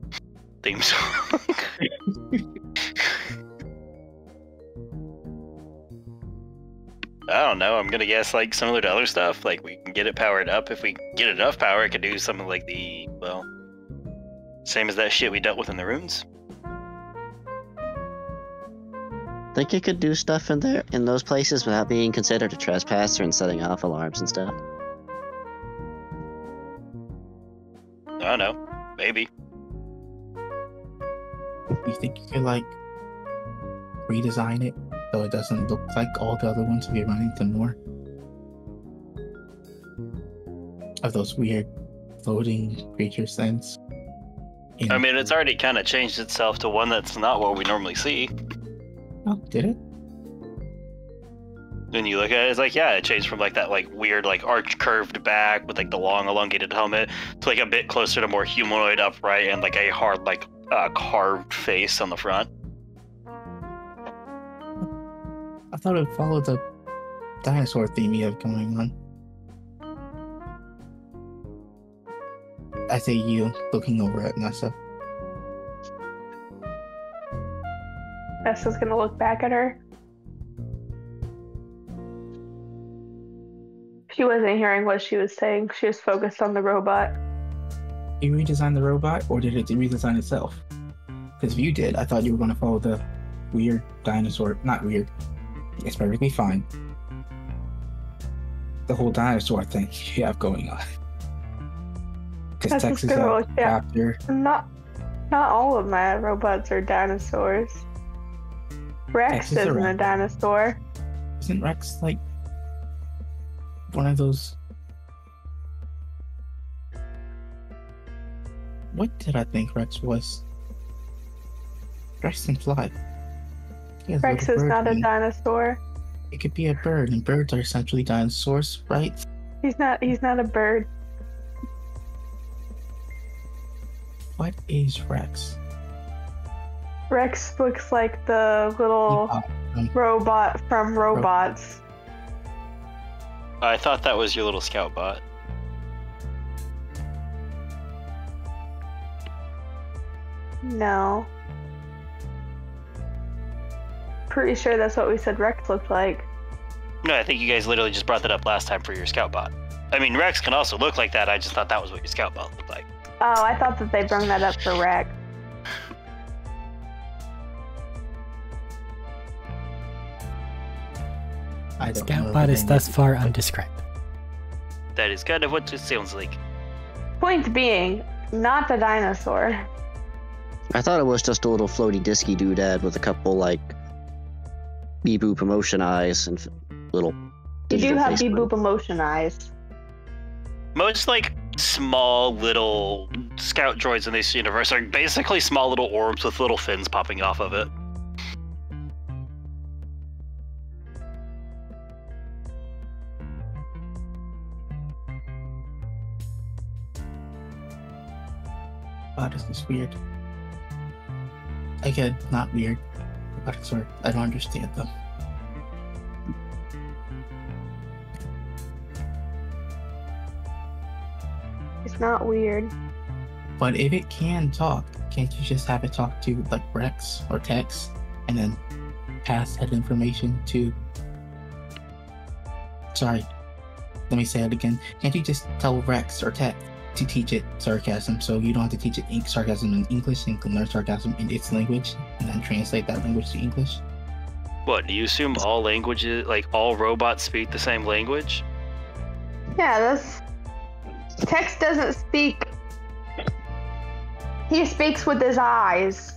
Theme song. I don't know, I'm gonna guess like similar to other stuff, like we can get it powered up. If we get enough power, it could do something like the, well, same as that shit we dealt with in the runes. Think you could do stuff in those places without being considered a trespasser and setting off alarms and stuff? I don't know, maybe. You think you could, like, redesign it so it doesn't look like all the other ones if you run into more of those weird floating creature things? I mean, it's already kind of changed itself to one that's not what we normally see. Oh, did it? When you look at it, it's like, yeah, it changed from like that like weird like arch curved back with like the long elongated helmet to like a bit closer to more humanoid upright and like a hard like carved face on the front. I thought it followed the dinosaur theme you have going on. I say you looking over at Nessa. Nessa's gonna look back at her. She wasn't hearing what she was saying. She was focused on the robot. You redesigned the robot, or did it redesign itself? Because if you did, I thought you were going to follow the weird dinosaur. Not weird. It's perfectly fine. the whole dinosaur thing you have going on. Because That's Tex is just a gonna look- yeah. raptor. Not all of my robots are dinosaurs. Rex Tex is a isn't a raptor. dinosaur. Isn't Rex like one of those? What did I think Rex was? Rex can fly. He has Rex little is bird not a wings. dinosaur. It could be a bird, and birds are essentially dinosaurs, right? He's not a bird. What is Rex? Rex looks like the little robot from Robots. I thought that was your little scout bot. No. Pretty sure that's what we said Rex looked like. No, I think you guys literally just brought that up last time for your scout bot. I mean, Rex can also look like that. I just thought that was what your scout bot looked like. Oh, I thought that they brought that up for Rex. I don't know Scoutbot is anything. thus far undescribed. That is kind of what it sounds like. Point being, not the dinosaur. I thought it was just a little floaty disky doodad with a couple like beep boop emotion eyes and little. You do digital have face beep print. boop emotion eyes. Most like small little scout droids in this universe are basically small little orbs with little fins popping off of it. Wow, this is weird. Again, not weird. But it's weird. I don't understand them. It's not weird. But if it can talk, can't you just have it talk to like Rex or Tex and then pass that information to... Sorry, let me say it again. Can't you just tell Rex or Tex to teach it sarcasm so you don't have to teach it sarcasm in English and can learn sarcasm in its language and then translate that language to English? What, do you assume all languages, like all robots speak the same language? Yeah, that's... Tex doesn't speak. He speaks with his eyes.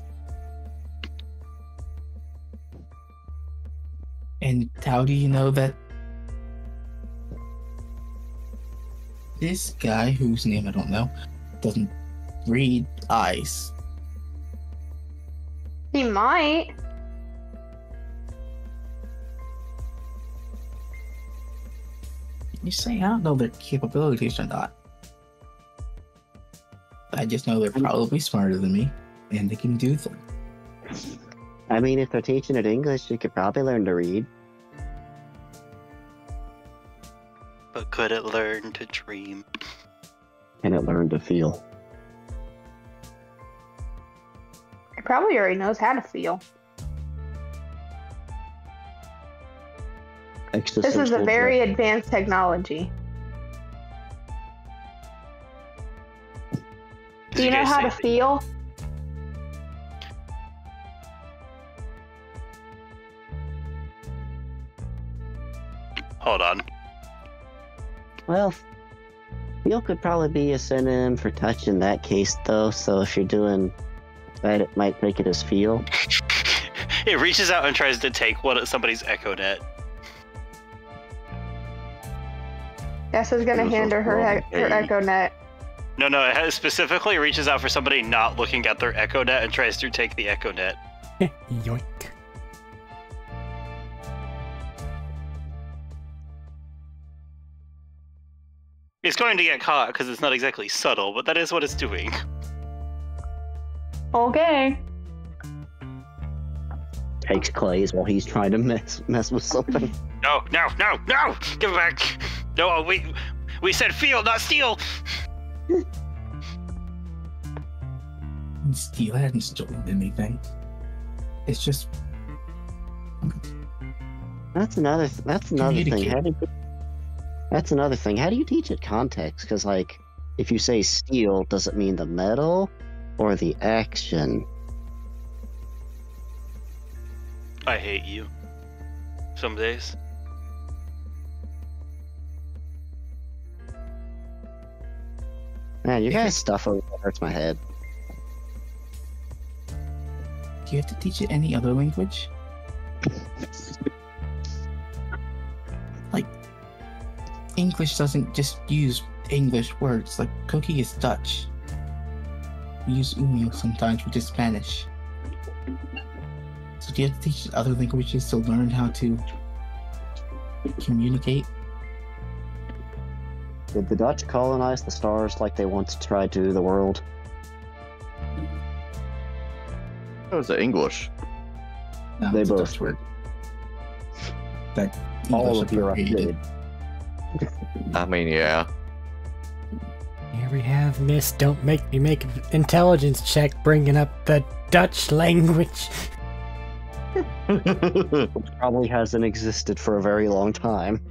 And how do you know that this guy, whose name I don't know, doesn't read eyes? He might. You say I don't know their capabilities or not. I just know they're probably smarter than me, and they can do them. I mean, if they're teaching it English, you could probably learn to read. But could it learn to dream? And it learn to feel. He probably already knows how to feel. This is a Existential very dread. advanced technology. Do you know guys how to think- feel? Hold on. Well, feel could probably be a synonym for touch in that case, though. So if you're doing that, it might take it as feel. It reaches out and tries to take somebody's Echo Net. Yes, is gonna It was hand her a her Echo Net. No, it specifically reaches out for somebody not looking at their Echo Net and tries to take the Echo Net. Yoink. It's going to get caught because it's not exactly subtle, but that is what it's doing. Okay. Takes Clay's while he's trying to mess with something. No! Give it back! No, we said feel, not steal! Steal hadn't stolen anything. It's just That's another thing. Communicate. That's another thing. How do you teach it context? Because, like, if you say steal, does it mean the metal or the action? I hate you. Some days. Man, you guys stuff over there hurts my head. Do you have to teach it any other language? Like, English doesn't just use English words. Like, cookie is Dutch. We use umio sometimes, which is Spanish. So do you have to teach other languages to learn how to communicate? Did the Dutch colonize the stars like they once tried to the world? That was the English. No, They it's a both Dutch word. That All English of Europe appropriated. did. I mean, yeah. Here we have Miss Don't Make Me Make an Intelligence Check bringing up the Dutch language. Probably hasn't existed for a very long time.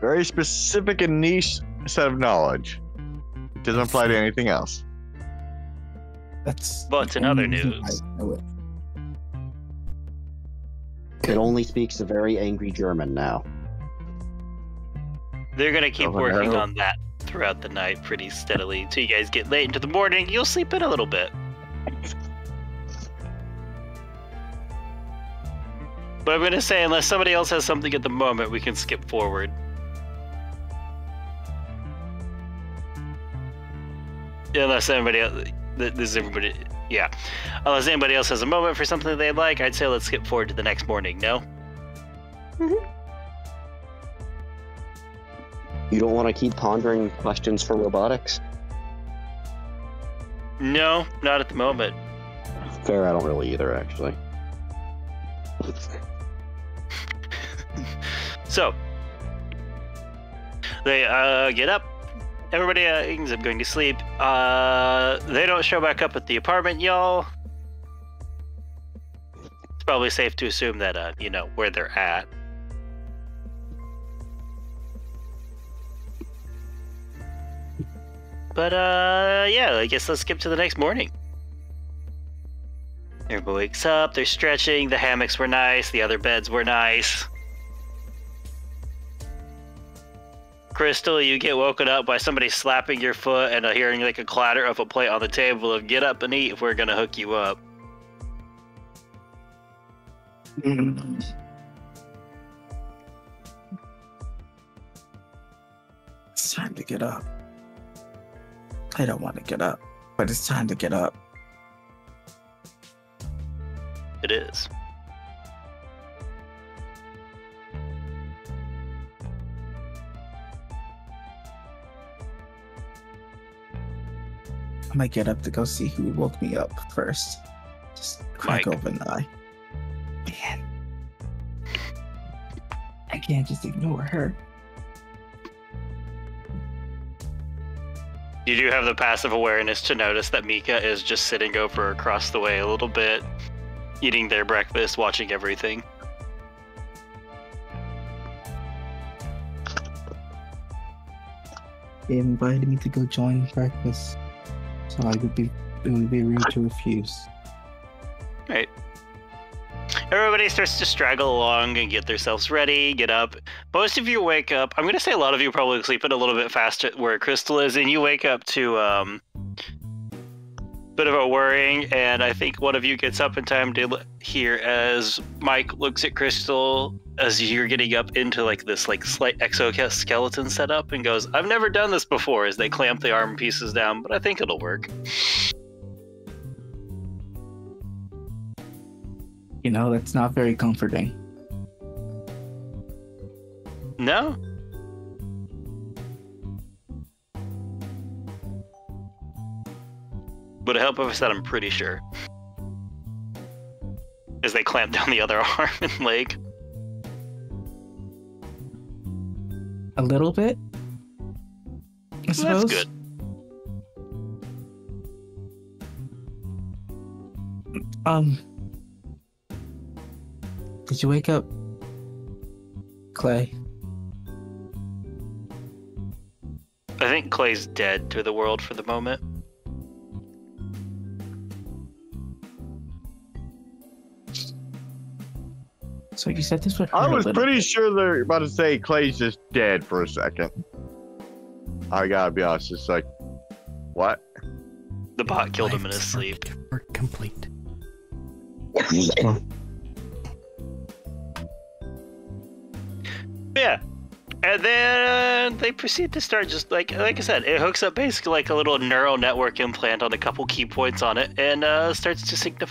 Very specific and niche set of knowledge. It doesn't apply to anything else. That's But the in other only reason news- I know it. It only speaks a very angry German now. They're gonna keep Oh, working no. on that throughout the night pretty steadily until you guys get late into the morning. You'll sleep in a little bit. But I'm gonna say, unless somebody else has something at the moment, we can skip forward. Yeah, unless anybody else, this is everybody, yeah. Unless anybody else has a moment for something they'd like, I'd say let's skip forward to the next morning, no? You don't want to keep pondering questions for robotics? No, not at the moment. Fair, I don't really either, actually. So, they get up. Everybody ends up going to sleep. They don't show back up at the apartment, y'all. It's probably safe to assume that, you know, where they're at. But, yeah, I guess let's skip to the next morning. Everybody wakes up, they're stretching, the hammocks were nice, the other beds were nice. Crystal, you get woken up by somebody slapping your foot and hearing like a clatter of a plate on the table of get up and eat if we're gonna hook you up. It's time to get up. I don't want to get up, but it's time to get up. It is. I might get up to go see who woke me up first. Just crack Mike. open the eye. Man. I can't just ignore her. You do have the passive awareness to notice that Mika is just sitting over across the way a little bit, eating their breakfast, watching everything. They invited me to go join breakfast, so it would be rude to refuse. Right. Everybody starts to straggle along and get themselves ready, get up. Most of you wake up. I'm going to say a lot of you probably sleep in a little bit faster where Crystal is, and you wake up to bit of a worrying, and I think one of you gets up in time to hear as Mike looks at Crystal as you're getting up into like this like slight exoskeleton setup and goes, "I've never done this before," as they clamp the arm pieces down, but I think it'll work. You know, that's not very comforting. No? Would it help if I said I'm pretty sure? As they clamp down the other arm and leg. A little bit, I suppose. That's good. Did you wake up, Clay? I think Clay's dead to the world for the moment. So you said this would hurt I a was little pretty bit. sure they're about to say Clay's just dead for a second. I gotta be honest, it's like, what? The bot killed him in his Life's sleep. Work complete. Yeah. And then they proceed to start just like I said, it hooks up basically like a little neural network implant on a couple key points on it and starts to sync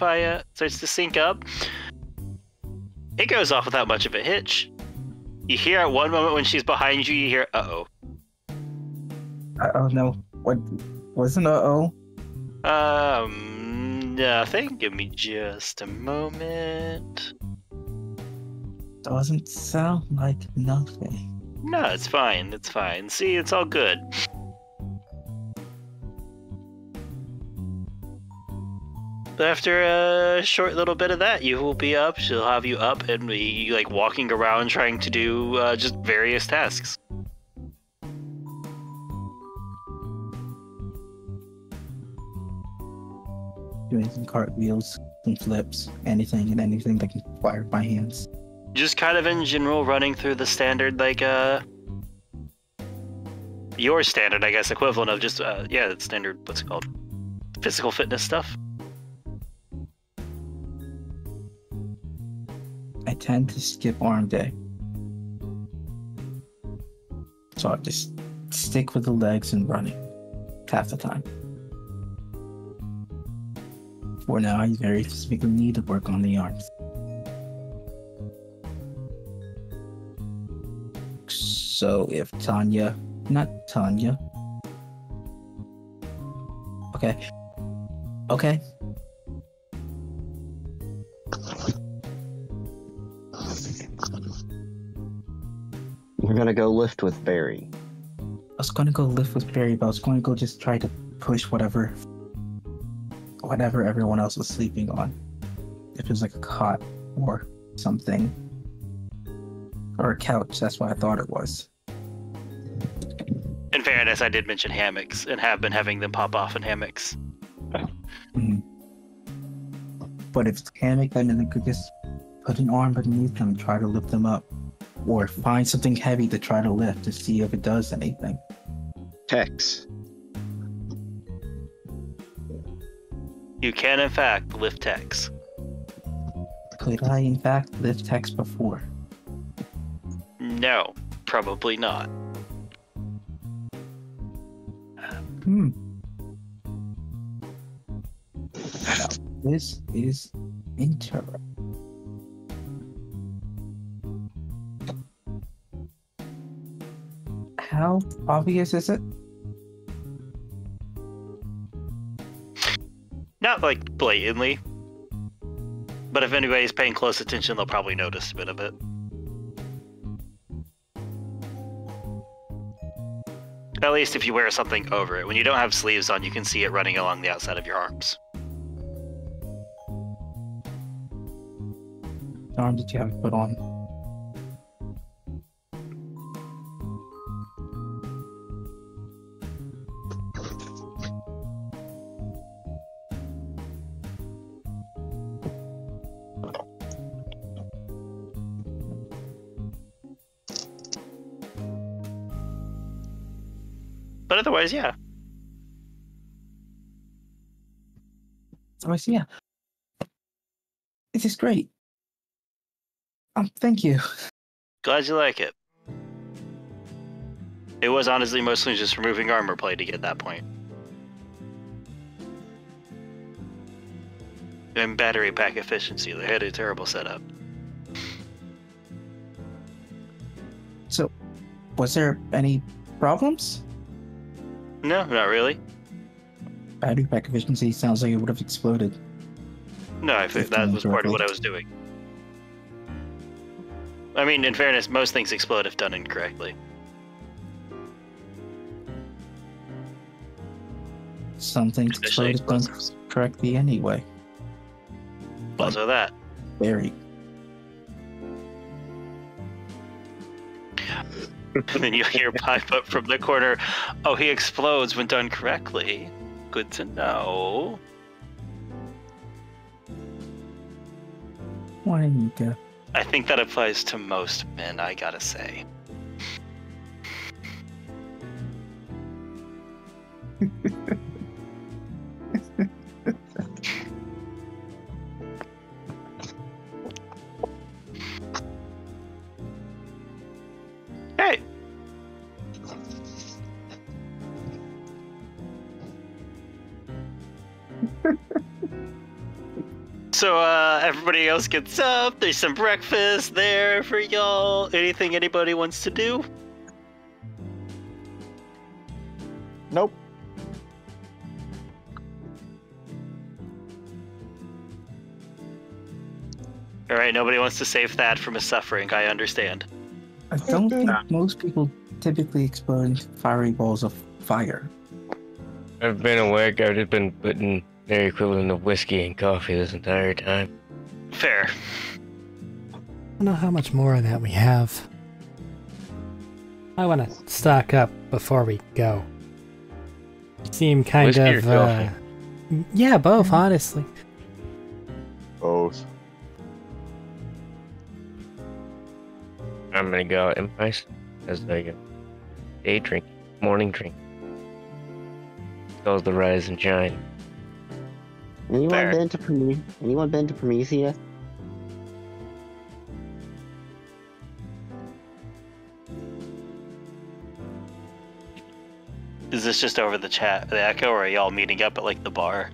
up. It goes off without much of a hitch. You hear at one moment when she's behind you, you hear, uh-oh. Oh no. What wasn't uh-oh? Nothing. Give me just a moment. Doesn't sound like nothing. No, it's fine. It's fine. See, it's all good. But after a short little bit of that, you will be up. She'll have you up and be like walking around trying to do just various tasks. Doing some cartwheels, some flips, anything and anything that can fire my hands. Just kind of in general running through the standard, like, your standard, I guess, equivalent of just, yeah, standard, what's it called? Physical fitness stuff. I tend to skip arm day. So I just stick with the legs and running half the time. For now, I very specifically need to work on the arms. So if not Tanya. Okay. We're gonna go lift with Barry. I was gonna go lift with Barry, but I was gonna go just try to push whatever everyone else was sleeping on. If it was like a cot or something. Or a couch, that's what I thought it was. In fairness, I did mention hammocks and have been having them pop off in hammocks. Mm-hmm. But if it's a hammock, then I could just put an arm underneath them and try to lift them up. Or find something heavy to try to lift to see if it does anything. Tex. You can, in fact, lift Tex. Could I, in fact, lift Tex before? No, probably not. Now, this is interesting. How obvious is it? Not like blatantly. But if anybody's paying close attention, they'll probably notice a bit of it. At least if you wear something over it. When you don't have sleeves on, you can see it running along the outside of your arms. The arm that you have put on. But otherwise, yeah. Otherwise, yeah. This is great. Thank you. Glad you like it. It was honestly mostly just removing armor plate to get that point. And battery pack efficiency. They had a terrible setup. So, was there any problems? No, not really. Battery pack efficiency sounds like it would have exploded. No, I think that was part of what I was doing. I mean, in fairness, most things explode if done incorrectly. Some things Especially explode if done correctly anyway. Also that. Very. And then you hear pipe up from the corner. Oh, he explodes when done correctly. Good to know. Why need to? I think that applies to most men, I gotta say. Hey. So, everybody else gets up. There's some breakfast there for y'all. Anything anybody wants to do? Nope. All right, nobody wants to save Thad from his suffering. I understand. I don't think most people typically experience fiery balls of fire. I've been awake. I've just been putting their equivalent of whiskey and coffee this entire time. Fair. I don't know how much more of that we have. I want to stock up before we go. You seem kind Whiskey or of, coffee? yeah, both, honestly. Both. I'm gonna go out in my as a day drink, morning drink. Goes the rise and shine. Anyone Fair. been to Anyone been to Promethea? Is this just over the chat, the echo, or are y'all meeting up at like the bar?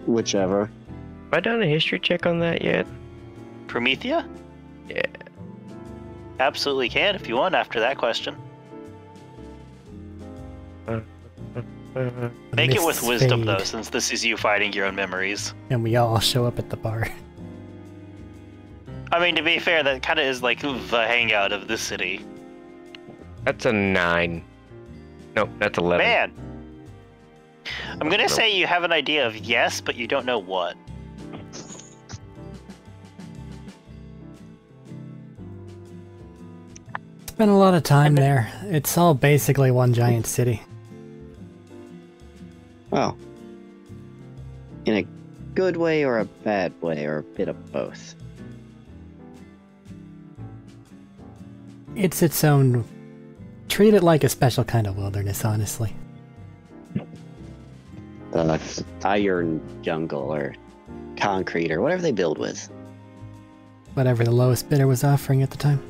Whichever. Have I done a history check on that yet? Promethea? Yeah. Absolutely can if you want after that question. Make it with Mists wisdom fade, though, since this is you fighting your own memories. and we all show up at the bar. I mean, to be fair, that kind of is like the hangout of the city. That's a 9. Nope, that's 11. Man! I'm gonna say you have an idea of yes, but you don't know what. Spent a lot of time there. It's all basically one giant city. Oh. In a good way or a bad way, or a bit of both? It's its own... Treat it like a special kind of wilderness, honestly. Iron jungle, or concrete, or whatever they build with. Whatever the lowest bidder was offering at the time.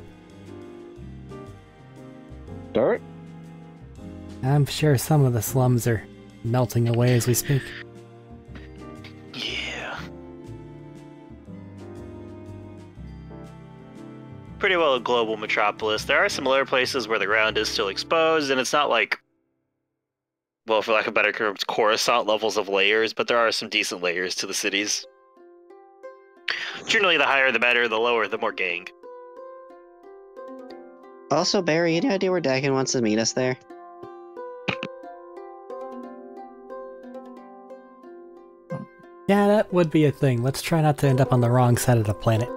Dirt? I'm sure some of the slums are melting away as we speak. Yeah. Pretty well a global metropolis. There are some lower places where the ground is still exposed, and it's not like, well, for lack of better terms, Coruscant levels of layers, but there are some decent layers to the cities. Generally, the higher the better, the lower the more gang. Also, Barry, any idea where Dakin wants to meet us there? Yeah, that would be a thing. Let's try not to end up on the wrong side of the planet.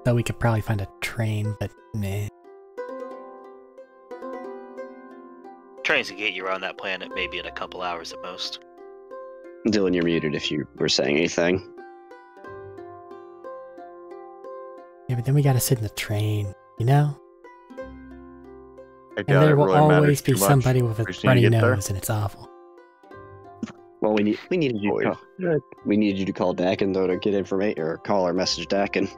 Though we could probably find a train, but meh. Trains can get you around that planet maybe in a couple hours at most. Dylan, you're muted if you were saying anything. Yeah, but then we gotta sit in the train, you know? I And doubt there it will really always matters be too much. somebody with a We just need to runny get there. nose, and it's awful. Well, we needed you Boys. to call. We needed you to call Dakin though to get information, or call or message Dakin.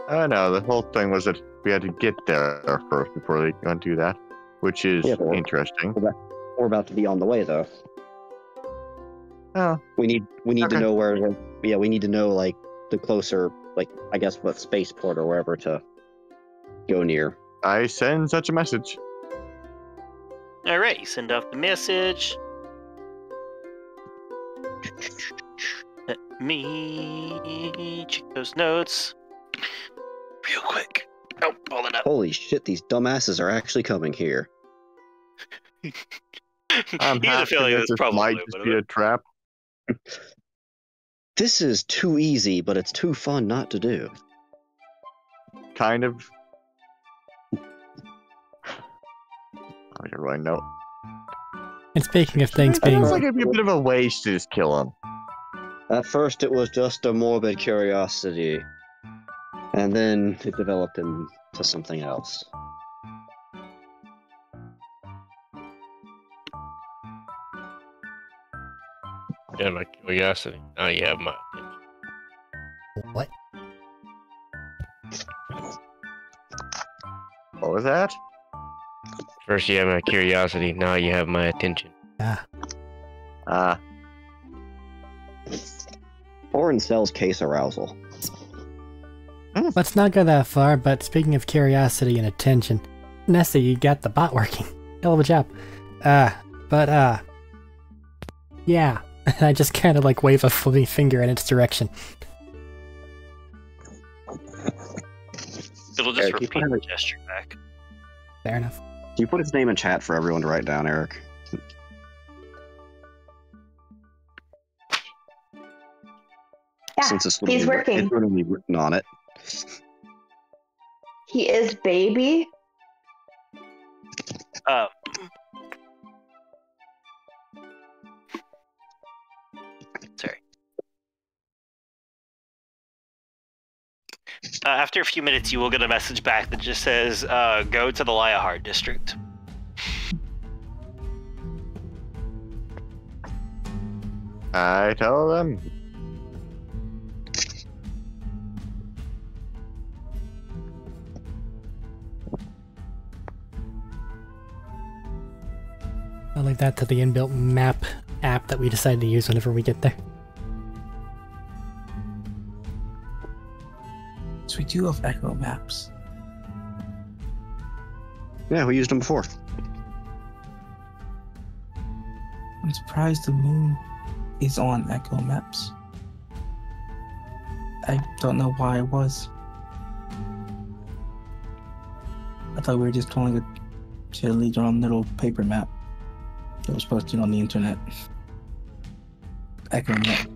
I know, the whole thing was that we had to get there first before they went to do that, which is Yeah, but- interesting. We're about to be on the way though. Oh, We need Okay. to know where. Yeah, we need to know like the closer, like I guess what spaceport or wherever to go near. I send such a message. Alright, you send off the message. Let me check those notes. Real quick. Oh, pull it up. Holy shit! These dumbasses are actually coming here. I'm You get the half feeling convinced it's this probably might a just bit be of a trap. This is too easy, but it's too fun not to do. Kind of. I don't really know. And speaking of things It being... feels like it'd be a bit of a waste to just kill him. At first, it was just a morbid curiosity, and then it developed into something else. Yeah, my curiosity. Now you have my attention. What? What was that? First you have my curiosity, now you have my attention. Ah. Orin sells case arousal. Let's not go that far, but speaking of curiosity and attention, Nessa, you got the bot working. Hell of a job. Yeah. I just kind of like wave a flippy finger in its direction. It'll just Eric, you repeat have the a- gesture back. Fair enough. Can you put his name in chat for everyone to write down, Eric? Yeah, Since it's he's working. It's literally written on it. He is baby. Sorry. After a few minutes, you will get a message back that just says, go to the Liahard district. I tell them. I'll leave that to the inbuilt map app that we decide to use whenever we get there. So we do have echo maps. Yeah, we used them before. I'm surprised the moon is on echo maps. I don't know why it was. I thought we were just calling it chilly on little paper map that was posted on the internet. Echo map.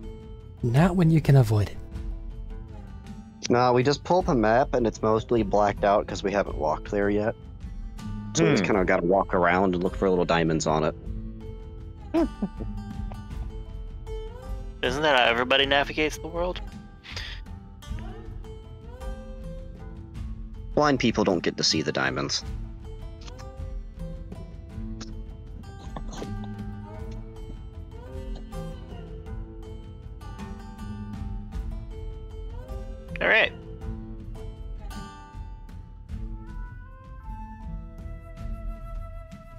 Not when you can avoid it. No, we just pull up a map and it's mostly blacked out because we haven't walked there yet. So we just kind of got to walk around and look for little diamonds on it. Isn't that how everybody navigates the world? Blind people don't get to see the diamonds. All right.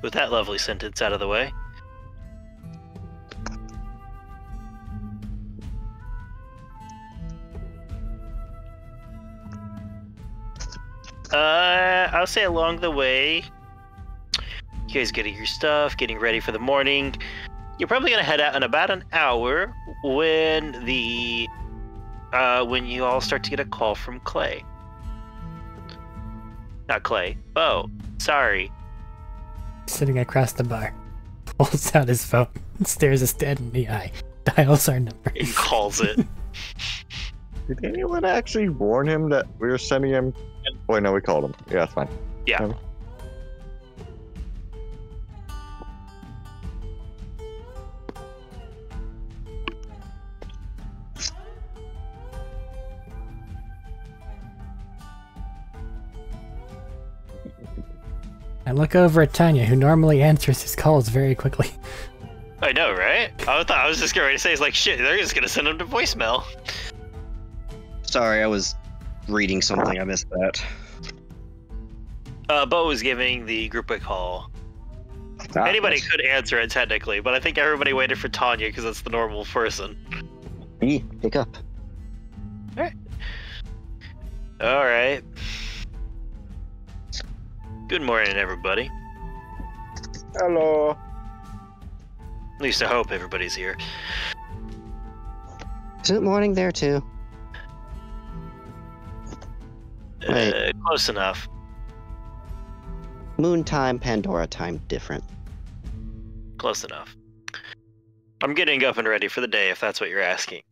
With that lovely sentence out of the way, I'll say along the way, you guys getting your stuff, getting ready for the morning. You're probably gonna head out in about an hour when when you all start to get a call from Clay. Not Clay. Bo. Sorry. Sitting across the bar, pulls out his phone, stares us dead in the eye, dials our number. He calls it. Did anyone actually warn him that we were sending him? Wait, no, we called him. Yeah, it's fine. Yeah. I look over at Tanya, who normally answers his calls very quickly. I know, right? I was just going to say, it's like, shit, they're just going to send him to voicemail. Sorry, I was reading something. I missed that. Bo was giving the group a call. Ah, Anybody yes. could answer it technically, but I think everybody waited for Tanya because that's the normal person. Me, pick up. All right. Good morning, everybody. Hello. At least I hope everybody's here. Is it morning there too? Wait. Close enough. Moon time, Pandora time, different. Close enough. I'm getting up and ready for the day, if that's what you're asking.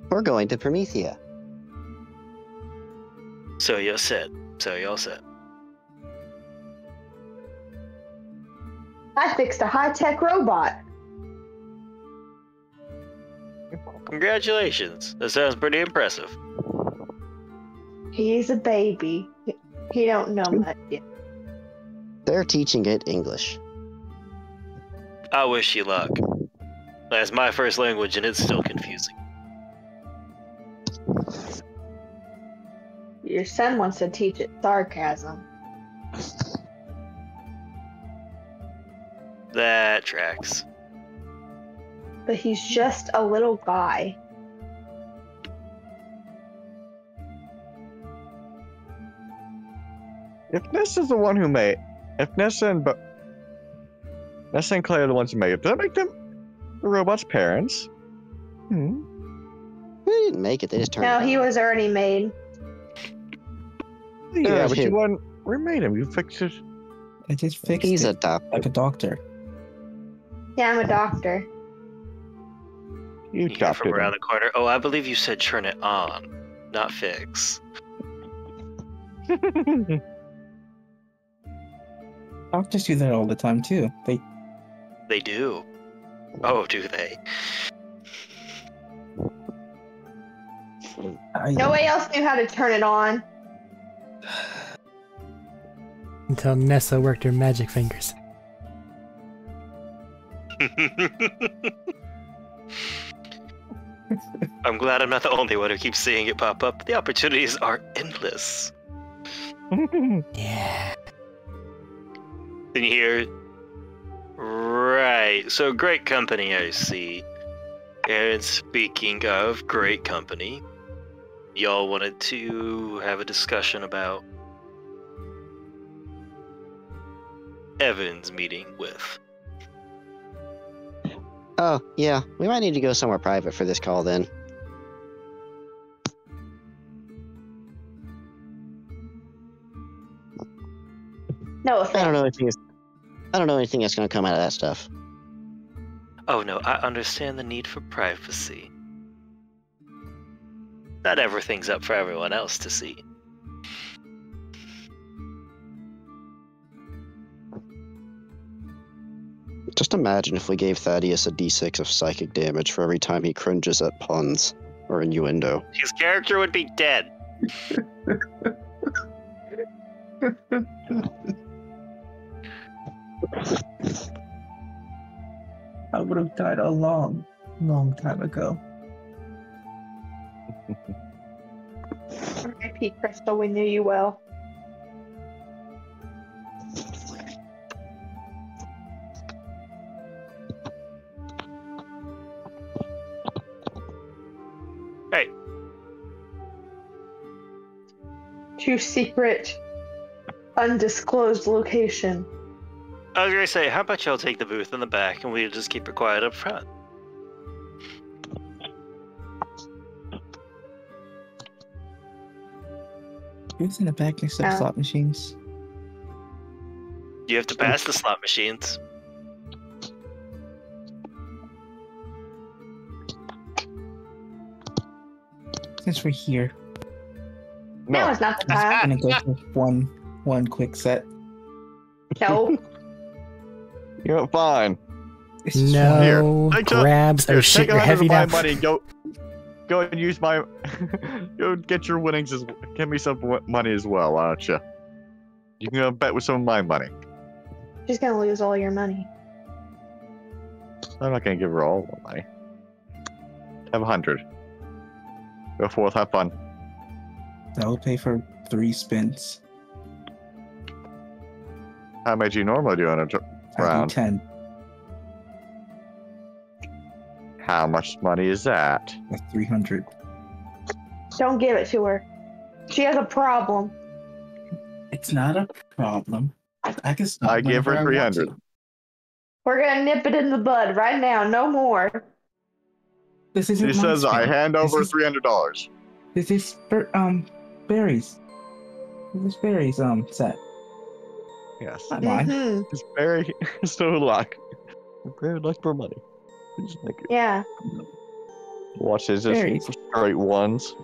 We're going to Promethea. So you said. So y'all said. I fixed a high-tech robot. Congratulations. That sounds pretty impressive. He's a baby. He don't know much yet. They're teaching it English. I wish you luck. That's my first language and it's still confusing. Your son wants to teach it sarcasm. That tracks. But he's just a little guy. If Nessa's the one who made, if Nessa and Clay are the ones who made it, does that make them the robot's parents? Hmm. They didn't make it. They just turned. No, it he on. was already made. Yeah, Oh, but shit. you remade him. You fixed it. I just fixed He's it adopted. like a doctor. Yeah, I'm a doctor. You You hear adopted from around him. the corner. Oh, I believe you said turn it on, not fix. Doctors do that all the time too. They do. Oh, do they? Nobody else knew how to turn it on. Until Nessa worked her magic fingers. I'm glad I'm not the only one who keeps seeing it pop up. The opportunities are endless. Yeah. Then you hear, right, so great company, I see. And speaking of great company, y'all wanted to have a discussion about Evan's meeting with. Oh, yeah. We might need to go somewhere private for this call then. No I offense. don't know anything that's going to come out of that stuff. Oh no, I understand the need for privacy. Not everything's up for everyone else to see. Just imagine if we gave Thaddeus a d6 of psychic damage for every time he cringes at puns or innuendo. His character would be dead. I would have died a long, long time ago. R.I.P. Crystal, we knew you well. Hey, To secret, undisclosed location. I was gonna say, how about y'all take the booth in the back and we'll just keep it quiet up front? Who's in the back next to the slot machines? You have to pass the slot machines. Since we're here, Now No. is not the I'm time. gonna go for one quick set. No. You're fine. This is No Here, take a- grabs. Oh Here, shit, take you're 100 heavy of my now. money. Go and use my. Go get your winnings. Give me some money as well, why don't you? You can go bet with some of my money. She's gonna lose all your money. I'm not gonna give her all the money. Have 100. Go forth, have fun. That will pay for 3 spins. How much you normally do on a I do round? 10. How much money is that? That's 300. Don't give it to her. She has a problem. It's not a problem. I can stop I give her whenever I want 300. to. We're gonna nip it in the bud right now. No more. This isn't She my says I spin. hand This over is- $300. This is berries. This is berries set. Yes. Not mine. Mhm. It's very so luck. Very luck for money. Just like Yeah. watch this Berries. just straight ones.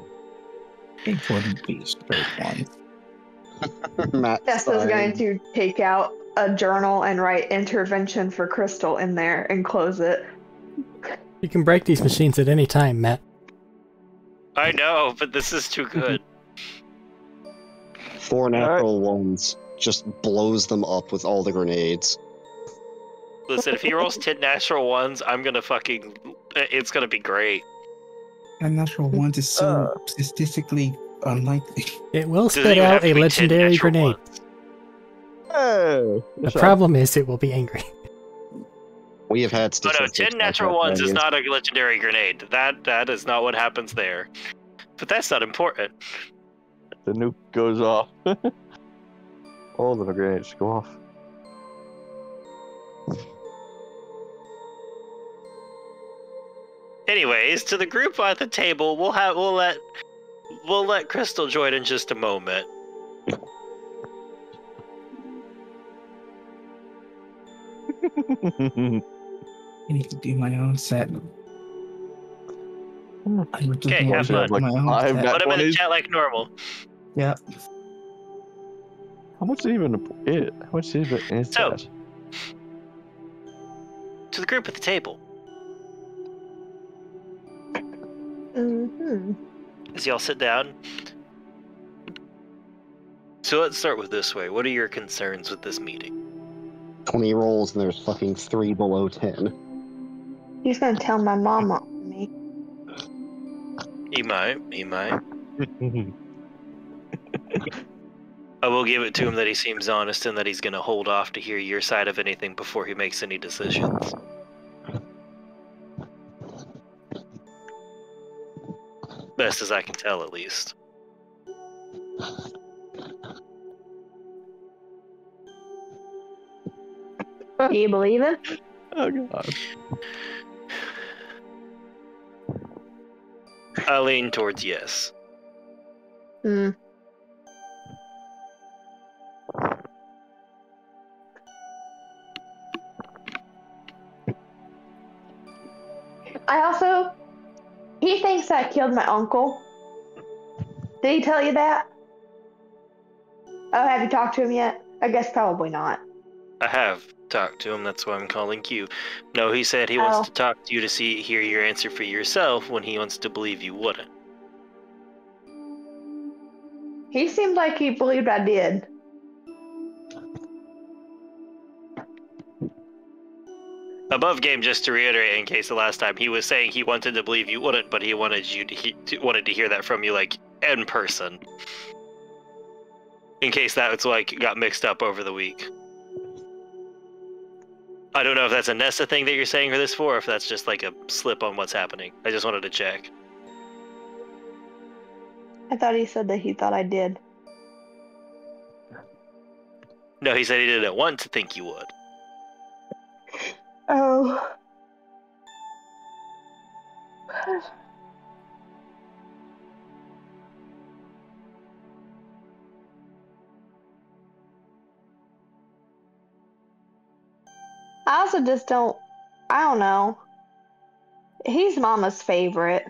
It wouldn't be straight ones. Matt Tessa's going Stein. to take out a journal and write intervention for Crystal in there and close it. You can break these machines at any time, Matt. I know, but this is too good. 4 natural ones. Just blows them up with all the grenades. Listen, if he rolls 10 natural ones, I'm gonna fucking... It's gonna be great. And natural ones is so statistically unlikely. It will Doesn't spit even have out to a be 10 legendary natural grenade. ones. Oh, The problem is it will be angry. We have had Oh no, statistics 10 like natural that, ones is Daniel. not a legendary grenade. That is not what happens there. But that's not important. the nuke goes off. All the grenades go off. Anyways, to the group at the table, we'll let Crystal join in just a moment. I need to do my own set. Okay, have fun. Like my own 5 set. nat Put him in the 20s. chat like normal. Yeah. How much is even it? How much is So- that? To the group at the table, Mm-hmm. as y'all sit down. So let's start with this way. What are your concerns with this meeting? 20 rolls and there's fucking 3 below 10. He's gonna tell my mama on me. He might. I will give it to him that he seems honest and that he's going to hold off to hear your side of anything before he makes any decisions. Best as I can tell, at least. Do you believe him? Oh god. I lean towards yes. Hmm. He thinks I killed my uncle. Did he tell you that? Oh, have you talked to him yet? I guess probably not. I have talked to him, that's why I'm calling you. No, he said he wants to talk to you to hear your answer for yourself when he wants to believe you wouldn't. He seemed like he believed I did. Above game, just to reiterate, in case the last time, he was saying he wanted to believe you wouldn't, but he wanted you wanted to hear that from you, like, in person. In case that was, like, got mixed up over the week. I don't know if that's a Nessa thing that you're saying for this for, or if that's just, like, a slip on what's happening. I just wanted to check. I thought he said that he thought I did. No, he said he didn't want to think you would. Oh. I also just don't, I don't know. He's Mama's favorite.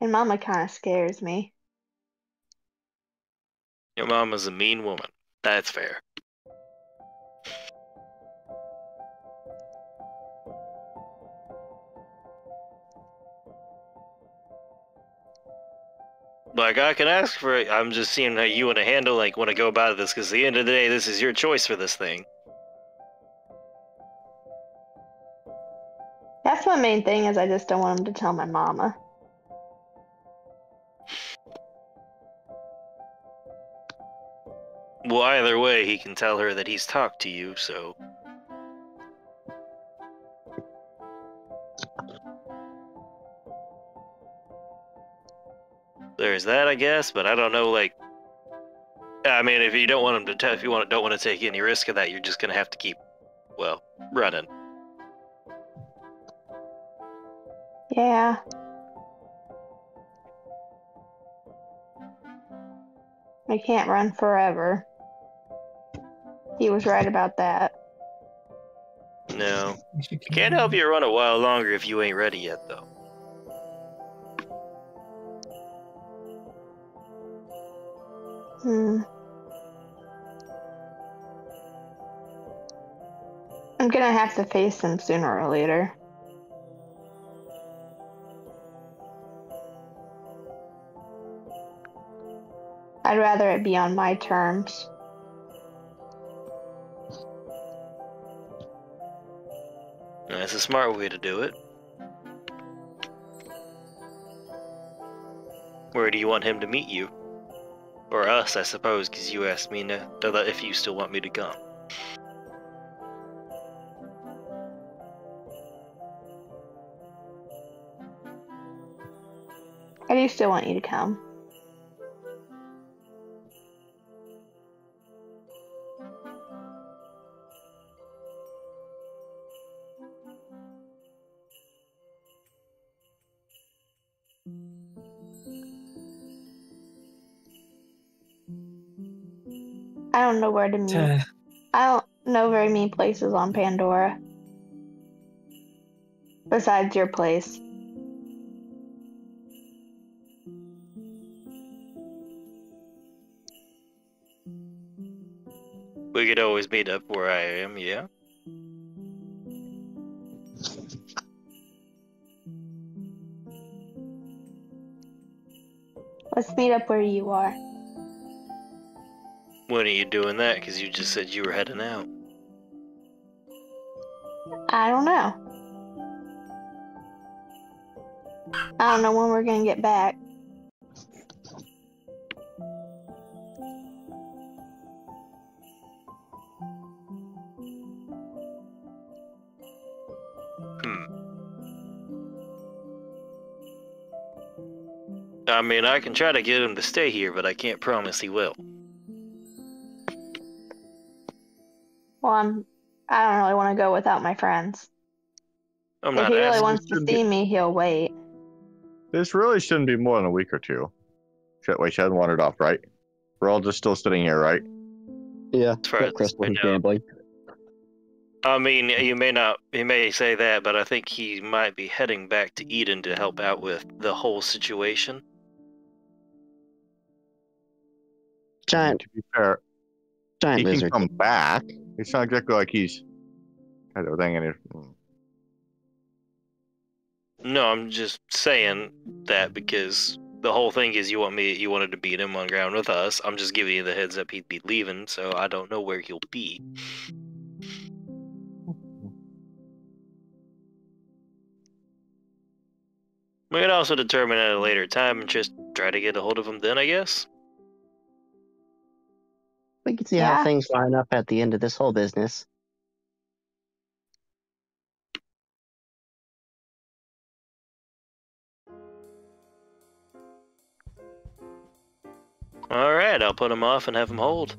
And Mama kind of scares me. Your mama's a mean woman. That's fair. Like, I can ask for it. I'm just seeing how you want to go about this, because at the end of the day, this is your choice for this thing. That's my main thing, is I just don't want him to tell my mama. Well, either way, he can tell her that he's talked to you, so... There's that, I guess, but I don't know, like... I mean, if you don't want him to tell, if you don't want to take any risk of that, you're just gonna have to keep, well, running. Yeah. I can't run forever. He was right about that. No. Can't help you run a while longer if you ain't ready yet, though. I'm gonna have to face him sooner or later. I'd rather it be on my terms. That's a smart way to do it. Where do you want him to meet you? Or us, I suppose, because you asked me if you still want me to come. I do still want you to come. I don't know where to meet. I don't know very many places on Pandora. Besides your place. We could always meet up where I am, yeah? Let's meet up where you are. When are you doing that? Because you just said you were heading out. I don't know. I don't know when we're gonna get back. I mean, I can try to get him to stay here, but I can't promise he will. Well, I don't really want to go without my friends. I'm If not he really asking. wants to see me, he'll wait. This really shouldn't be more than a week or two. Wait, she hasn't wandered off, right? We're all just still sitting here, right? Yeah, As far as Crystal I and know. gambling. I mean, he may say that, but I think he might be heading back to Eden to help out with the whole situation. Giant, To be fair, giant he lizard. can come back. It's not exactly like he's got everything in it. No, I'm just saying that because the whole thing is you wanted to beat him on ground with us. I'm just giving you the heads up he'd be leaving, so I don't know where he'll be. We can also determine at a later time and just try to get a hold of him then, I guess. We can see Yeah. how things line up at the end of this whole business. Alright, I'll put him off and have him hold.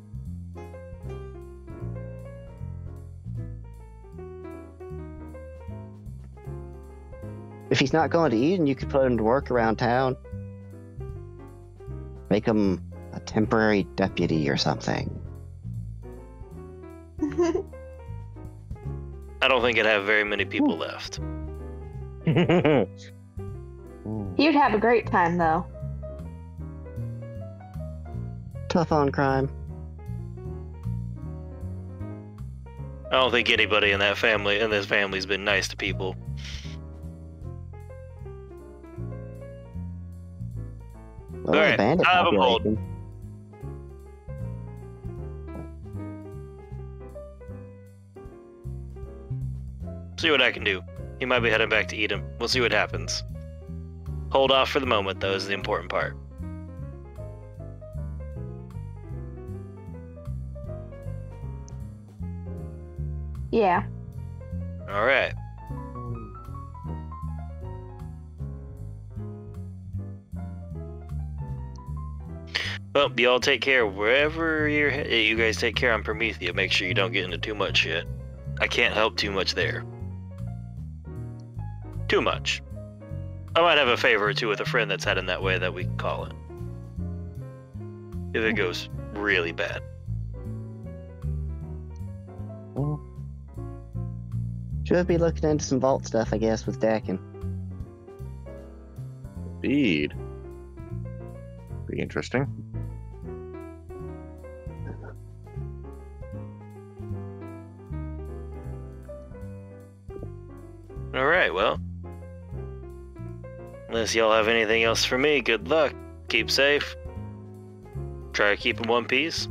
If he's not going to Eden, you could put him to work around town. Make him a temporary deputy or something. I don't think I'd have very many people left. You'd have a great time, though. Tough on crime. I don't think anybody in this family's been nice to people. Well, Alright, the bandit have him hold. population. See what I can do. He might be heading back to Eden. We'll see what happens. Hold off for the moment, though, is the important part. Yeah. Alright. Well, y'all take care wherever you guys take care on Promethea. Make sure you don't get into too much shit. I can't help too much there. Too much. I might have a favor or two with a friend that's heading that way that we can call it. If it goes really bad. Should be looking into some vault stuff, I guess, with Dakin. Indeed. Be interesting. Alright, well. Unless y'all have anything else for me, good luck. Keep safe. Try to keep in one piece.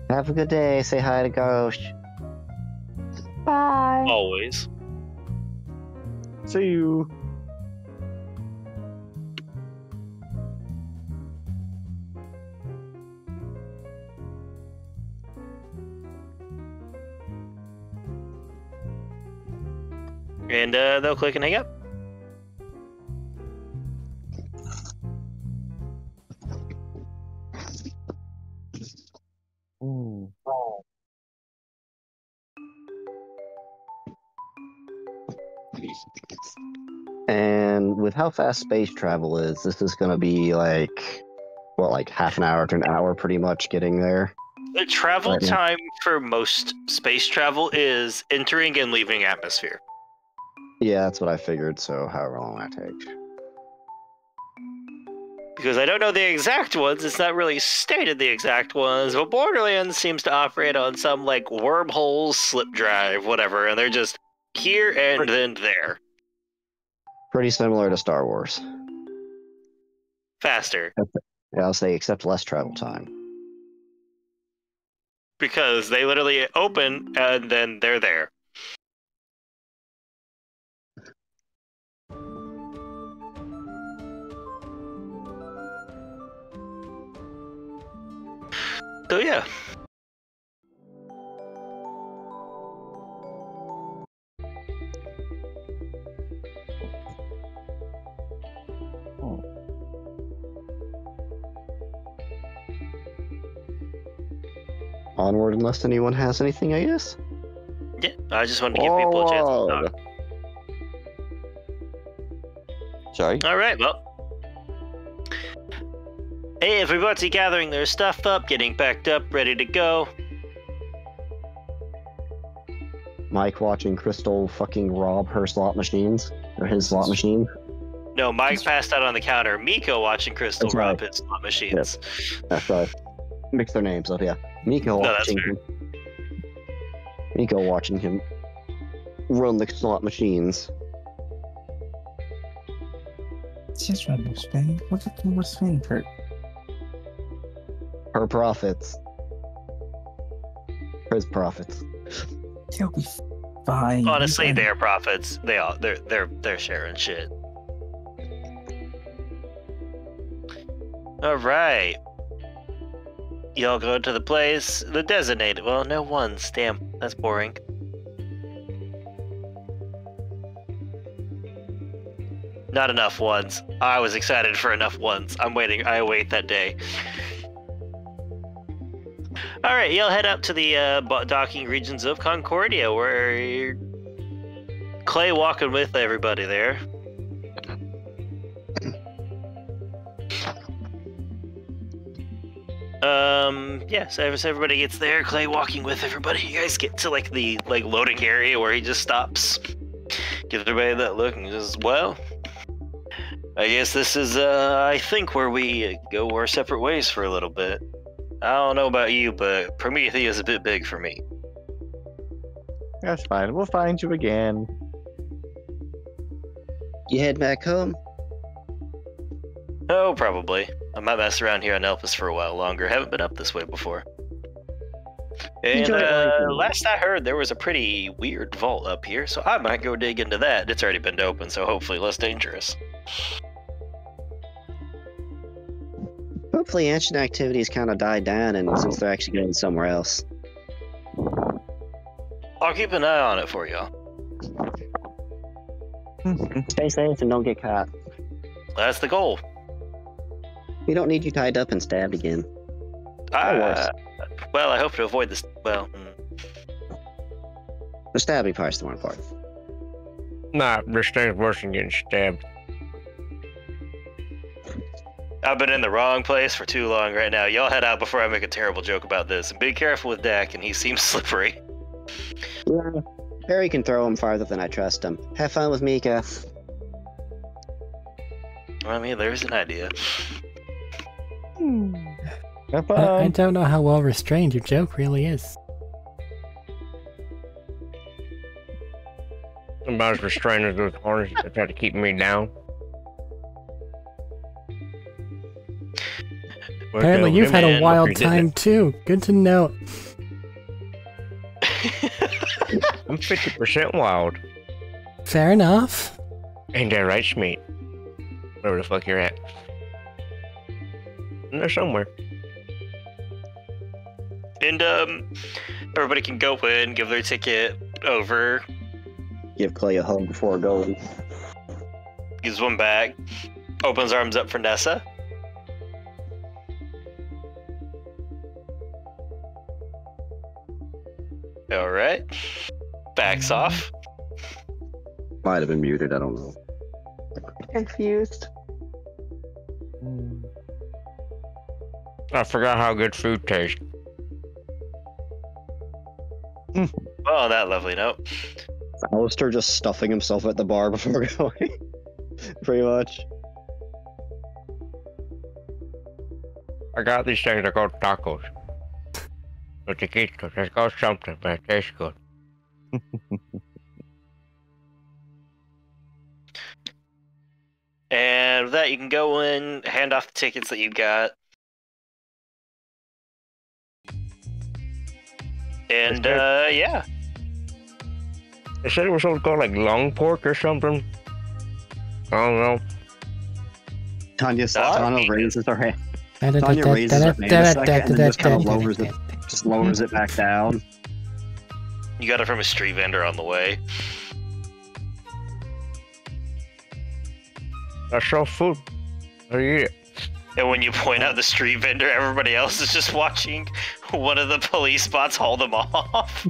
Have a good day. Say hi to Ghost. Bye. Always. See you. And they'll click and hang up. Ooh. And with how fast space travel is, this is going to be like, what, like half an hour to an hour pretty much getting there? The travel Right, yeah. time for most space travel is entering and leaving atmosphere. Yeah, that's what I figured, so however long that takes. Because I don't know the exact ones, it's not really stated the exact ones, but Borderlands seems to operate on some, like, wormholes, slip drive, whatever, and they're just here and then there. Pretty similar to Star Wars. Faster. Yeah, I'll say except less travel time. Because they literally open and then they're there. So yeah. Onward unless anyone has anything, I guess? Yeah, I just wanted to give people a chance to talk. Sorry. Alright, well. Hey, everybody's gathering their stuff up, getting packed up, ready to go. Mike watching Crystal fucking rob her slot machines. Or his slot machine. No, Mike passed out on the counter. Miko watching Crystal That's rob right. his slot machines. That's right. Mix their names up, yeah. Miko No, that's watching him. Miko watching him run the slot machines. It's just random Spain. What's Spain hurt? Her profits. His profits. He'll be fine. Honestly, their profits. They're sharing shit. Alright. Y'all go to the place. The designated. Well, no ones. Damn, that's boring. Not enough ones. I was excited for enough ones. I await that day. Alright, y'all head up to the docking regions of Concordia, where Clay walking with everybody there. Yeah, so as everybody gets there, Clay walking with everybody, you guys get to like the loading area where he just stops. Gives everybody that look and says, well, I guess this is I think where we go our separate ways for a little bit. I don't know about you, but Prometheus is a bit big for me. That's fine. We'll find you again. You head back home? Oh, probably. I might mess around here on Elpis for a while longer. Haven't been up this way before. And Enjoy life. last I heard, there was a pretty weird vault up here, so I might go dig into that. It's already been open, so hopefully less dangerous. Hopefully ancient activities kind of died down, and since they're actually going somewhere else. I'll keep an eye on it for y'all. Stay safe and don't get caught. That's the goal. We don't need you tied up and stabbed again. worse. Well, I hope to avoid this. Well, The stabbing part's the more important. Nah, this thing's worse than getting stabbed. I've been in the wrong place for too long right now. Y'all head out before I make a terrible joke about this. And be careful with Dak, and he seems slippery. Yeah. Barry can throw him farther than I trust him. Have fun with Mika. I mean, there's an idea. Have I fun. don't know how well restrained your joke really is. Somebody's restraining those harnesses that try to keep me down. Apparently you've had a wild time too. Good to know. I'm 50% wild. Fair enough. Ain't that right, Schmeat? Wherever the fuck you're at. In there somewhere. And everybody can go in, give their ticket over, Give Clay a hug before going. gives one back, opens arms up for Nessa. All right, backs off. Might have been muted, I don't know. Confused. I forgot how good food tastes. Well, on that lovely note, Alistair just stuffing himself at the bar before going. Pretty much. I got these things that called tacos. The taquitos, it's called something, but it tastes good. and with that you can go in, hand off the tickets that you got, and yeah. They said it was something called like long pork or something. I don't know. Tanya raises her hand. Tanya Tanya raises her hand a second and then just kind of lowers it back down. You got it from a street vendor on the way. I saw food. I eat it. And when you point out the street vendor, everybody else is just watching one of the police spots haul them off.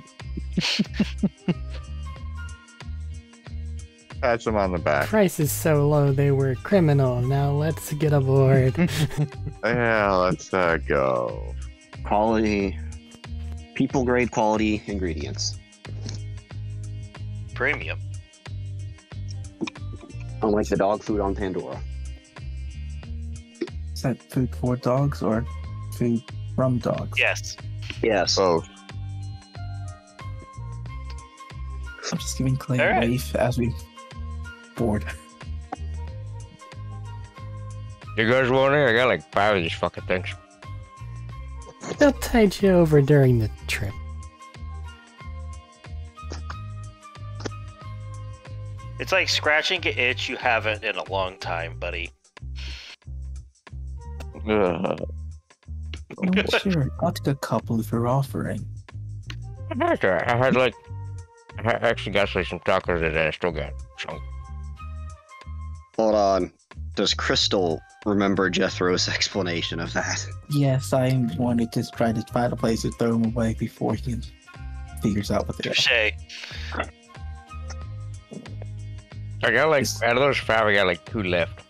Patch them on the back. Price is so low they were criminal. Now let's get aboard. Yeah, let's go. Quality, people grade quality ingredients. Premium. Unlike the dog food on Pandora. Is that food for dogs or food from dogs? Yes. Yes. Both. I'm just giving Clay All a right. wave as we board. You guys want it? I got like 5 of these fucking things. They'll tide you over during the trip. It's like scratching an itch you haven't in a long time, buddy. Oh, sure. I'll take a couple if you're offering. That's all right. I actually got like some tacos and I still got some. Hold on. Does Crystal remember Jethro's explanation of that? Yes, I wanted to try to find a place to throw him away before he figures out what they are. Touche. I got like, out of those 5, I got like 2 left.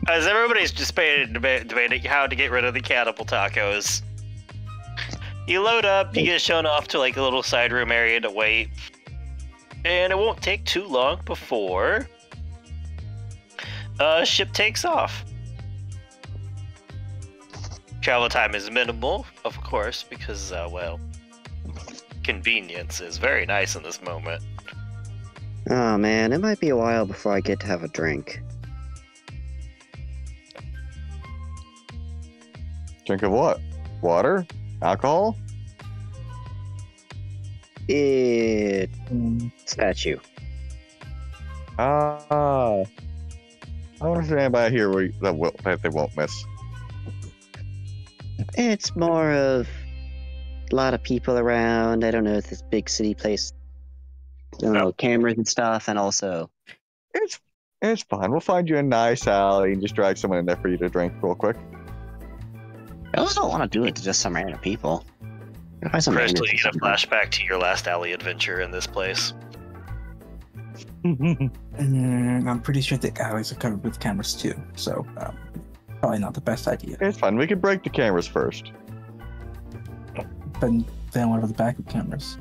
As everybody's just debating how to get rid of the cannibal tacos, you load up, you get shown off to like a little side room area to wait, and it won't take too long before ship takes off. Travel time is minimal, of course, because, well, convenience is very nice in this moment. Oh man, it might be a while before I get to have a drink. Drink of what? Water? Alcohol? Statue. I wonder if there's anybody here that they won't miss. It's more of a lot of people around. I don't know, it's this big city place. I don't know, cameras and stuff, and also... It's fine. We'll find you a nice alley and just drag someone in there for you to drink real quick. I also don't want to do it to just some random people. Crystal, you get a flashback to your last alley adventure in this place. I'm pretty sure the alleys are covered with cameras too, so probably not the best idea. It's fine. We can break the cameras first. But then what are the backup cameras?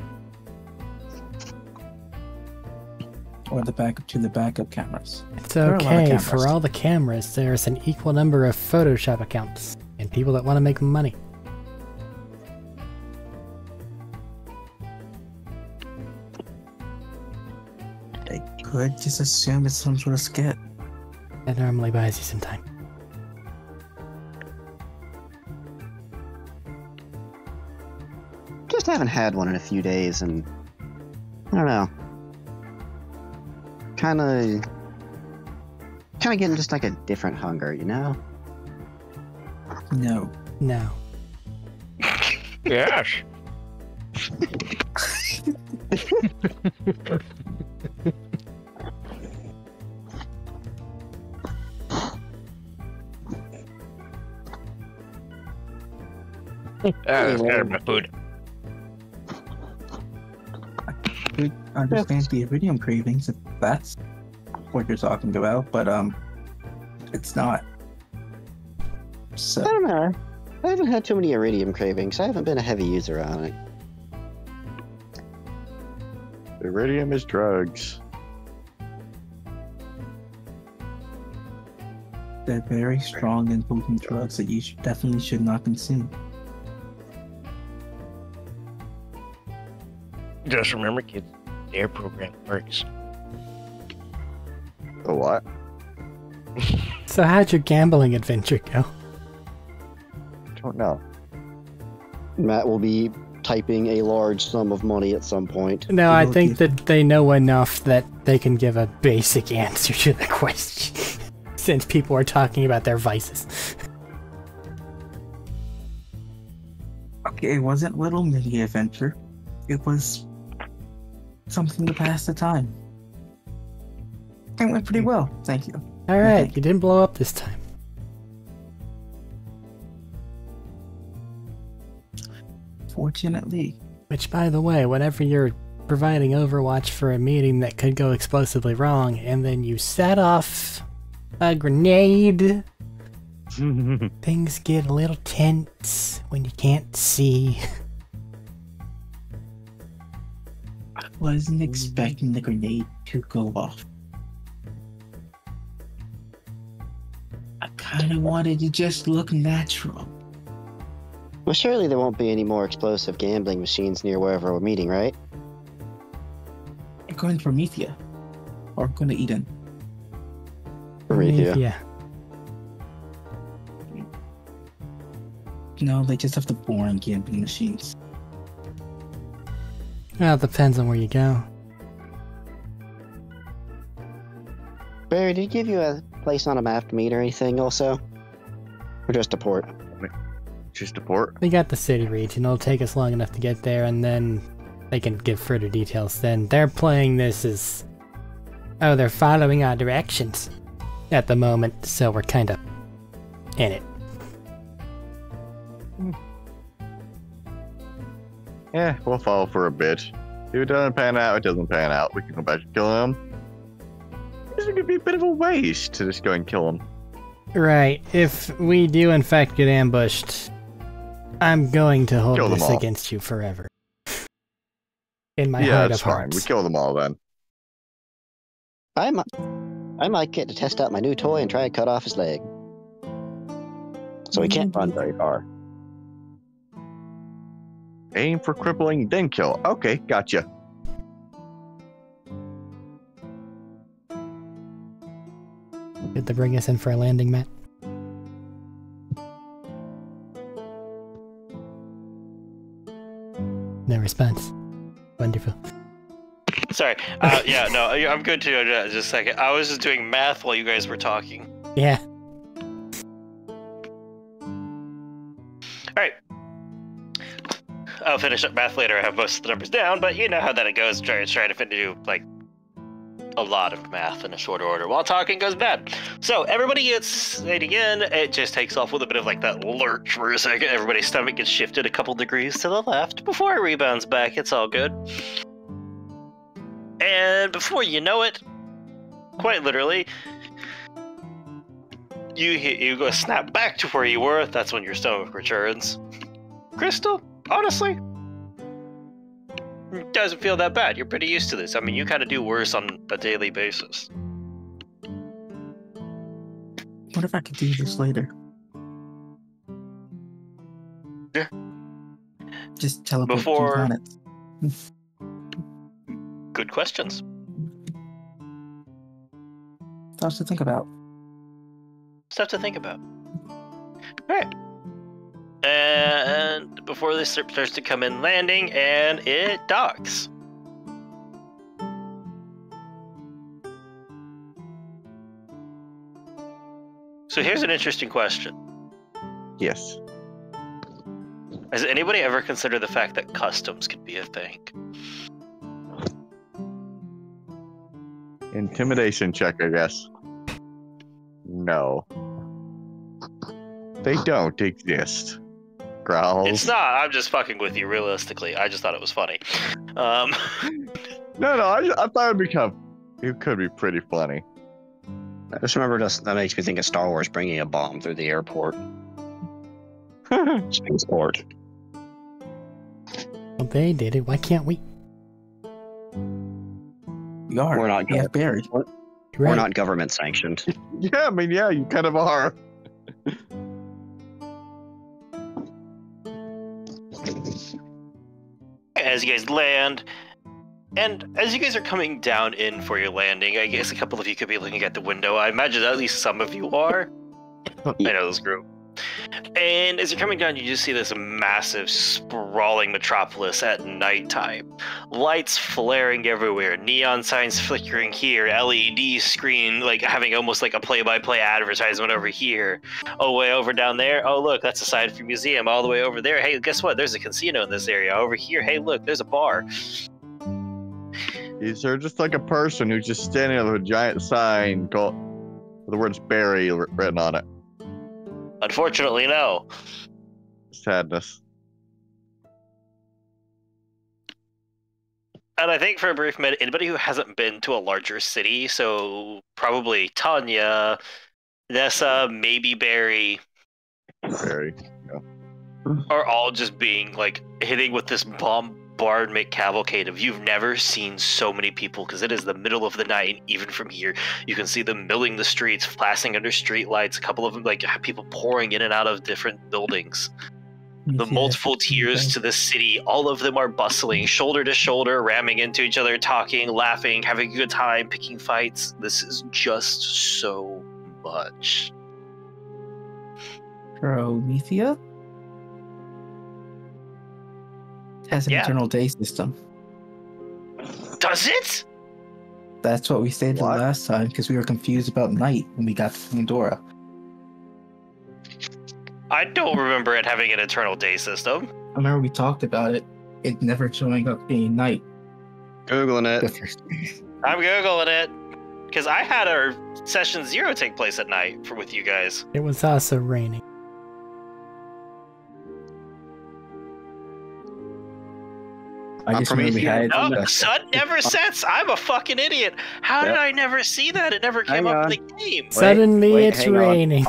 Or the backup to the backup cameras? It's There are a lot of okay. cameras. For all the cameras, there's an equal number of Photoshop accounts and people that want to make money. I could just assume it's some sort of skit. That normally buys you some time. Just haven't had one in a few days, and I don't know. Kind of getting just like a different hunger, you know? No. No. Yes. That's kind of my food. I understand the iridium cravings, if that's what you're talking about, but it's not. So I don't know. I haven't had too many iridium cravings. I haven't been a heavy user on it. Iridium is drugs. they're very strong and potent drugs that you definitely should not consume. Just remember, kids, their program works. A what? So how'd your gambling adventure go? Don't know. Matt will be typing a large sum of money at some point. No, I think that they know enough that they can give a basic answer to the question. Since people are talking about their vices. Okay, it wasn't Little Mini Adventure. It was something to pass the time. It went pretty well, thank you. Alright, you didn't blow up this time. Fortunately. Which, by the way, whenever you're providing Overwatch for a meeting that could go explosively wrong, and then you set off a grenade, things get a little tense when you can't see. I wasn't expecting the grenade to go off. I kind of wanted to just look natural. Well, surely there won't be any more explosive gambling machines near wherever we're meeting, right? I'm going to Promethea. Or I'm going to Eden. Promethea. Yeah. No, they just have the boring gambling machines. Well, it depends on where you go. Barry, did he give you a place on a map to meet or anything also? Or just a port? Just a port? We got the city region. It'll take us long enough to get there, and then they can give further details then. They're playing this as... Oh, they're following our directions at the moment, so we're kind of in it. Yeah, we'll follow for a bit. If it doesn't pan out, it doesn't pan out. We can go back and kill him. This is going to be a bit of a waste to just go and kill him. Right. If we do in fact get ambushed, I'm going to hold this against you forever. In my heart of hearts. We kill them all then. I might get to test out my new toy and try and cut off his leg. So he can't run very far. Aim for crippling, then kill. Okay, gotcha. Did they bring us in for a landing, Matt? No response. Wonderful. Sorry. Yeah, no, I'm good too. Just a second. I was just doing math while you guys were talking. Yeah. Alright. I'll finish up math later. I have most of the numbers down, but you know how that it goes. Try to do, like, a lot of math in a short order while talking goes bad. So everybody gets it again. It just takes off with a bit of like that lurch for a second. Everybody's stomach gets shifted a couple degrees to the left before it rebounds back. It's all good. And before you know it, quite literally, you go snap back to where you were. That's when your stomach returns. Crystal, honestly, it doesn't feel that bad. You're pretty used to this. I mean, you kind of do worse on a daily basis. What if I could do this later? Yeah. Just teleport Before... to planets. Good questions. Thoughts to think about. Stuff to think about. Alright. And before this starts to come in landing, and it docks. So here's an interesting question. Yes. Has anybody ever considered the fact that customs could be a thing? Intimidation check, I guess. No. They don't exist. Growls. It's not. I'm just fucking with you, realistically. I just thought it was funny. No, I thought it could be pretty funny. I just remember that makes me think of Star Wars bringing a bomb through the airport. Spaceport. Well, they did it. Why can't we? We are. We're not. We have buried. Right. We're not government sanctioned. Yeah, I mean, yeah, you kind of are. As you guys land, and as you guys are coming down in for your landing, I guess a couple of you could be looking at the window. I imagine at least some of you are. I know this group. And as you're coming down, you just see this massive, sprawling metropolis at nighttime. Lights flaring everywhere, neon signs flickering here, LED screen like having almost like a play-by-play advertisement over here. Oh, way over down there. Oh, look, that's a sign for museum. All the way over there. Hey, guess what? There's a casino in this area. Over here, hey, look, there's a bar. Is there just like a person who's just standing with a giant sign with the words Barry written on it? Unfortunately, no. Sadness. And I think for a brief minute, anybody who hasn't been to a larger city, so probably Tanya, Nessa, maybe Barry, Barry. are all just being like hitting with this bombardment cavalcade of you've never seen so many people because it is the middle of the night, and even from here you can see them milling the streets, flashing under street lights, a couple of them like people pouring in and out of different buildings. The multiple tiers to the city, all of them are bustling, shoulder to shoulder, ramming into each other, talking, laughing, having a good time, picking fights. This is just so much. Promethea has an internal day system. Does it? That's what we stated the last time because we were confused about night when we got to Pandora. I don't remember it having an eternal day system. I remember we talked about it. It never showing up being night. Googling it. I'm Googling it. Because I had our session 0 take place at night with you guys. It was also raining. I just remember we had No, the sun never sets. I'm a fucking idiot. How did I never see that? It never came up in the game. Suddenly it's raining.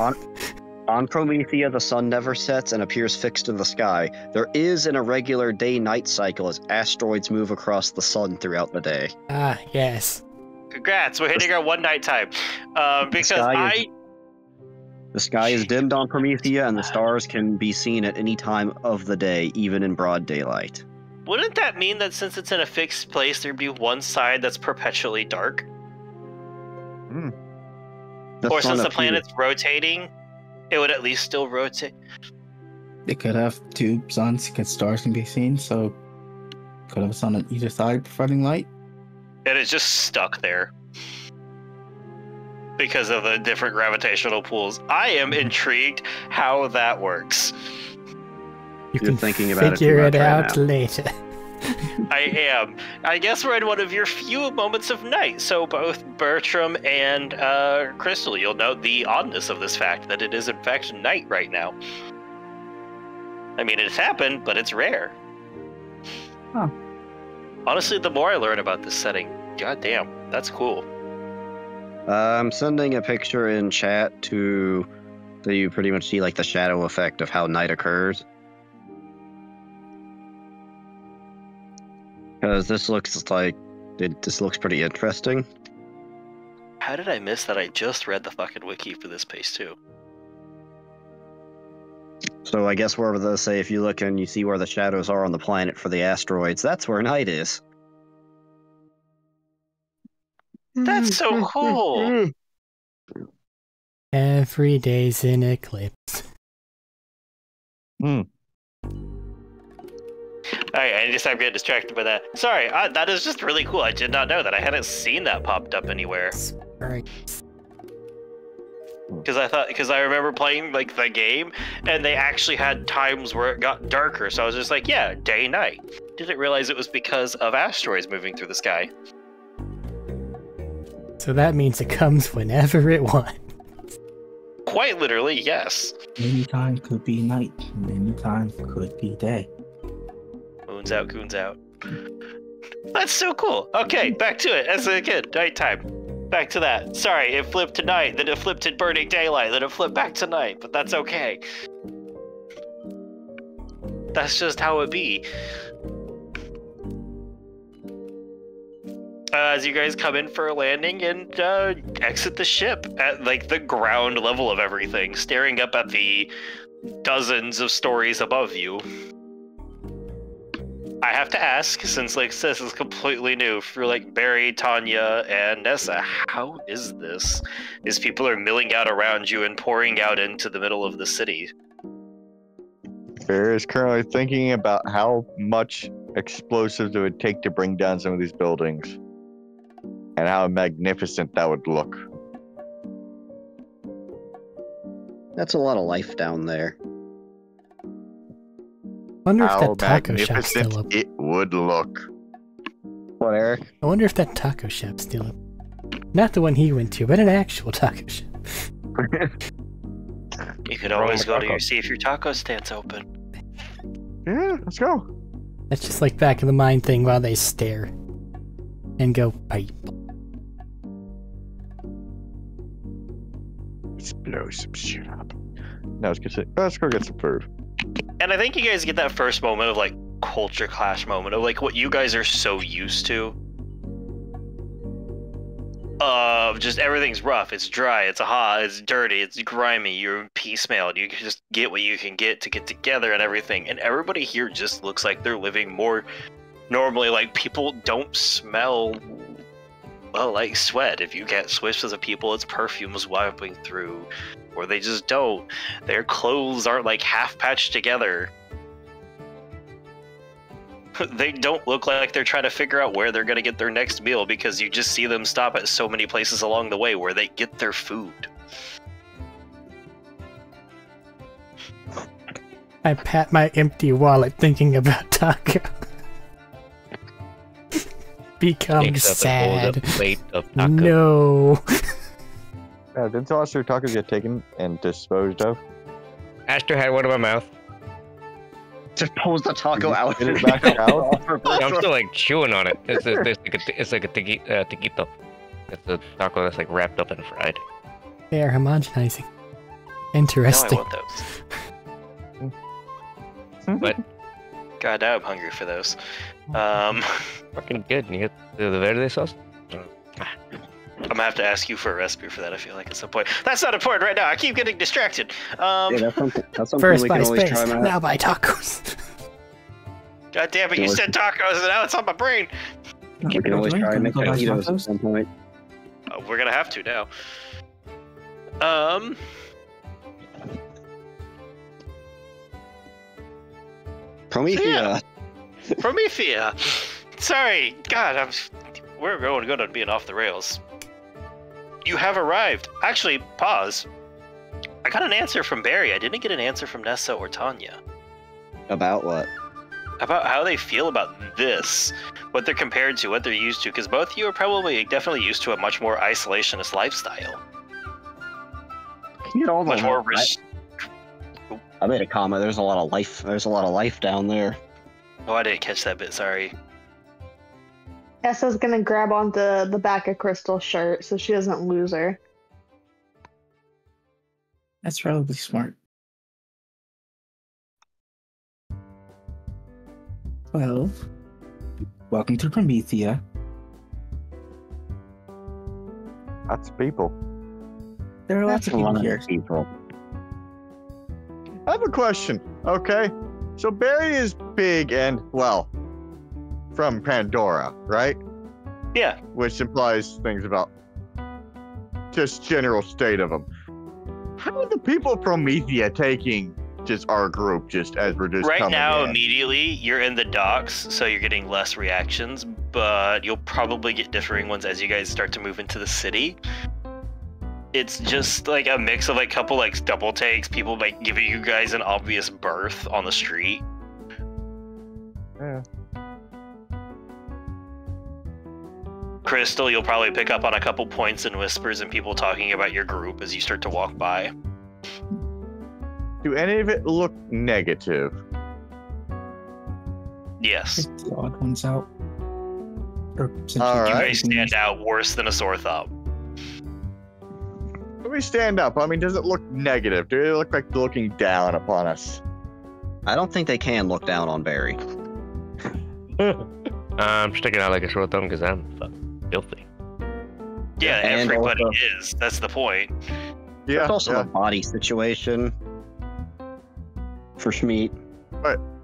On Promethea, the sun never sets and appears fixed in the sky. There is an irregular day-night cycle as asteroids move across the sun throughout the day. Ah, yes. Congrats, we're hitting our one night time. Because the sky is dimmed on Promethea, and the stars can be seen at any time of the day, even in broad daylight. Wouldn't that mean that since it's in a fixed place, there'd be one side that's perpetually dark? Or since the planet's rotating, it would at least still rotate. It could have two suns because stars can be seen, so could have a sun on either side providing light. And it's just stuck there because of the different gravitational pulls. I am intrigued how that works. You're thinking about it figure it out later. I am. I guess we're in one of your few moments of night. So both Bertram and Crystal, you'll note the oddness of this fact that it is in fact night right now. I mean, it's happened, but it's rare. Huh. Honestly, the more I learn about this setting, goddamn, that's cool. I'm sending a picture in chat so you pretty much see like the shadow effect of how night occurs. Because this looks pretty interesting. How did I miss that? I just read the fucking wiki for this pace too. So I guess wherever they say if you look and you see where the shadows are on the planet for the asteroids, that's where night is. That's so cool. Every day's an eclipse. Hmm. Alright, I just I'm getting distracted by that. Sorry, that is just really cool. I did not know that. I hadn't seen that popped up anywhere. Alright. Because I remember playing like the game, and they actually had times where it got darker. So I was just like, yeah, day night. Didn't realize it was because of asteroids moving through the sky. So that means it comes whenever it wants. Quite literally, yes. Any time could be night, and any time could be day. Moon's out, coon's out. That's so cool. Okay, back to it. As a kid, nighttime. Back to that. Sorry, it flipped to night, then it flipped to burning daylight, then it flipped back to night, but that's okay. That's just how it be. As you guys come in for a landing and exit the ship at like the ground level of everything, staring up at the dozens of stories above you. I have to ask, since like this is completely new for like Barry, Tanya, and Nessa, how is this? As people are milling out around you and pouring out into the middle of the city. Bear is currently thinking about how much explosives it would take to bring down some of these buildings. And how magnificent that would look. That's a lot of life down there. Wonder if How that taco shop's magnificent still up. it would look. What, Eric? I wonder if that taco shop's still up. Not the one he went to, but an actual taco shop. You could always go to see if your taco stand's open. Yeah, let's go. That's just like back of the mind thing while they stare and go pipe. Let's blow some shit up. Now let's go get some food. And I think you guys get that first moment of like culture clash moment of like what you guys are so used to. Just everything's rough, it's dry, it's hot, it's dirty, it's grimy, you're piecemealed, you can just get what you can get to get together and everything. And everybody here just looks like they're living more normally. Like people don't smell well like sweat. If you get swishes of people, it's perfumes wiping through. Or they just don't. Their clothes aren't like half patched together. They don't look like they're trying to figure out where they're going to get their next meal, because you just see them stop at so many places along the way where they get their food. I pat my empty wallet thinking about taco. Become Takes up and holds sad. up a plate of taco. No. Didn't all your tacos get taken and disposed of? Astor had one in my mouth. Just pulls the taco out. Spit it back out? I'm still like chewing on it. It's like a taquito. It's a taco that's like wrapped up and fried. They are homogenizing. Now Interesting. I want those. But God, now I'm hungry for those. fucking good. And you get the verde sauce. I'm gonna have to ask you for a recipe for that, I feel like, at some point. That's not important right now. I keep getting distracted. Yeah, that's something First we buy can always space, try, Matt. now buy tacos. God damn it, you said tacos and now it's on my brain. We can always try and make Go back to taquitos at tacos. some point. We're gonna have to now. Promethea. Promethea. Sorry, God, we're going good on being off the rails. You have arrived. Actually, pause. I got an answer from Barry. I didn't get an answer from Nessa or Tanya. About what? About how they feel about this, what they're compared to, what they're used to, because both of you are probably definitely used to a much more isolationist lifestyle. You know, Much more I made a comment. There's a lot of life. There's a lot of life down there. Oh, I didn't catch that bit, sorry. Nessa's gonna grab onto the back of Crystal's shirt so she doesn't lose her. That's probably smart. Well, welcome to Promethea. Lots of people. There are lots of people here. I have a question, okay? So Barry is big and, well, from Pandora, right? Yeah. Which implies things about just general state of him. How are the people from Promethea taking just our group just as we're just Right coming now, in? immediately, you're in the docks, so you're getting less reactions, but you'll probably get differing ones as you guys start to move into the city. It's just like a mix of like couple like double takes, people like giving you guys an obvious berth on the street. Yeah. Crystal, you'll probably pick up on a couple points and whispers and people talking about your group as you start to walk by. Do any of it look negative? Yes. The odd ones out. Or since All You right. guys stand out worse than a sore thumb. Let me stand up. I mean, does it look negative? Do they look like they're looking down upon us? I don't think they can look down on Barry. I'm sticking out like a sore thumb because I'm fucking filthy. Yeah, And everybody also- is. That's the point. Yeah. It's also yeah. a body situation for Schmeat.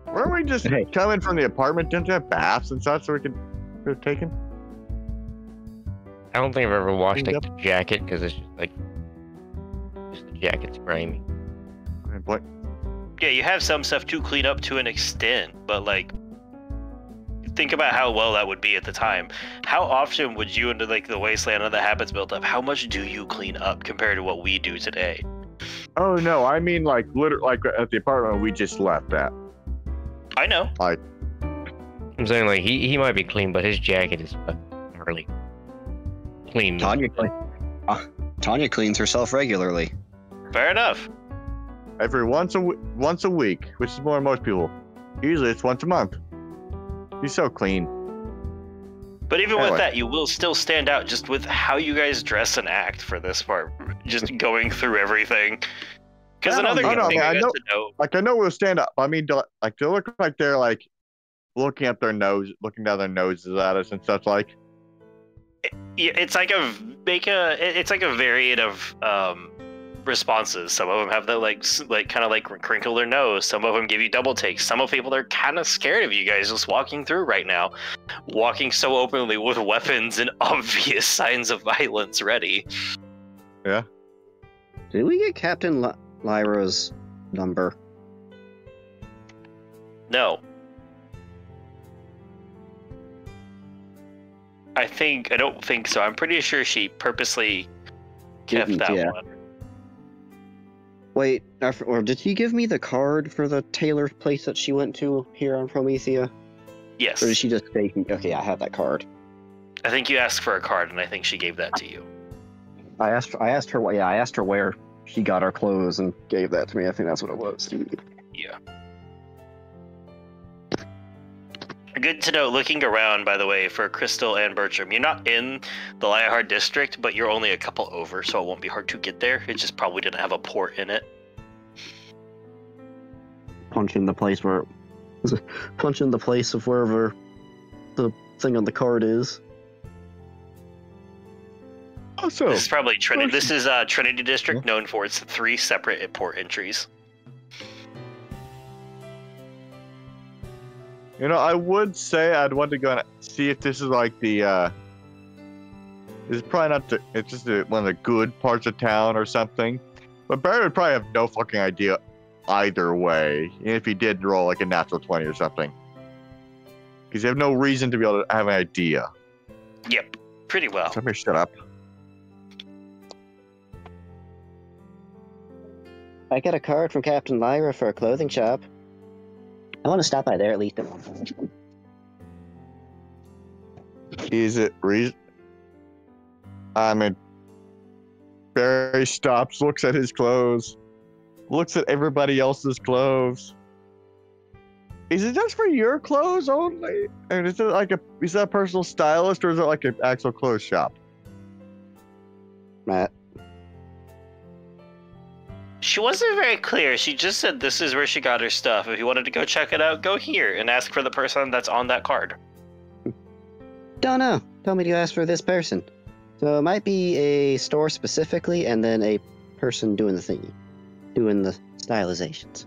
Weren't we just Hey. coming from the apartment? Didn't you have baths and such so we could take him? I don't think I've ever washed Cleaned like the jacket because it's just the jacket's grimy. I mean, what? Yeah, you have some stuff to clean up to an extent, but like, think about how well that would be at the time. How often would you into like the wasteland of the habits built up? How much do you clean up compared to what we do today? Oh no, I mean like literally like at the apartment we just left at. I know. I'm saying like he might be clean, but his jacket is fucking gnarly. Clean. Tanya cleans herself regularly. Fair enough. Every once a week, which is more than most people. Usually it's once a month. He's so clean. But even Anyway. with that, you will still stand out just with how you guys dress and act for this part. Just going through everything. Because another no, good no, thing I I got know- to know. Like I know we'll stand up. I mean, like they look like they're like looking up their nose, looking down their noses at us and such. Like, Yeah, it's like it's like a variant of responses. Some of them have the like kind of like crinkle their nose. Some of them give you double takes. Some of people are kind of scared of you guys just walking through right now, walking so openly with weapons and obvious signs of violence ready. Did we get Captain Lyra's number? No. I don't think so. I'm pretty sure she purposely kept Didn't, that yeah. one. Wait, or did he give me the card for the tailor place that she went to here on Promethea? Yes. Or did she just take me? Okay, I have that card. I think you asked for a card, and I think she gave that to you. I asked her. Yeah, I asked her where she got our clothes and gave that to me. I think that's what it was. Yeah. Good to know, looking around, by the way, for Crystal and Bertram. You're not in the Liahard district, but you're only a couple over, so it won't be hard to get there. It just probably didn't have a port in it. Punch in the place of wherever the thing on the card is. also, This is probably Trinity. This is Trinity District, known for its 3 separate port entries. you know, I would say I'd want to go and see if this is like the. This is probably not the. It's just one of the good parts of town or something. But Barry would probably have no fucking idea either way, even if he did roll like a natural 20 or something. Because you have no reason to be able to have an idea. Yep, pretty well. Somebody shut up. I got a card from Captain Lyra for a clothing shop. I want to stop by there at least at one point. Is it reason? I mean, Barry stops, looks at his clothes, looks at everybody else's clothes. Is it just for your clothes only? And is that a personal stylist or is it like an actual clothes shop? Matt. She wasn't very clear. She just said this is where she got her stuff. If you wanted to go check it out, go here and ask for the person that's on that card. Don't know. Told me to ask for this person. So it might be a store specifically, and then a person doing the thingy, doing the stylizations.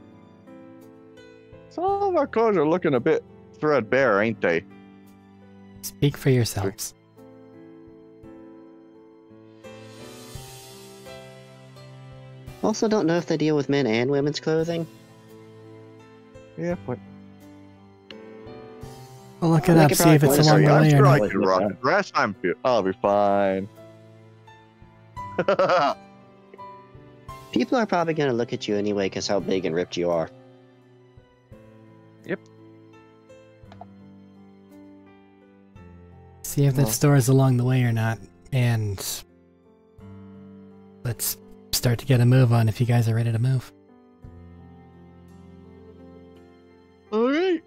Some of our clothes are looking a bit threadbare, ain't they? Speak for yourselves. Also, don't know if they deal with men and women's clothing. Yeah, but I'll look it They up, could see if probably it's point along us the around. way or I'm not. sure I can rock the grass. I'll be fine. People are probably going to look at you anyway because how big and ripped you are. See if that Well. store is along the way or not, and let's start to get a move on if you guys are ready to move. Alright.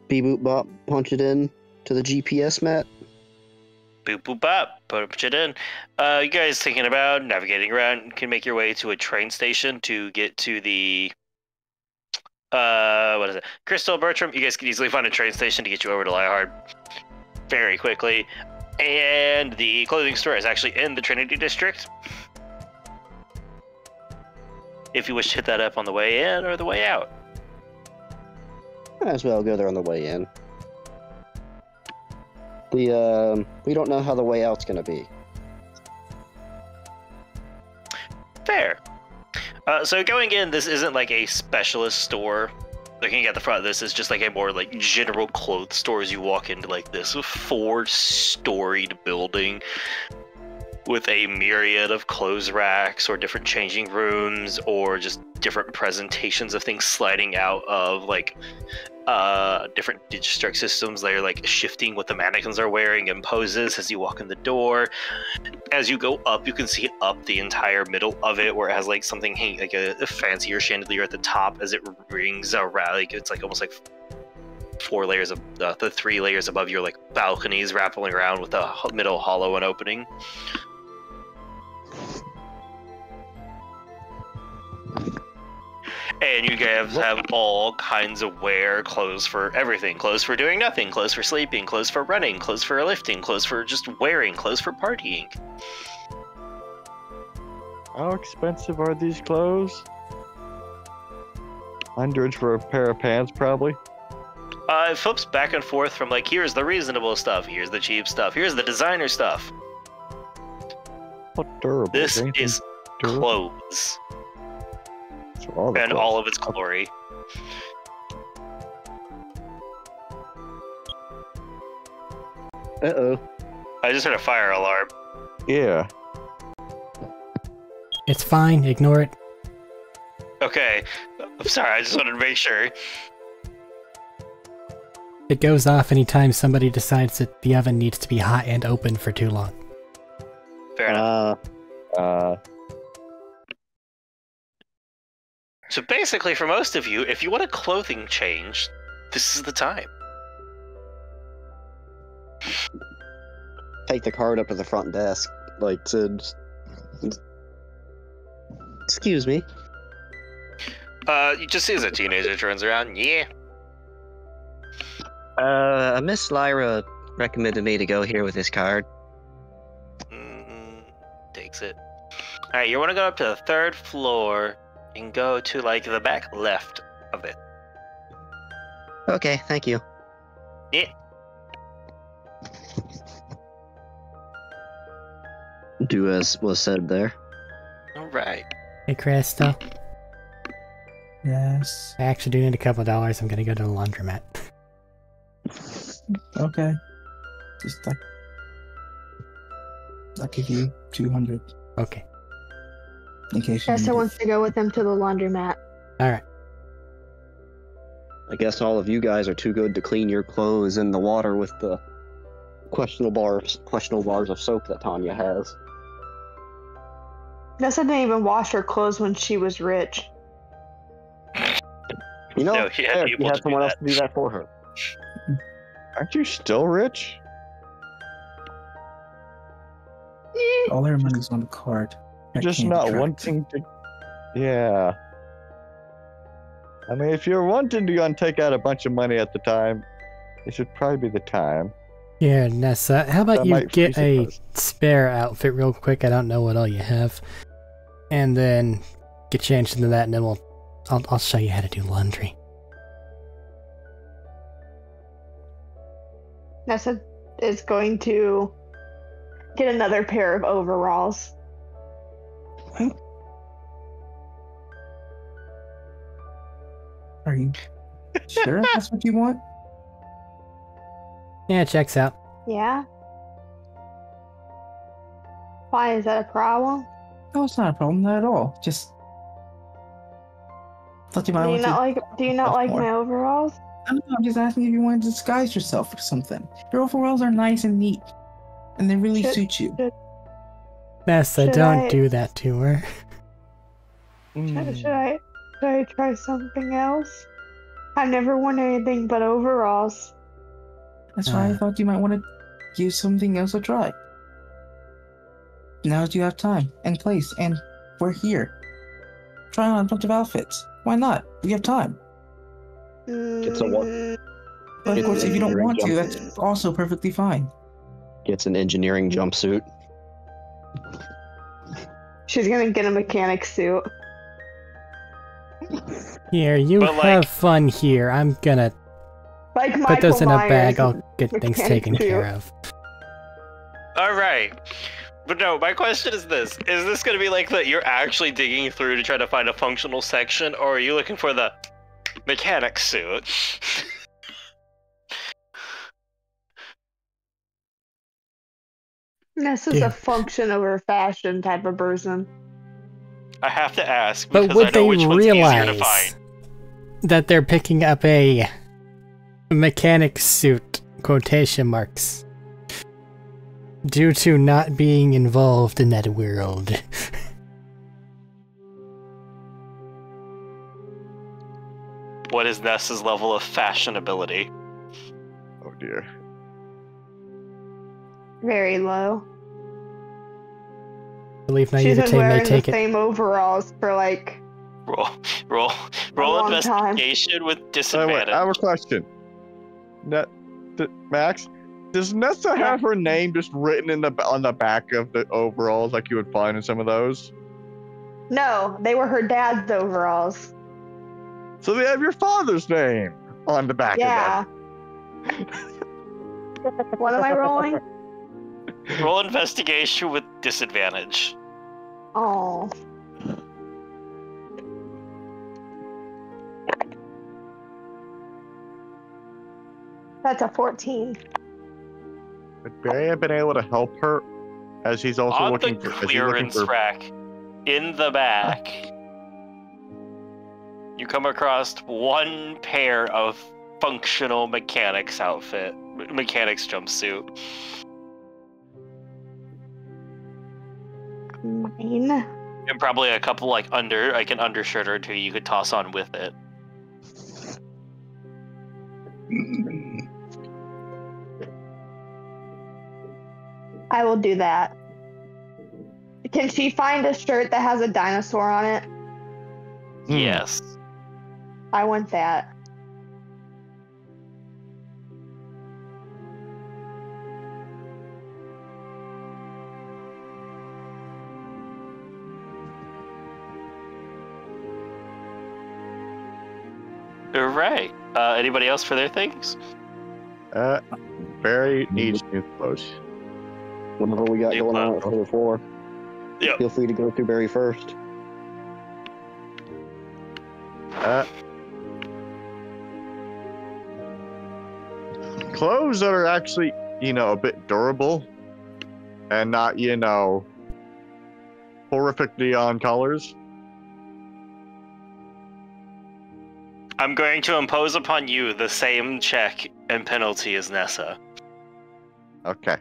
Beep boop bop, punch it in to the GPS map. Boop boop bop, put it in. You guys thinking about navigating around? You can make your way to a train station to get to the what is it? Crystal Bertram. You guys can easily find a train station to get you over to Liehard very quickly. And the clothing store is actually in the Trinity District. If you wish to hit that up on the way in or the way out. Might as well go there on the way in. We don't know how the way out's gonna be. Fair. So going in, this isn't like a specialist store. Looking at the front, this is just like a more like general clothes store as you walk into like this 4-storied building with a myriad of clothes racks or different changing rooms or just different presentations of things sliding out of like different digistruct systems. They're like shifting what the mannequins are wearing and poses as you walk in the door. As you go up, you can see up the entire middle of it where it has like something hanging, like a fancier chandelier at the top as it rings around. Like it's like almost like 4 layers of the 3 layers above your like balconies wrapping around with a middle hollow and opening. And you guys have all kinds of wear, clothes for everything. Clothes for doing nothing, clothes for sleeping, clothes for running, clothes for lifting, clothes for just wearing, clothes for partying. How expensive are these clothes? Hundreds for a pair of pants, probably. It flips back and forth from like, here's the reasonable stuff, here's the cheap stuff, here's the designer stuff. What durable? This Anything is durable? clothes. So all the And clothes. all of its glory. Uh-oh. I just heard a fire alarm. Yeah. It's fine, ignore it. Okay, I'm sorry, I just wanted to make sure. It goes off anytime somebody decides that the oven needs to be hot and open for too long. Fair enough. So basically, for most of you, if you want a clothing change, this is the time. Take the card up to the front desk, like to. Excuse me. You just see as a teenager turns around, yeah. Miss Lyra recommended me to go here with this card. Takes it. Alright, you want to go up to the 3rd floor and go to, like, the back left of it. Okay, thank you. Yeah. Do as was said there. Alright. Hey, Crystal. Yes. I actually do need a couple of dollars. I'm gonna go to the laundromat. Okay. Just like I'll give you 200 Okay. in case you Esther need it. wants to go with them to the laundromat. Alright. I guess all of you guys are too good to clean your clothes in the water with the questionable bars of soap that Tanya has. Nessa didn't even wash her clothes when she was rich. You know, No, she had there, people you to had someone do else that. to do that for her. Aren't you still rich? All their money's on the card. I Just can't not track. wanting to. Yeah. I mean, if you're wanting to go and take out a bunch of money at the time, it should probably be the time. Here, Nessa, how about That you might get freeze a it. spare outfit real quick? I don't know what all you have. And then get changed into that, and then I'll show you how to do laundry. Nessa is going to get another pair of overalls. Are you sure that's what you want? Yeah, it checks out. Yeah. Why is that a problem? No, it's not a problem, not at all. Just thought you might Do you want not to. like? Do you not like more. my overalls? I don't know, I'm just asking if you want to disguise yourself or something. Your overalls are nice and neat, and they really suit you. Nessa, Should don't I- do that to her. Should I try something else? I've never worn anything but overalls. That's why I thought you might want to give something else a try. Now that you have time and place, and we're here. Try on a bunch of outfits. Why not? We have time. It's a what? But of course, if you don't Engineering want to, jump- that's also perfectly fine. Gets an engineering jumpsuit. She's gonna get a mechanic suit. Here, you But, like- have fun here. I'm gonna Like put those in a Michael bag. Myers. I'll get things mechanic taken suit. care of. All right. But no, my question is this. Is this going to be like that you're actually digging through to try to find a functional section, or are you looking for the mechanic suit? This is Yeah. a function over fashion type of person. I have to ask But because would I know they which one's easier to realize find. that they're picking up a mechanic suit, quotation marks, due to not being involved in that world? What is Nessa's level of fashionability? Oh dear. Very low. I believe She's been Naivete may wearing the take it. same overalls for like Roll long time. investigation with By the way, disadvantage. I have a question. Max, does Nessa have her name just written on the back of the overalls like you would find in some of those? no, they were her dad's overalls. So they have your father's name on the back Yeah. of them. What am I rolling? Roll investigation with disadvantage. Oh. That's a 14. Would Barry have been able to help her as he's also On the looking for clearance rack, in the back, you come across one pair of functional mechanics jumpsuit. Mine. And probably a couple like an undershirt or two you could toss on with it. I will do that. Can she find a shirt that has a dinosaur on it? Yes. I want that. All right. Anybody else for their things? Barry needs new clothes. Whatever we got New going on clothes. on the floor. Yep. Feel free to go through Barry first. Clothes that are actually, a bit durable and not, horrific neon colors. I'm going to impose upon you the same check and penalty as Nessa. Okay.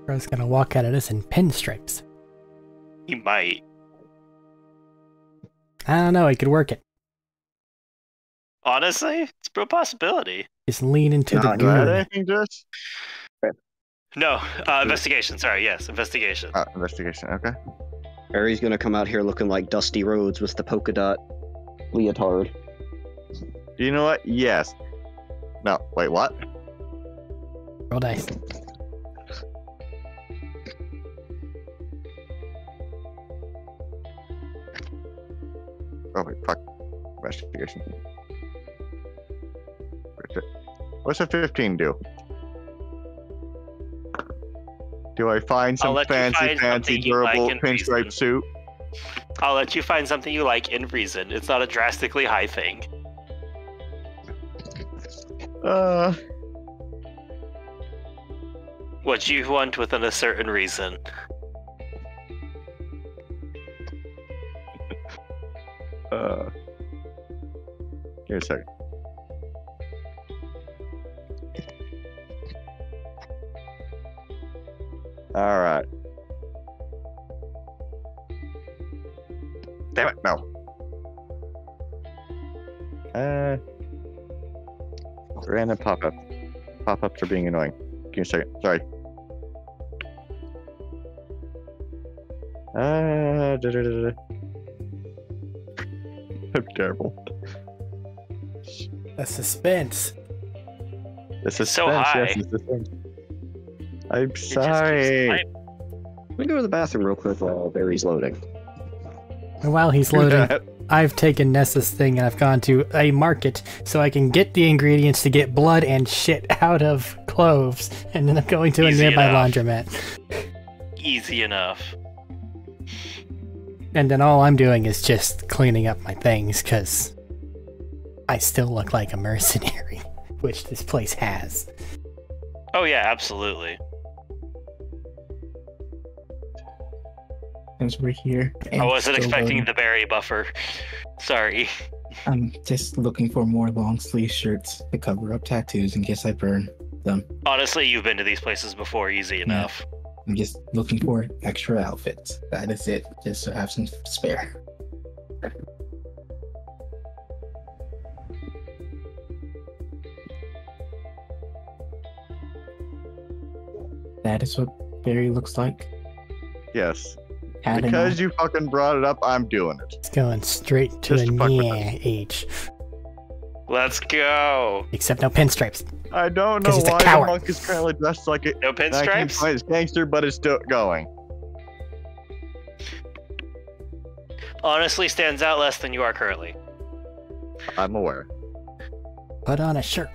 Bro's gonna walk out of this in pinstripes. He might. I don't know, he could work it. Honestly, it's a real possibility. Just lean into the Not glad goon. anything, Jess? No, investigation. Sorry, yes, investigation. Investigation, okay. Barry's gonna come out here looking like Dusty Rhodes with the polka dot leotard. You know what? Yes. No, wait, what? Roll dice. Oh, wait, fuck. Investigation. What's a 15 do? Do I find I'll some let you fancy, find something you durable like and pinstripe reason. suit? I'll let you find something you like in reason. It's not a drastically high thing. What you want within a certain reason. Give me a second. All right. Damn it, no. Random pop-up. Pop-ups are being annoying. Give me a second. Sorry. I'm terrible. The suspense. The suspense, so high. yes, the suspense. I'm sorry. Let me go to the bathroom real quick while Barry's loading. And while he's loading, I've taken Nessa's thing and I've gone to a market so I can get the ingredients to get blood and shit out of cloves, and then I'm going to Easy a nearby enough. laundromat. Easy enough. And then all I'm doing is just cleaning up my things, because I still look like a mercenary, which this place has. Oh yeah, absolutely. Since we're here. I wasn't expecting the berry buffer. Sorry. I'm just looking for more long sleeve shirts to cover up tattoos in case I burn them. Honestly, you've been to these places before, easy enough. I'm just looking for extra outfits. That is it. Just to have some spare. That is what Barry looks like. Yes. Hat and Because all. you fucking brought it up, I'm doing it. It's going straight to Just a to fuck with yeah age. Let's go. Except no pinstripes. I don't 'Cause know he's a why the coward. monk is currently dressed like a No pinstripes? 1920s gangster, but it's still going. Honestly, stands out less than you are currently. I'm aware. Put on a shirt.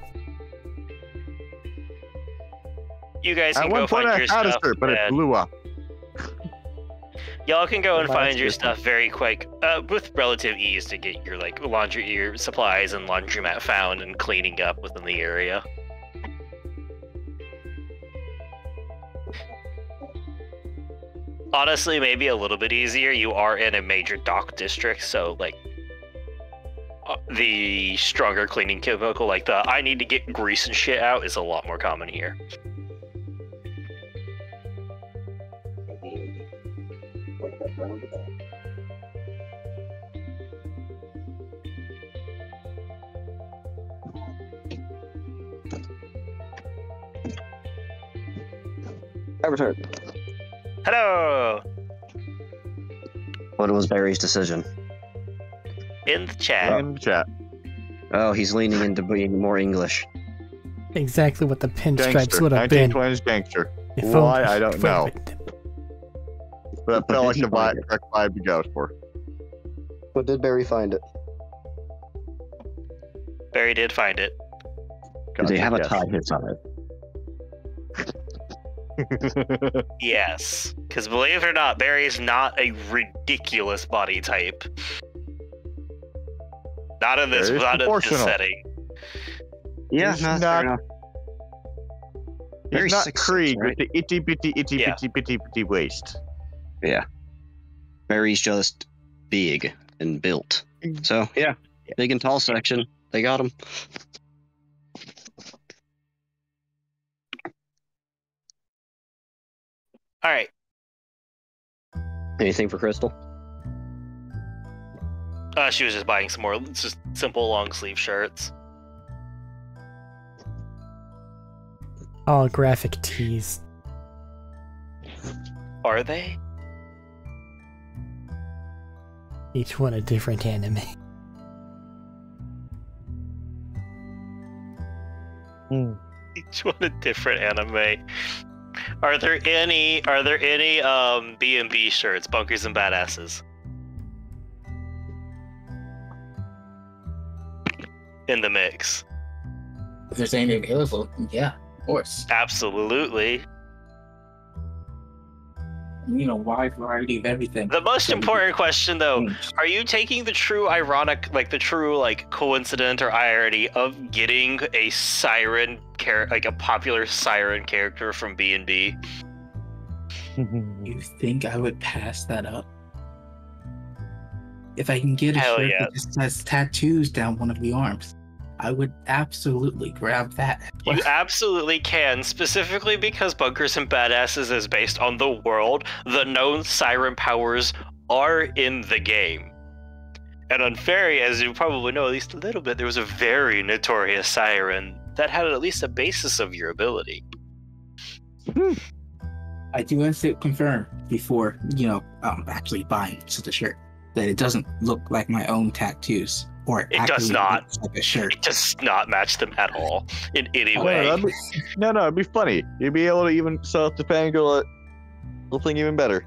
You guys At can one go point find I your had a stuff. shirt, but it and- blew up. Y'all can go and Well, find that's your different. stuff very quick, with relative ease to get your your supplies and laundromat found and cleaning up within the area. Honestly, maybe a little bit easier. You are in a major dock district, so the stronger cleaning chemical, like the I need to get grease and shit out, is a lot more common here. I return. Hello! What was Barry's decision? In the chat. In the chat. Oh, he's leaning into being more English. Exactly what the pinstripes Gangster. would have been. 1920s gangster. if Why? only- I don't if know. only- But I felt like the Find it. correct vibe to go for. But did Barry find it? Barry did find it. Did they have a Yes. tie hit on it? Yes. Because believe it or not, Barry's not a ridiculous body type. Not in this, Barry's not in this proportional. setting. Yeah, He's no, that's not- fair enough. Barry's He's not 6'6", Krieg right? with the itty bitty itty Yeah. bitty bitty bitty waist. Yeah. Barry's just big and built. So, yeah. Big and tall section. They got him. All right. Anything for Crystal? She was just buying some more just simple long sleeve shirts. Holographic tees. Are they? Each one a different anime. Each one a different anime. Are there any B&B shirts, Bunkers and Badasses? In the mix. If there's any available, yeah, of course. Absolutely. wide variety of everything. The most important question, though, Things. are you taking the true ironic, like the true like coincidence or irony of getting a siren like a popular siren character from B&B? You think I would pass that up? If I can get a Hell shirt yeah. that just has tattoos down one of the arms, I would absolutely grab that. You absolutely can, specifically because Bunkers and Badasses is based on the world. The known siren powers are in the game. And on Fairy, as you probably know at least a little bit, there was a very notorious siren that had at least a basis of your ability. I do want to confirm before, actually buying such a shirt, that it doesn't look like my own tattoos. Or It does not. looks like a shirt. It does not match them at all in any No, way. it'd be funny. You'd be able to even sell it to Fangirl something even better.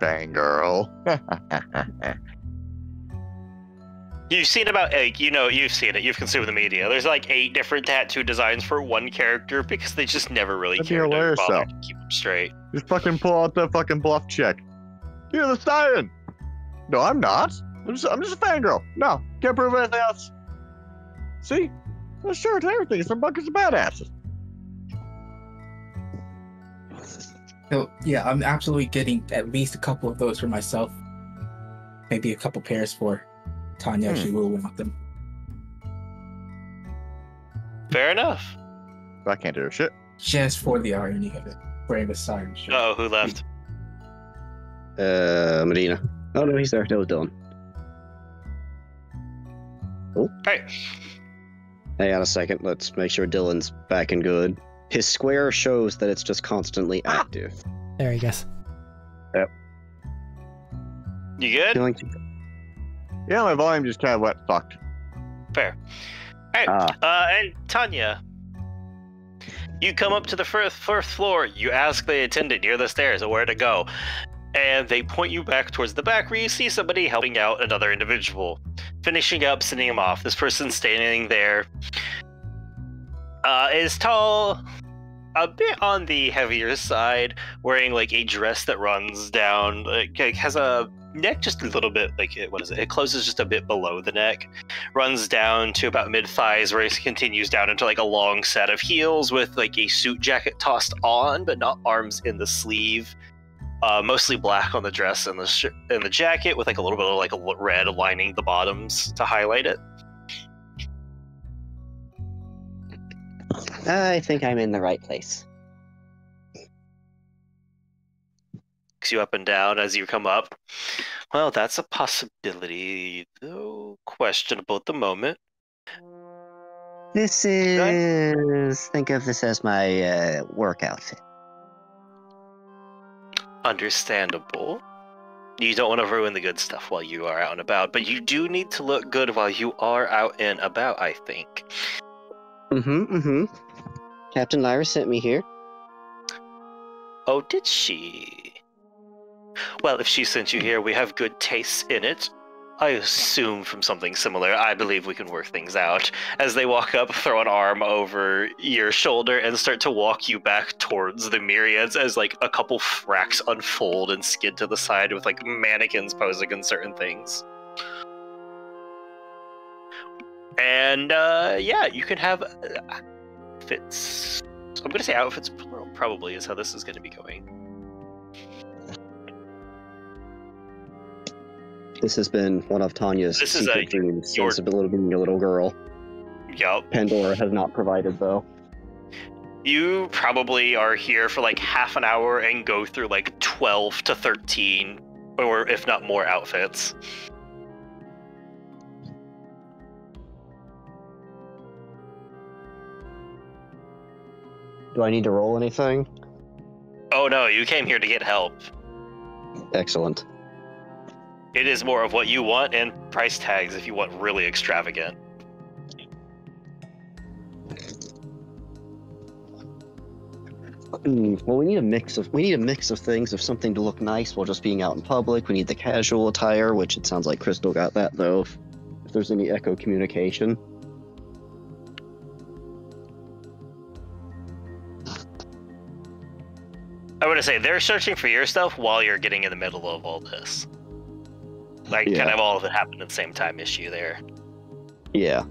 Fangirl. You've seen about, you've seen it. You've consumed the media. There's like 8 different tattoo designs for one character because they just never really That'd be cared to hilarious, bother though. to keep them straight. Just fucking pull out the fucking bluff check. You're the siren. No, I'm not. I'm just a fangirl. No, can't prove anything else. See? The shirt and everything is from Bunkers and Badasses. So, yeah, I'm absolutely getting at least a couple of those for myself. Maybe a couple pairs for Tanya if she will want them. Fair enough. I can't do shit. Just for the irony of it. Wearing a siren shirt. Oh, who left? Medina. Oh no, he's there. That was Dylan. Oh. Right. Hang on a second. Let's make sure Dylan's back and good. His square shows that it's just constantly active. There he goes. You good? Dylan, Yeah, my volume just kind of went fucked. Fair. Alright, and Tanya, you come up to the first floor, you ask the attendant near the stairs where to go, and they point you back towards the back where you see somebody helping out another individual. Finishing up, sending him off. This person standing there is tall, a bit on the heavier side, wearing like a dress that runs down, like has a neck just a little bit, like, what is it? It closes just a bit below the neck, runs down to about mid-thighs, where it continues down into like a long set of heels with like a suit jacket tossed on, but not arms in the sleeve. Mostly black on the dress and the jacket, with like a little bit of like a red lining the bottoms to highlight it. I think I'm in the right place. Looks you up and down as you come up. Well, that's a possibility, though questionable at the moment. This is... Think of this as my work outfit. Understandable. You don't want to ruin the good stuff while you are out and about, but you do need to look good while you are out and about, I think. Captain Lyra sent me here. Oh, did she? Well, if she sent you here, we have good tastes in it. I assume from something similar. I believe we can work things out. As they walk up, throw an arm over your shoulder and start to walk you back towards the myriads as like a couple fracks unfold and skid to the side with like mannequins posing in certain things. And yeah, you can have outfits. I'm going to say outfits plural, probably is how this is going to be going. This has been one of Tanya's secret dreams since being a little girl. Yup. Pandora has not provided, though. You probably are here for like half an hour and go through like 12 to 13, or if not more, outfits. Do I need to roll anything? Oh no, you came here to get help. Excellent. It is more of what you want and price tags if you want really extravagant. Well, we need a mix of things, of something to look nice while just being out in public. We need the casual attire, which it sounds like Crystal got that though. If there's any echo communication. I would to say, they're searching for your stuff while you're getting in the middle of all this. Like, Yeah. kind of all of it happened at the same time issue there. Yeah.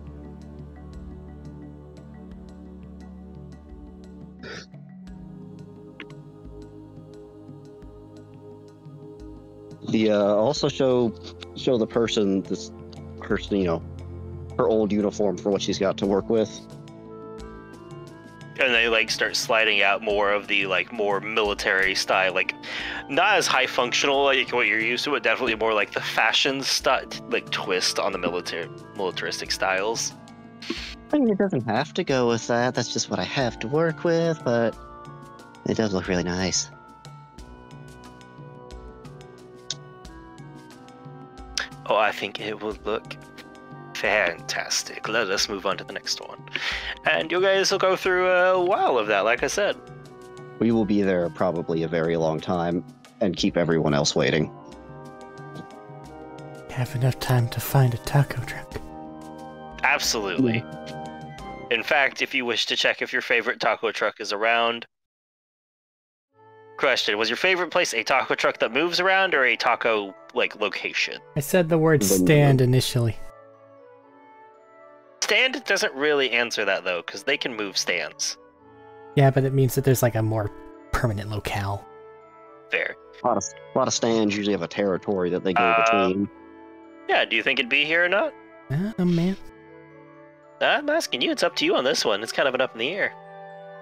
The also show the person, this person, you know, her old uniform for what she's got to work with. And they like start sliding out more of the like more military style, like not as high functional like what you're used to, but definitely more like the fashion like twist on the militaristic styles. I mean, it doesn't have to go with that. That's just what I have to work with, but it does look really nice. Oh, I think it will look fantastic. Let us move on to the next one. And you guys will go through a while of that, like I said. We will be there probably a very long time and keep everyone else waiting. Have enough time to find a taco truck. Absolutely. In fact, if you wish to check if your favorite taco truck is around... Question, was your favorite place a taco truck that moves around or a taco, like, location? I said the word stand initially. Stand doesn't really answer that, though, because they can move stands. Yeah, but it means that there's like a more permanent locale. Fair. A lot of stands usually have a territory that they go between. Yeah, do you think it'd be here or not? Oh, man. I'm asking you, it's up to you on this one. It's kind of an up in the air.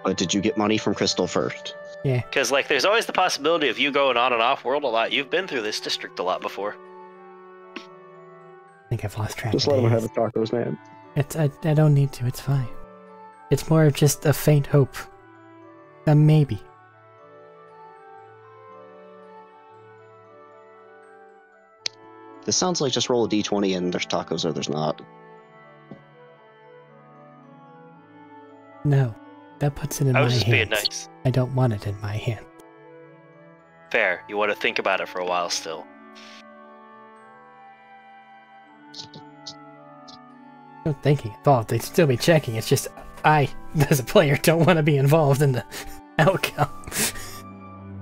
But did you get money from Crystal first? Yeah. Because, like, there's always the possibility of you going on and off world a lot. You've been through this district a lot before. I think I've lost track Just of let them days. have the tacos, man. I don't need to, it's fine. It's more of just a faint hope. A maybe. This sounds like just roll a d20 and there's tacos or there's not. No. That puts it in I my was just hands. being nice. I don't want it in my hand. Fair. You want to think about it for a while still. No thinking involved. They'd still be checking. It's just I, as a player, don't want to be involved in the outcome.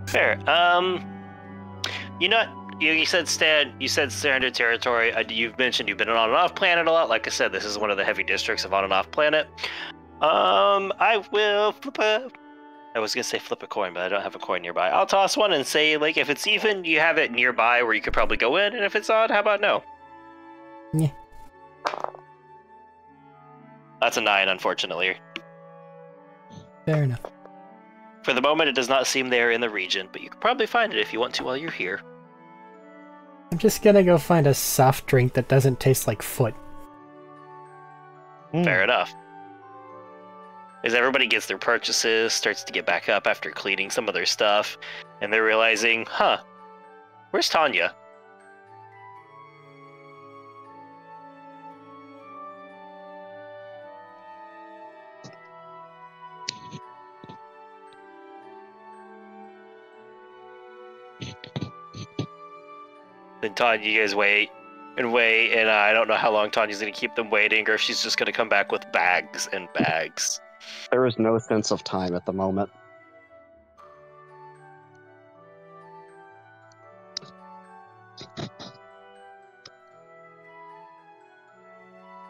Fair. You know, you said standard territory. You've mentioned you've been on and off planet a lot. Like I said, this is one of the heavy districts of on and off planet. I will I was gonna say flip a coin, but I don't have a coin nearby. I'll toss one and say, like, if it's even, you have it nearby where you could probably go in, and if it's odd, how about no? Yeah. That's a 9, unfortunately. Fair enough. For the moment, it does not seem they're in the region, but you could probably find it if you want to while you're here. I'm just gonna go find a soft drink that doesn't taste like foot. Fair enough. As everybody gets their purchases, starts to get back up after cleaning some of their stuff, and they're realizing, huh, where's Tanya? Then Tanya, you guys wait, and I don't know how long Tanya's going to keep them waiting, or if she's just going to come back with bags and bags. There is no sense of time at the moment.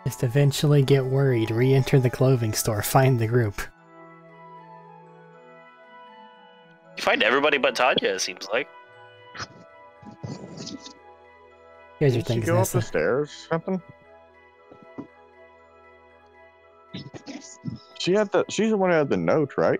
Just eventually get worried, re-enter the clothing store, find the group. You find everybody but Tanya, it seems like. Here's your Did she things, go up the Nessa. stairs or something? She's the one who had the note, right?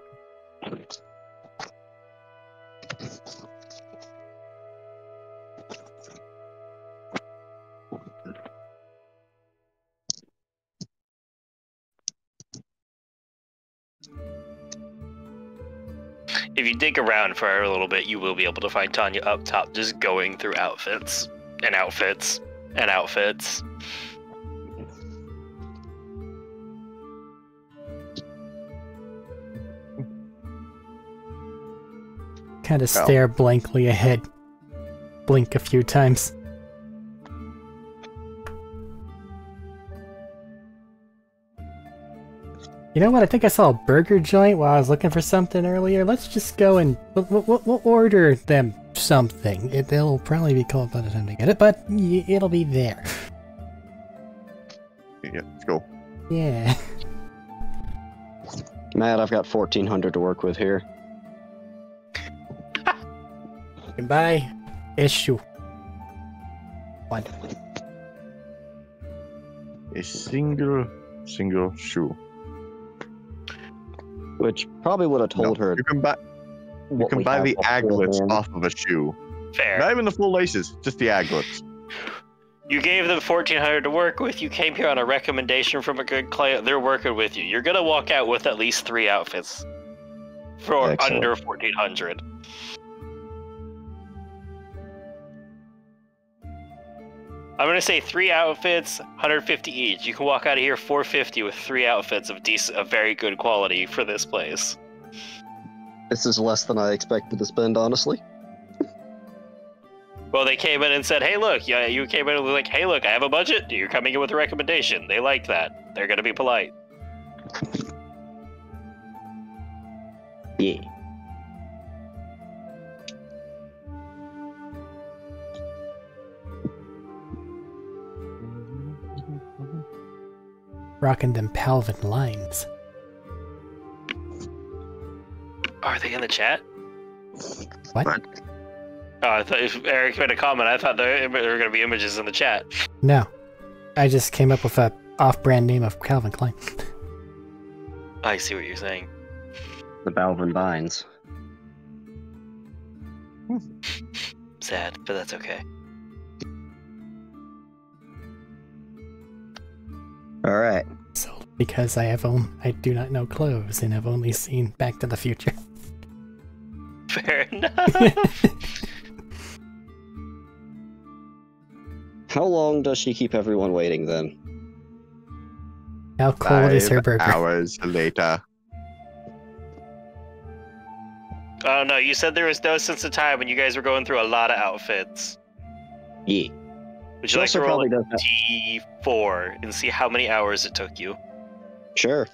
If you dig around for a little bit, you will be able to find Tanya up top, just going through outfits and outfits and outfits. Kind of stare blankly ahead. Blink a few times. You know what? I think I saw a burger joint while I was looking for something earlier. Let's just go and we'll order them something. It'll probably be cold by the time they get it, but it'll be there. Yeah, let's go. Yeah. Matt, I've got 1,400 to work with here. Goodbye. Issue. One. A single shoe. Which probably would have told her. You can buy what we the have aglets beforehand. off of a shoe. Fair. Not even the full laces, just the aglets. You gave them 1,400 to work with. You came here on a recommendation from a good client. They're working with you. You're gonna walk out with at least 3 outfits for Excellent. under 1,400. I'm gonna say 3 outfits, 150 each. You can walk out of here 450 with 3 outfits of very good quality for this place. This is less than I expected to spend, honestly. Well, they came in and said, "Hey, look, yeah." You came in and was like, "Hey, look, I have a budget. You're coming in with a recommendation." They like that. They're gonna be polite. Yeah. Rocking them Palvin lines. Are they in the chat? What? Oh, I thought if Eric made a comment. I thought there were going to be images in the chat. No. I just came up with a off-brand name of Calvin Klein. I see what you're saying. The Balvin Vines. Sad, but that's okay. Alright. So, because I do not know clothes and have only seen Back to the Future. Fair enough. How long does she keep everyone waiting then? How cold is her 5 burger? hours later. Oh no, you said there was no sense of time when you guys were going through a lot of outfits. Yeah. Would She you like to also roll a probably does D4 and see how many hours it took you? Sure.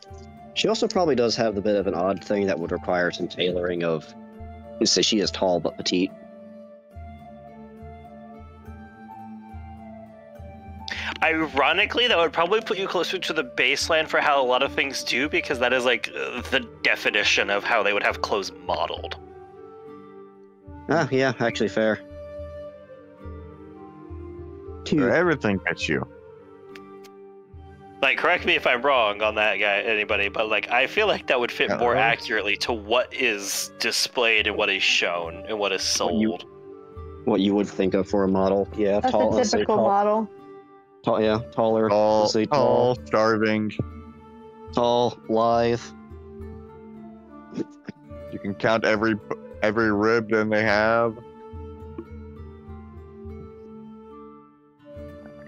She also probably does have the bit of an odd thing that would require some tailoring of... Let's say she is tall but petite. Ironically, that would probably put you closer to the baseline for how a lot of things do, because that is like the definition of how they would have clothes modeled. Ah, yeah, actually fair. So everything gets you. Like, correct me if I'm wrong on that guy, anybody, but like, I feel like that would fit more accurately to what is displayed and what is shown and what is sold. What you would think of for a model. Yeah, That's tall. a let's say typical tall, model. tall. Yeah, taller. Tall, let's say tall, starving. Tall, lithe. You can count every rib that they have.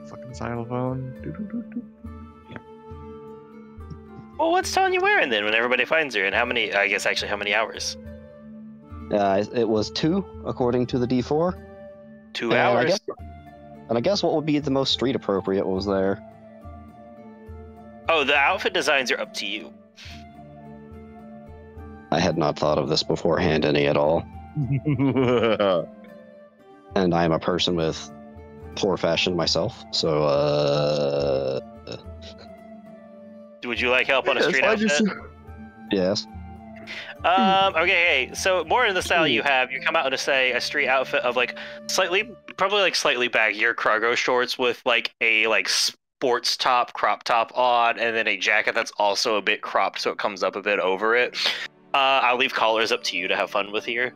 Fucking xylophone. Doo-doo-doo-doo. Well, what's Tanya wearing then when everybody finds her? And how many, I guess actually how many hours? It was 2, according to the D4. 2 And hours? I guess what would be the most street appropriate was there. Oh, the outfit designs are up to you. I had not thought of this beforehand any at all. And I am a person with poor fashion myself, so Would you like help on a street outfit? yes. Okay, so more in the style you have, you come out in a street outfit of like probably slightly baggier cargo shorts with like a sports top, crop top on, and then a jacket that's also a bit cropped so it comes up a bit over it. I'll leave collars up to you to have fun with here.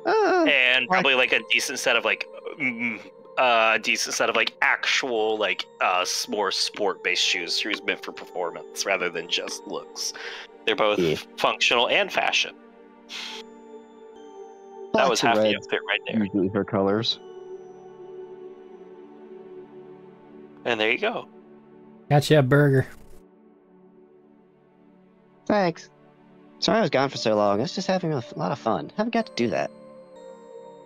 And probably like a decent set of actual more sport-based shoes meant for performance rather than just looks. They're both functional and fashion. That was half the outfit right there. Usually her colors. And there you go. Got you a burger. Thanks. Sorry I was gone for so long. I was just having a lot of fun. Haven't got to do that.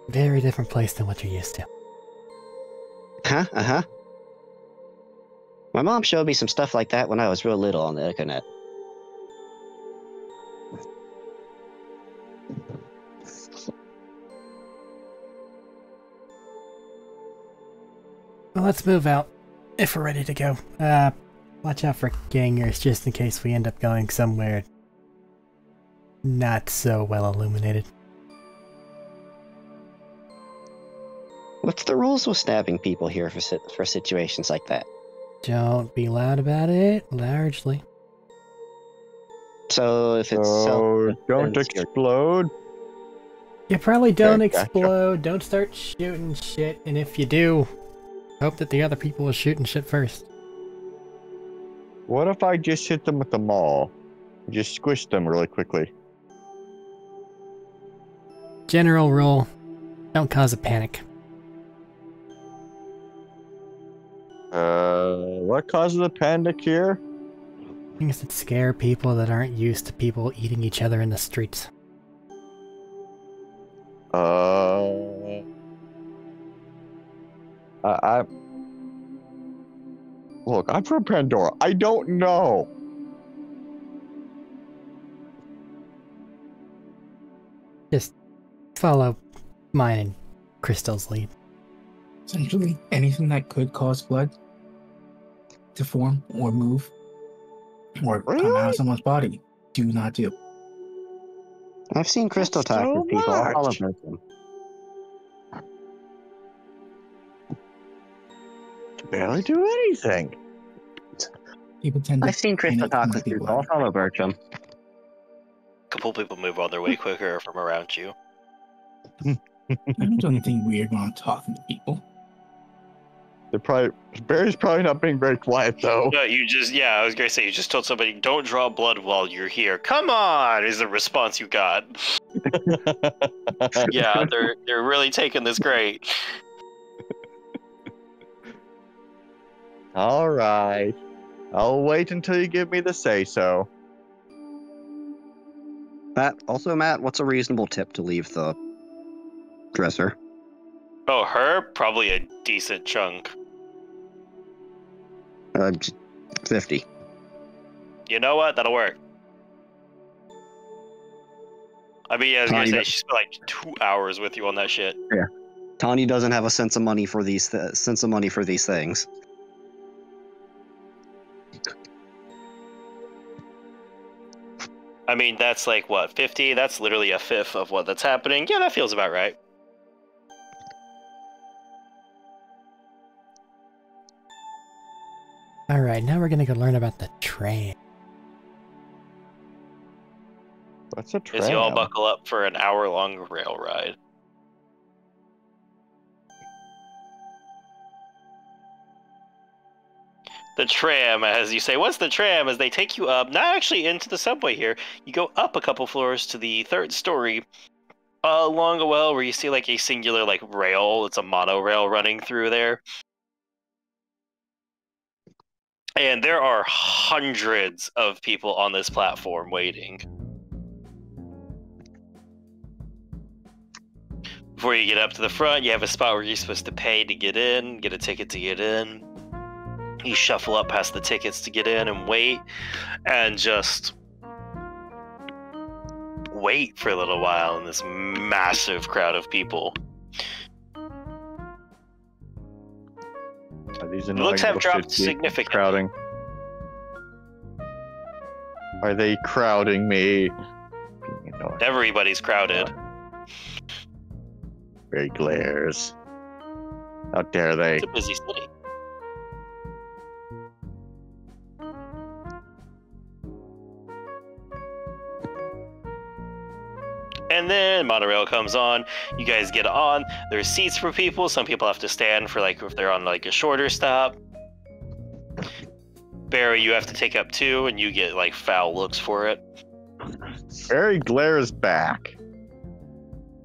Very different place than what you're used to. Huh? Uh-huh. My mom showed me some stuff like that when I was real little on the internet. Well, let's move out if we're ready to go. Watch out for gangers just in case we end up going somewhere not so well illuminated. What's the rules with stabbing people here for situations like that? Don't be loud about it, largely. So if it's don't explode. You probably don't Okay, gotcha. explode, don't start shooting shit, and if you do, hope that the other people are shooting shit first. What if I just hit them with the maul? Just squish them really quickly. General rule, don't cause a panic. What causes a panic here? Things that scare people that aren't used to people eating each other in the streets. Look, I'm from Pandora. I don't know. Just follow mine and Crystal's lead. Essentially, anything that could cause blood to form or move or come out of someone's body, do not do. I've seen Crystal talk so with people. I'll follow much. them. Barely do anything. People tend to. I've seen Crystal panic talk when with people people. I'll follow Bertram. A couple people move on their way quicker from around you. I don't do anything weird when I'm talking to people. Barry's probably not being very quiet though. No, I was gonna say, you just told somebody, don't draw blood while you're here. Come on, is the response you got. Yeah, they're really taking this great. All right. I'll wait until you give me the say-so. Matt, what's a reasonable tip to leave the dresser? Oh, her? Probably a decent chunk. 50. You know what? That'll work. I mean, I was gonna say, she spent like 2 hours with you on that shit. Yeah. Tanya doesn't have a sense of money for these things. I mean, that's like, what, 50? That's literally a fifth of what that's happening. Yeah, that feels about right. Alright, now we're gonna go learn about the tram. What's a tram? As you all buckle up for an hour-long rail ride. The tram, as you say, what's the tram? As they take you up, not actually into the subway here, you go up a couple floors to the third story, along a well where you see like a singular like rail. It's a monorail running through there. And there are hundreds of people on this platform waiting. Before you get up to the front, you have a spot where you're supposed to pay to get in, get a ticket to get in. You shuffle up past the tickets to get in and wait, and just wait for a little while in this massive crowd of people. These Looks have dropped significantly. Crowding. Are they crowding me? Everybody's crowded. Very glares. How dare they? It's a busy city. And then monorail comes on. You guys get on. There's seats for people. Some people have to stand for like if they're on like a shorter stop. Barry, you have to take up 2, and you get like foul looks for it. Barry glares back.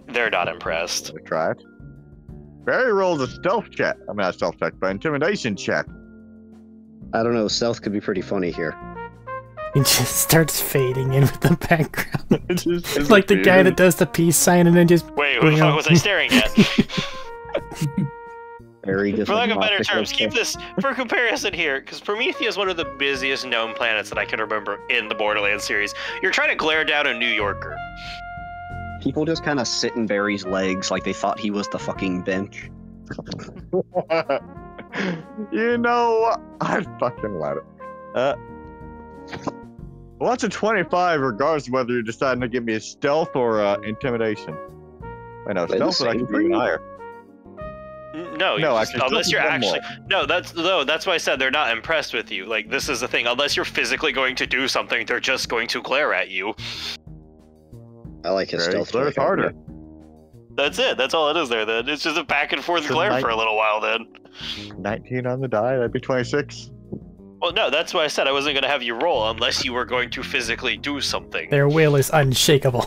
They're not impressed. I try it. Barry rolls a stealth check. I mean, not stealth check, but intimidation check. I don't know, stealth could be pretty funny here. He just starts fading in with the background. It's like the guy that does the peace sign and then just... Wait, who the fuck was I staring at? Barry just For lack like of better mocked terms, the- keep this for comparison here, because Promethea is one of the busiest known planets that I can remember in the Borderlands series. You're trying to glare down a New Yorker. People just kind of sit in Barry's legs like they thought he was the fucking bench. You know what? I'd fucking let it. Well, that's a 25 regardless of whether you're deciding to give me a stealth or intimidation. I know, They're the stealth, but I same can for do even you. higher. No, No, just, actually, unless stealth you're is one actually more. that's why I said they're not impressed with you. Like, this is the thing. Unless you're physically going to do something, they're just going to glare at you. I like his Barry stealth. glares check. harder. That's it. That's all it is there. Then it's just a back and forth So glare like- for a little while. Then. 19 on the die, that'd be 26. Well, no, that's why I said I wasn't going to have you roll unless you were going to physically do something. Their will is unshakable.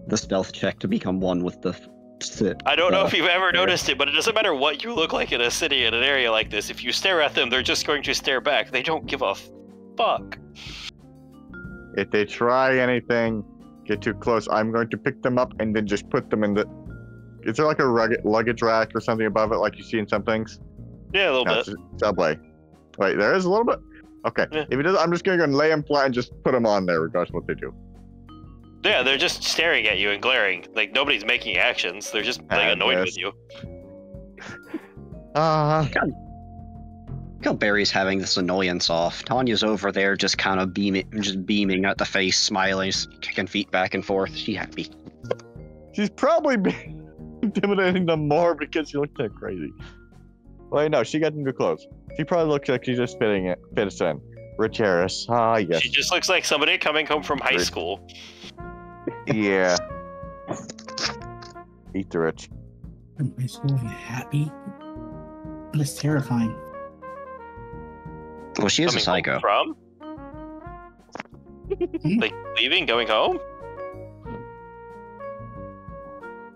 The stealth check to become one with the sit. I don't know if you've ever noticed it, but it doesn't matter what you look like in a city, in an area like this. If you stare at them, they're just going to stare back. They don't give a fuck. If they try anything, get too close, I'm going to pick them up and then just put them in the... Is there like a luggage rack or something above it like you see in some things? Yeah, a little No, bit. it's a subway. Wait, there is a little bit? Okay. Yeah. If it does, I'm just going to go and lay them flat and just put them on there regardless of what they do. Yeah, they're just staring at you and glaring. Like, nobody's making actions. They're just like, annoyed with you. Ah, Look how Barry's having this annoyance off. Tanya's over there just kind of beaming at the face, smiling, kicking feet back and forth. She happy. she's probably been intimidating them more because she looks kind of crazy. Wait, no, she got them too close. She probably looks like she's just fits in. Rich Harris. Ah, yes. She just looks like somebody coming home from high Rich. school. Yeah. Eat the rich. From high school and happy. That's terrifying. Well, she is a Coming psycho. home from? Like, leaving, going home?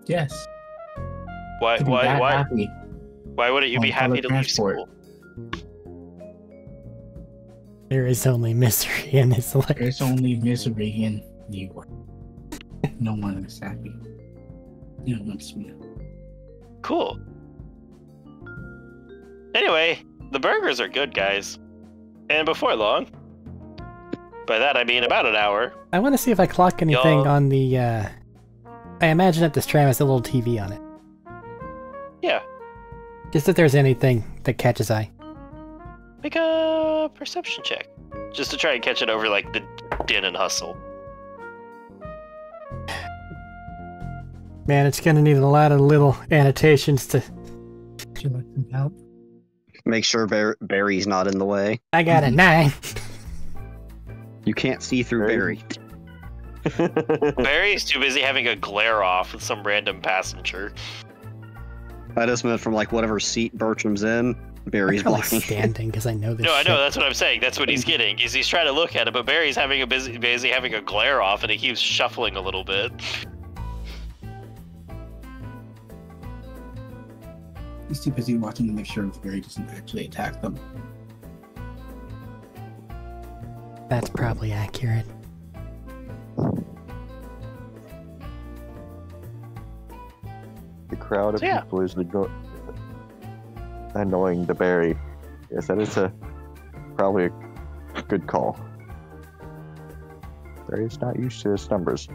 Yes. Why? To be that Why? happy. Why wouldn't you be On happy public to leave transport. school? There is only misery in this life. There's only misery in New York. No one is happy. No one's sweet. Cool. Anyway, the burgers are good, guys. And before long, by that I mean about an hour. I want to see if I clock anything Y'all- on the, I imagine that this tram has a little TV on it. Yeah, Just if there's anything that catches eye. make a perception check. Just to try and catch it over, like, the din and hustle. Man, it's gonna need a lot of little annotations to... Would you like some help? Make sure Barry's not in the way. I got a 9. You can't see through Barry. Barry's too busy having a glare off with some random passenger. I just meant from like whatever seat Bertram's in, Barry's Probably blocking. standing, because I know this No, I shit. know, that's what I'm saying. That's what he's getting. He's trying to look at it, but Barry's having busy having a glare off, and he keeps shuffling a little bit. He's too busy watching to make sure Barry doesn't actually attack them. That's probably accurate. The crowd of So, yeah. people is annoying the Barry. Yes, that is probably a good call. Barry's not used to his numbers.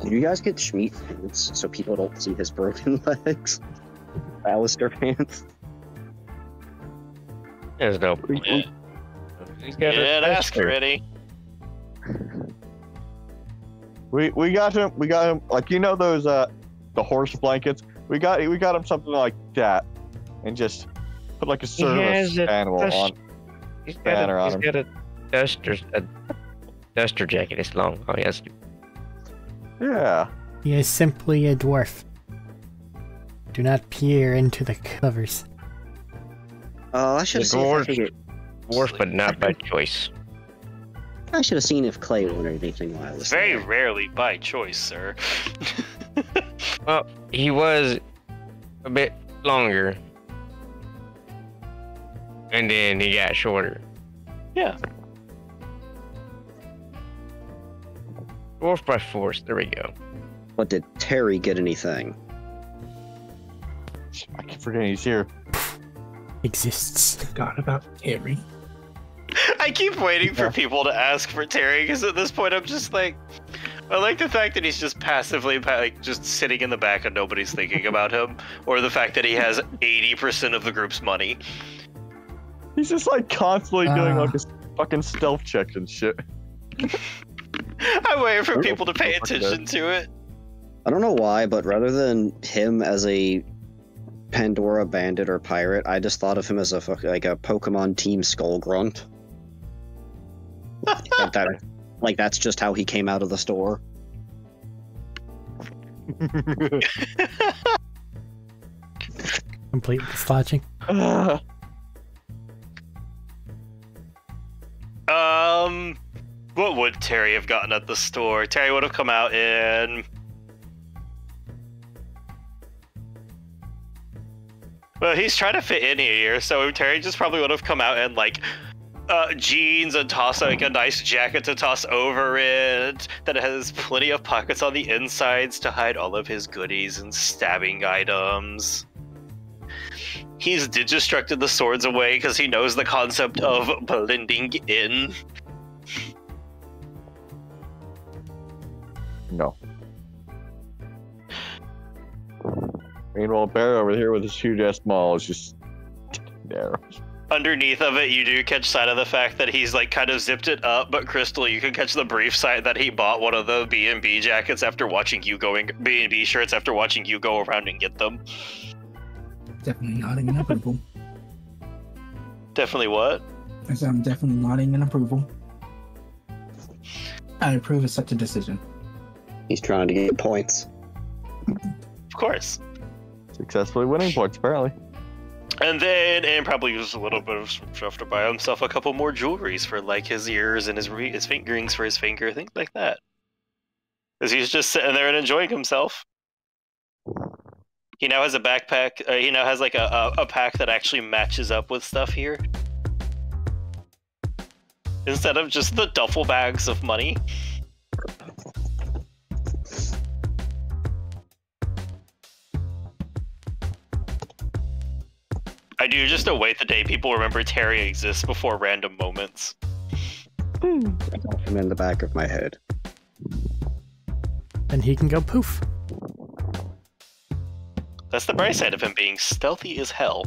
Did you guys get Schmeat pants so people don't see his broken legs? Alistair pants. There's no Yeah. point. He's You got a didn't ask tester. already. We got him. Like, you know those the horse blankets. We got him something like that, and just put like a service has a animal dust- on. He's got banner a, on he's him. got a duster jacket. It's long. Oh, yes. Yeah. He is simply a dwarf. Do not peer into the covers. I should have seen. Dwarf, but not by choice. I should have seen if Clay learned anything while I was Very there. rarely by choice, sir. Well, he was a bit longer, and then he got shorter. Yeah. Dwarf by force. There we go. But did Terry get anything? I keep forgetting he's here. Exists. Forgot about Terry. I keep waiting for people to ask for Terry, because at this point I'm just like, I like the fact that he's just passively like just sitting in the back and nobody's thinking about him, or the fact that he has 80% of the group's money. He's just like constantly doing like his fucking stealth checks and shit. I'm waiting for people to pay attention to it. I don't know why, but rather than him as a Pandora bandit or pirate, I just thought of him as a Pokemon Team Skull Grunt. Like that's just how he came out of the store. Complete slouching. What would Terry have gotten at the store? Terry would have come out in... Well, he's trying to fit in here, so Terry just probably would have come out in, like, jeans and toss, like, a nice jacket to toss over it, that has plenty of pockets on the insides to hide all of his goodies and stabbing items. He's digistructed the swords away because he knows the concept of blending in. No. Meanwhile, Bear over here with his huge ass maul is just there. Underneath of it, you do catch sight of the fact that he's like kind of zipped it up, but Crystal, you can catch the brief sight that he bought one of the B&B jackets after watching you B&B shirts after watching you go around and get them. Definitely nodding in approval. Definitely what? I said I'm definitely nodding in approval. I approve of such a decision. He's trying to get points. Of course. Successfully winning points, apparently. And then, probably uses a little bit of stuff to buy himself a couple more jewelries for like his ears and his fingerings for his finger, things like that. Because he's just sitting there and enjoying himself. He now has a backpack. He now has like a pack that actually matches up with stuff here, instead of just the duffel bags of money. I do just await the day people remember Terry exists before random moments. I got him in the back of my head. And he can go poof. That's the bright side of him being stealthy as hell.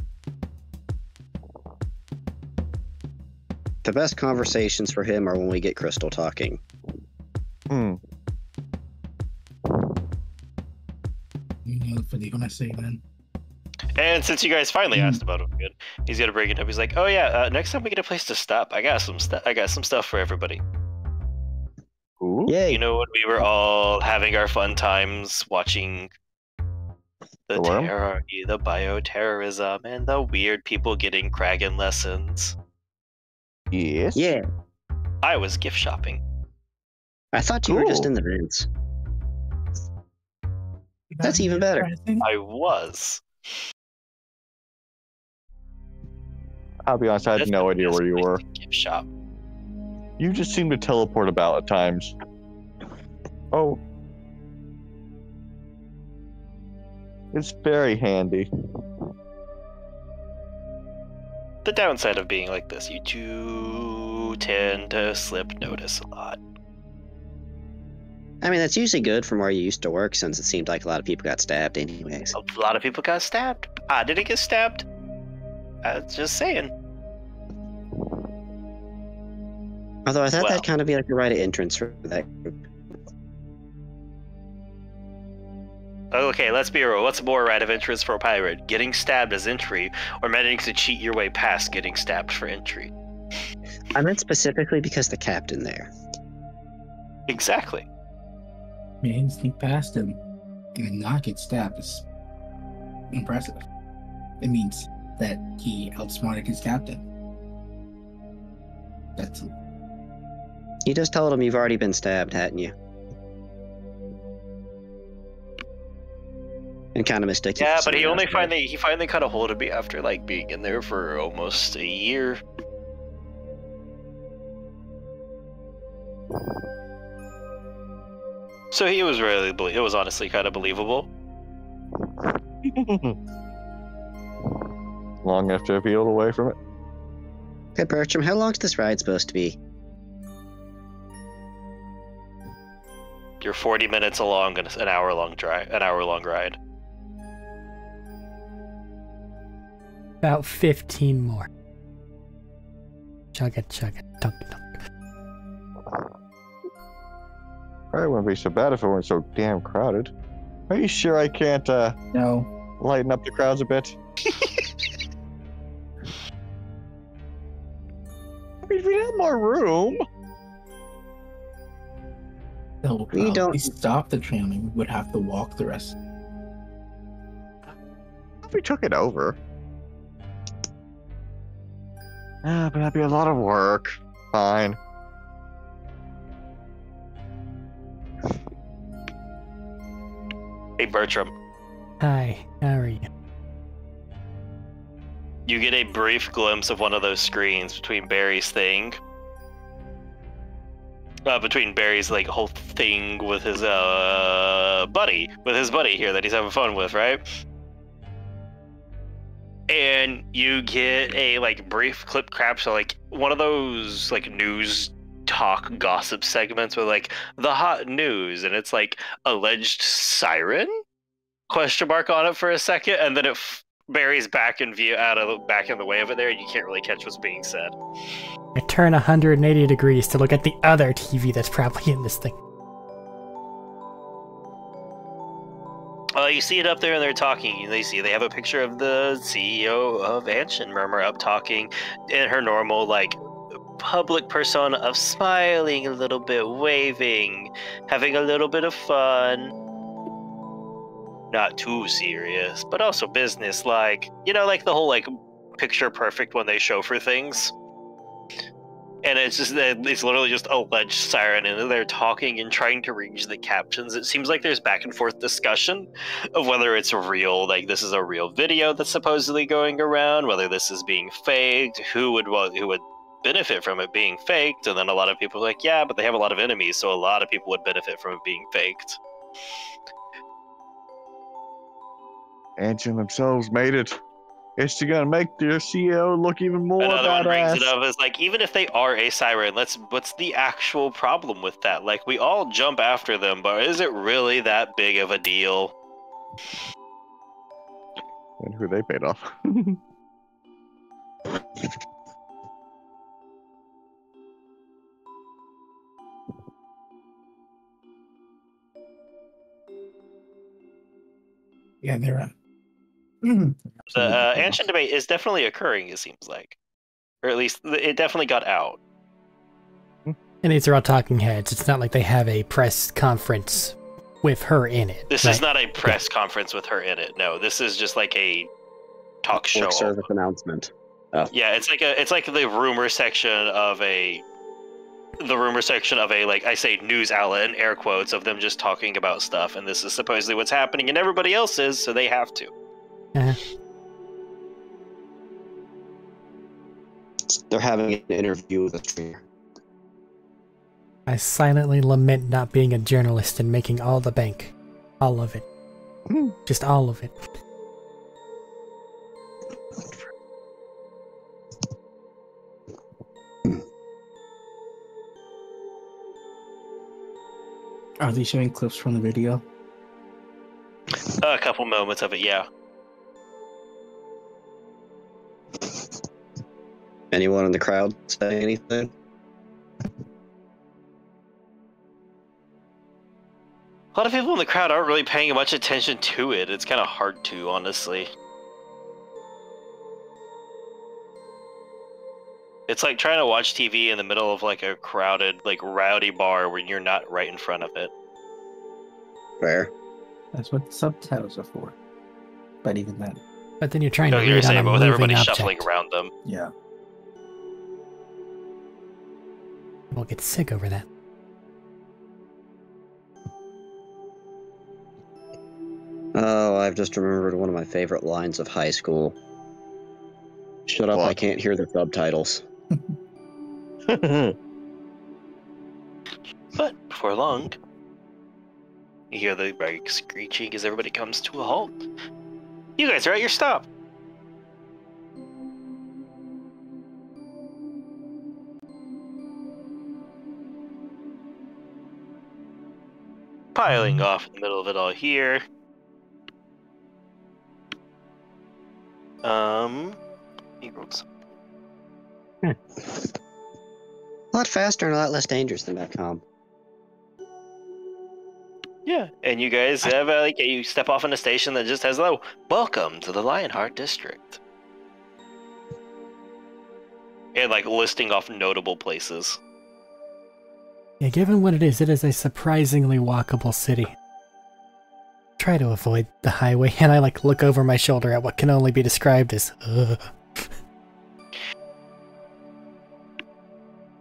The best conversations for him are when we get Crystal talking. You know, for the when I say then. And since you guys finally asked about him again, he's gonna bring it up. He's like, "Oh yeah, next time we get a place to stop, I got some stuff for everybody." Ooh. Yay! You know, when we were all having our fun times watching the terror, the bioterrorism, and the weird people getting Kragan lessons. Yes. Yeah. I was gift shopping. I thought you were just in the vents. That's even better. I was. I'll be honest, I had no idea where you were. Gift shop. You just seem to teleport about at times. Oh. It's very handy. The downside of being like this, you do tend to slip notice a lot. I mean, that's usually good from where you used to work, since it seemed like a lot of people got stabbed anyways. A lot of people got stabbed. I didn't get stabbed. I was just saying. Although I thought that'd kind of be like a rite of entrance for that group. Okay, let's be real. What's more rite of entrance for a pirate? Getting stabbed as entry, or managing to cheat your way past getting stabbed for entry? I meant specifically because the captain there. Exactly. Man, sneak past him and not get stabbed is impressive. It means that he outsmarted his captain. That's You just told him you've already been stabbed, hadn't you? And kind of mistaken. Yeah, but he finally caught a hold of me after like being in there for almost a year. So he was really, it was honestly kind of believable. Long enough to have peeled away from it. Hey, Bertram, how long's this ride supposed to be? You're 40 minutes along and an hour-long ride. About 15 more. Chugga chugga dunk dunk. Probably wouldn't be so bad if it weren't so damn crowded. Are you sure I can't No. lighten up the crowds a bit? I mean, we have more room. No, We don't- We stop the train. We would have to walk the rest. If we took it over. But that'd be a lot of work. Fine. Hey, Bertram. Hi, how are you? You get a brief glimpse of one of those screens between Barry's thing. Between Barry's like whole thing with his buddy here that he's having fun with, right? And you get a like brief clip capture, like one of those like news talk gossip segments with like the hot news, and it's like alleged siren question mark on it for a second, and then it Barry's back in view, back in the way of it there, and you can't really catch what's being said. I turn 180 degrees to look at the other TV that's probably in this thing. You see it up there, and they're talking. They have a picture of the CEO of Anshin Murmur up talking in her normal, like, public persona of smiling a little bit, waving, having a little bit of fun. Not too serious, but also business-like. You know, like the whole, like, picture perfect when they show for things. And it's literally just alleged siren, and they're talking and trying to read the captions. It seems like there's back and forth discussion of whether it's real, like this is a real video that's supposedly going around, whether this is being faked, who would benefit from it being faked, and then a lot of people are like, yeah, but they have a lot of enemies, so a lot of people would benefit from it being faked. Anshin themselves made it. It's gonna make their CEO look even more Another one brings badass. it up is like, even if they are a siren, what's the actual problem with that? Like, we all jump after them, but is it really that big of a deal? And who they paid off. Yeah, they're The Anshin debate is definitely occurring, it seems like. Or at least, it definitely got out. And these are all talking heads. It's not like they have a press conference with her in it. This is not a press conference with her in it. No, this is just like a talk show. Public service announcement. Oh. Yeah, it's like the rumor section of a like, I say news outlet in air quotes of them just talking about stuff, and this is supposedly what's happening, and everybody else is, so they have to. They're having an interview with a trainer. I silently lament not being a journalist and making all the bank. All of it. Just all of it. Are they showing clips from the video? A couple moments of it, yeah. Anyone in the crowd say anything? A lot of people in the crowd aren't really paying much attention to it. It's kind of hard to, honestly. It's like trying to watch TV in the middle of like a crowded, like rowdy bar when you're not right in front of it. Where? That's what subtitles are for. But even then. But then you're trying No, to you're read on saying, a but with moving everybody object. shuffling around them. Yeah. We'll get sick over that. Oh, I've just remembered one of my favorite lines of high school. Shut up, I What? can't hear the subtitles. But before long, You hear the brake screeching as everybody comes to a halt. You guys are at your stop. Piling off in the middle of it all here. He wrote something. A lot faster and a lot less dangerous than that com. Yeah, and you guys have like you step off in a station that just has hello, welcome to the Lionheart District, and like listing off notable places. Yeah, given what it is a surprisingly walkable city. Try to avoid the highway, and I like look over my shoulder at what can only be described as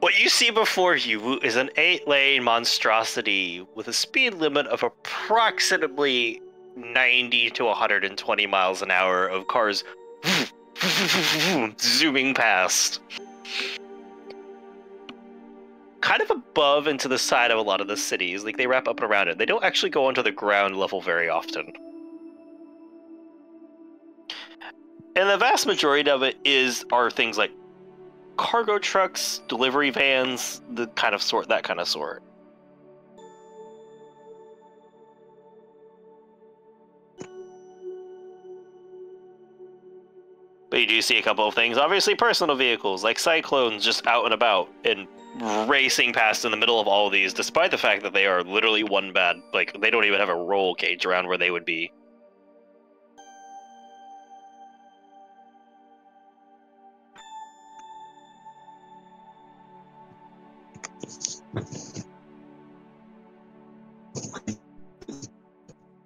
What you see before you is an 8-lane monstrosity with a speed limit of approximately 90 to 120 miles an hour of cars zooming past. Kind of above and to the side of a lot of the cities. Like, they wrap up around it. They don't actually go onto the ground level very often. And the vast majority of it are things like cargo trucks, delivery vans, that kind of sort. But you do see a couple of things. Obviously, personal vehicles, like cyclones, just out and about and racing past in the middle of all of these, despite the fact that they are literally one bad, like, they don't even have a roll cage around where they would be.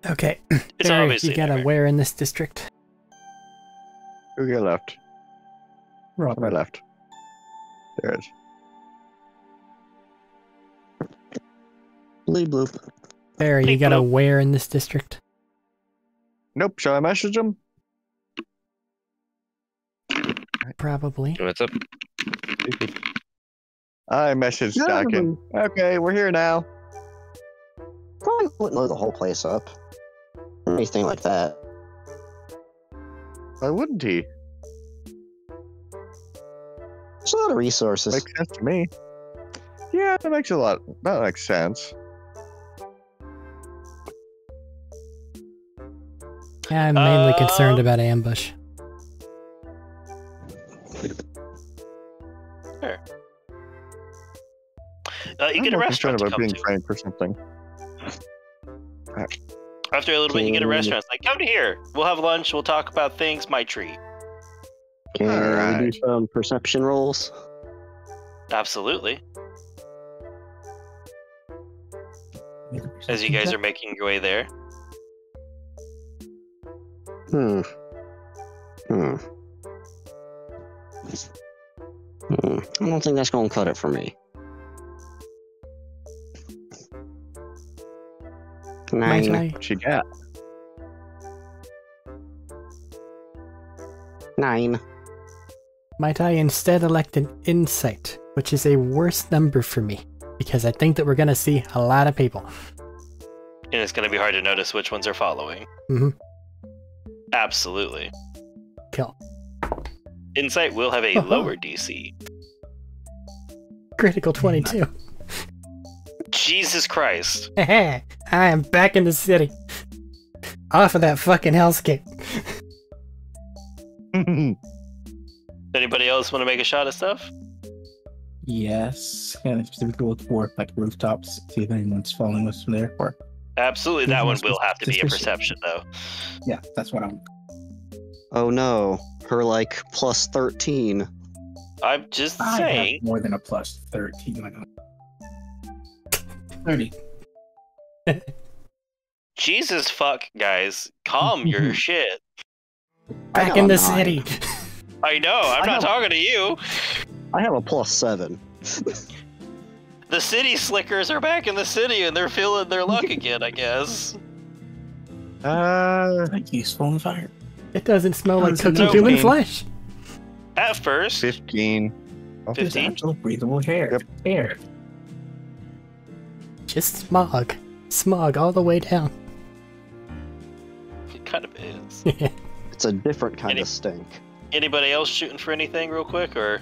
Okay. It's Barry, obviously you gotta there. where in this district? Who get left? Right. My left. There it is. Bleep bloop. Barry, you Bleep gotta bloop. where in this district? Nope. Shall I message him? Probably. What's up? I messaged Stacking. Okay, we're here now. Probably wouldn't load the whole place up. Or anything like that. Why wouldn't he? There's a lot of resources. Makes sense to me. Yeah, that makes a lot. That makes sense. Yeah, I'm mainly concerned about ambush. Sure. You I'm get a more restaurant concerned to about come being to. framed for something. After a little bit, you get a restaurant. It's like, come to here. We'll have lunch. We'll talk about things. My treat. Can we Alright. do some perception rolls? Absolutely. As you guys are making your way there. Hmm. I don't think that's gonna cut it for me. 9. Might I, What you got? 9. might I instead elect an insight, which is a worse number for me, because I think that we're gonna see a lot of people. And it's going to be hard to notice which ones are following. Mm-hmm. Absolutely. Kill. Insight will have a lower DC. Critical 22. Jesus Christ. I am back in the city. Off of that fucking hellscape. Anybody else want to make a shot at stuff? Yes. And specifically look for like rooftops, see if anyone's following us from there. Or Absolutely. That one Yes, will have to be a suspicious. perception, though. yeah, that's what I'm. Oh no, her like plus 13. I'm just I saying. have more than a plus 13. Like 30. Jesus fuck, guys. Calm your shit. I Back got in a the 9. city. I know. I'm not talking to you. I have a plus 7. The city slickers are back in the city and they're feeling their luck again, I guess. Like useful in fire. It doesn't smell like Doesn't cooking know. human 15. flesh. At first, 15. Oh, 15? Actual breathable hair. Yep. Air. Just smog. Smog all the way down. It kind of is. It's a different kind of stink. Anybody else shooting for anything real quick, or?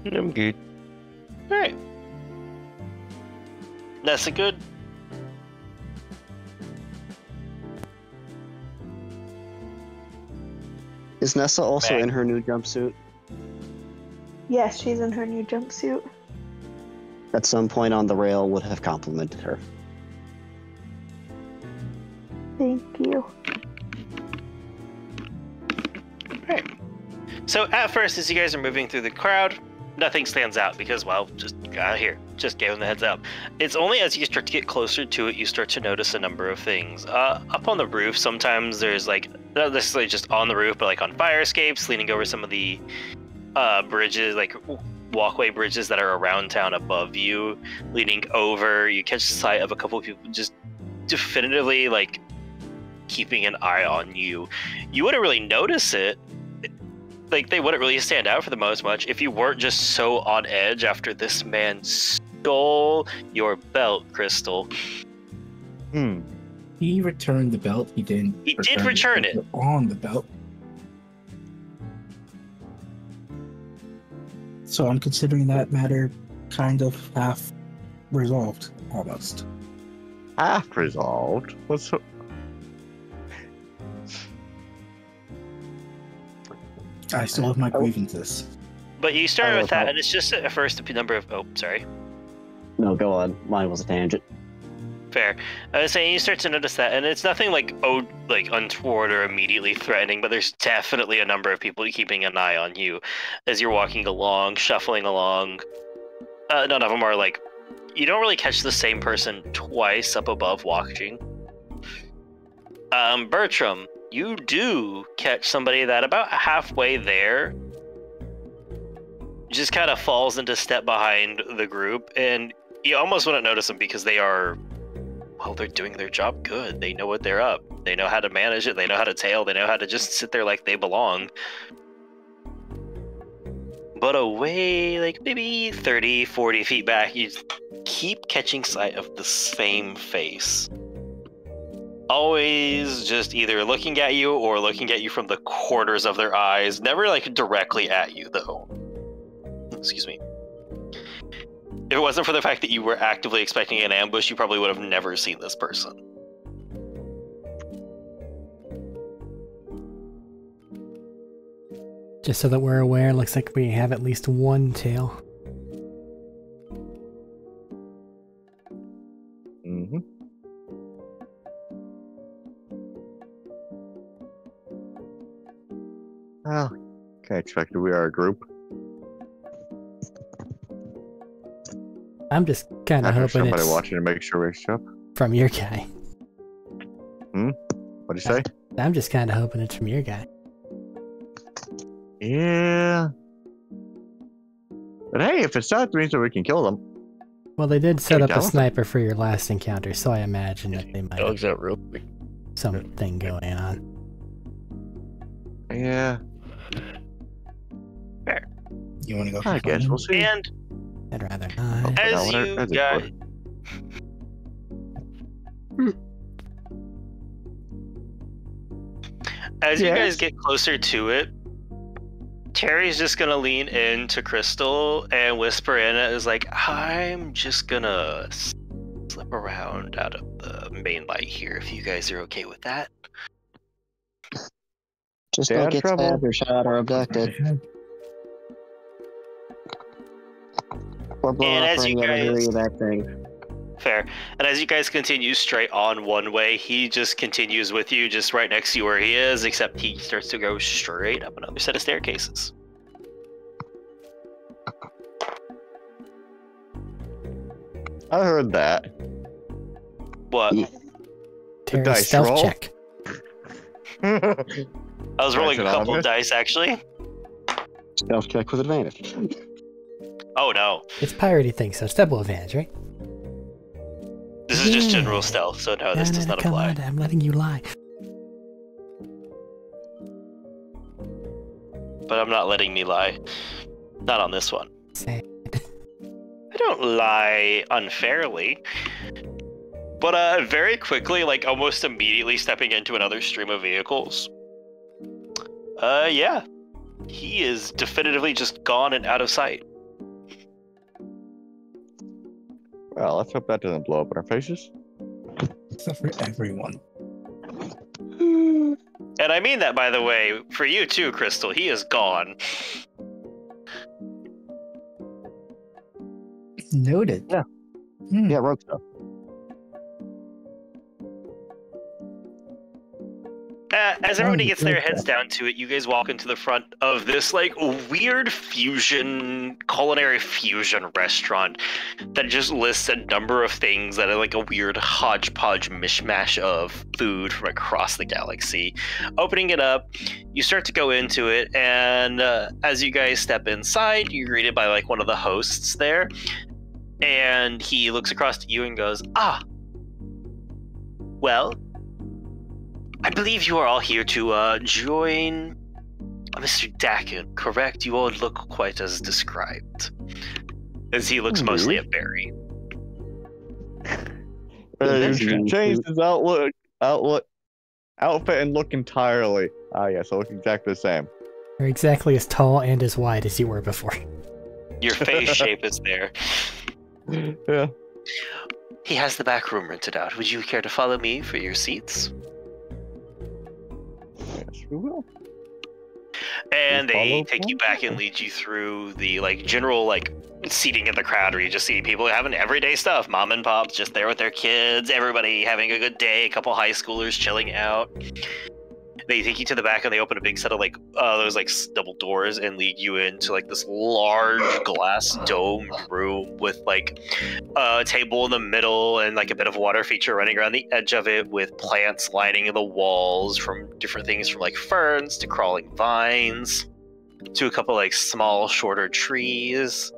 I'm good. Alright. Nessa good? Is Nessa also Bang. in her new jumpsuit? Yes, she's in her new jumpsuit. At some point on the rail would have complimented her. Thank you. Alright. So at first, as you guys are moving through the crowd, nothing stands out because, well, just here, just gave them the heads up. It's only as you start to get closer to it, you start to notice a number of things. Up on the roof, sometimes there's like, not necessarily just on the roof, but like on fire escapes, leaning over some of the bridges, like walkway bridges that are around town above you, leaning over, you catch sight of a couple of people just definitively like keeping an eye on you. You wouldn't really notice it. Like, they wouldn't really stand out for the most much if you weren't just so on edge after this man stole your belt, Crystal. He returned the belt. He didn't. He did return it. On the belt. So I'm considering that matter kind of half resolved, almost. Half resolved? What's so... I still have my grievances. But you started with that, and it's just at first a number of... Oh, sorry. No, go on. Mine was a tangent. Fair. I was saying you start to notice that, and it's nothing like untoward or immediately threatening, but there's definitely a number of people keeping an eye on you as you're walking along, shuffling along. None of them are like... You don't really catch the same person twice up above watching. Bertram, you do catch somebody that about halfway there just kind of falls into step behind the group, and you almost wouldn't notice them because they are... Well, they're doing their job good. They know what they're up. They know how to manage it. They know how to tail. They know how to just sit there like they belong. But away, like maybe 30, 40 feet back, you keep catching sight of the same face. Always just either looking at you or looking at you from the corners of their eyes. Never like directly at you, though. Excuse me. If it wasn't for the fact that you were actively expecting an ambush, you probably would have never seen this person. Just so that we're aware, looks like we have at least one tail. Mm-hmm. Well, okay, expected we are a group. I'm just kind of hoping somebody it's watching to make sure we show up. from your guy. What'd you say? I'm just kind of hoping it's from your guy. Yeah. But hey, if it's not, it means that we can kill them. Well, they did set Go up a down. sniper for your last encounter, so I imagine that they might have Dogs out real quick. something going on. Yeah. You want to go? I guess we'll see. And I'd rather not. as what you are they guys... As you guys get closer to it, Terry's just gonna lean into Crystal and whisper in it is like, I'm just gonna slip around out of the main light here if you guys are okay with that. Just Stay don't out of get trouble. stabbed or shot or abducted. Or blown And up as or you any other guys- bad thing. Fair. And as you guys continue straight on one way, he just continues with you just right next to where he is, except he starts to go straight up another set of staircases. I heard that. What? Yeah. Terry, dice stealth roll. check. I was rolling a That's couple of obvious. dice, actually. Stealth check with advantage. Oh, no. It's piratey thing, so it's double advantage, right? This is just Yeah. general stealth, so no, this does not come apply. on, I'm letting you lie. But I'm not letting me lie. Not on this one. Sad. I don't lie unfairly. But very quickly, like almost immediately stepping into another stream of vehicles. Yeah. He is definitively just gone and out of sight. Well, let's hope that doesn't blow up in our faces. Except for everyone. And I mean that, by the way, for you too, Crystal. He is gone. Noted. Yeah. Yeah, rogue stuff. As everybody gets their heads down to it, you guys walk into the front of this like weird culinary fusion restaurant that just lists a number of things that are like a weird hodgepodge mishmash of food from across the galaxy. Opening it up, you start to go into it, and as you guys step inside, you're greeted by like one of the hosts there, and he looks across to you and goes, "Ah, well, I believe you are all here to join Mr. Dakin, correct? You all look quite as described." As he looks mostly at Barry. He changed his outfit and look entirely. Ah, yes, I look exactly the same. You're exactly as tall and as wide as you were before. Your face shape is there. Yeah. He has the back room rented out. Would you care to follow me for your seats? Yes, we will. And they Follow take you back and lead you through the like general like seating in the crowd, where you just see people having everyday stuff, mom and pops just there with their kids, everybody having a good day, a couple high schoolers chilling out. They take you to the back and they open a big set of like those like double doors and lead you into like this large glass domed room with like a table in the middle and like a bit of water feature running around the edge of it, with plants lining the walls, from different things from like ferns to crawling vines to a couple like small shorter trees.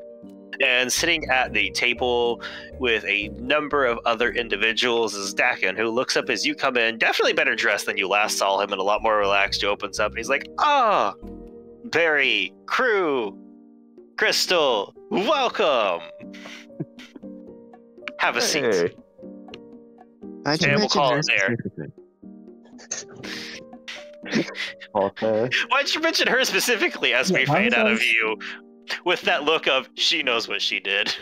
And sitting at the table with a number of other individuals is Dakin, who looks up as you come in, definitely better dressed than you last saw him and a lot more relaxed. He opens up and he's like, "Ah, Barry, crew, Crystal, welcome. Have a seat." Hey. I And we'll call it there. Okay. Why'd you mention her specifically as we fade out of you with that look of, she knows what she did?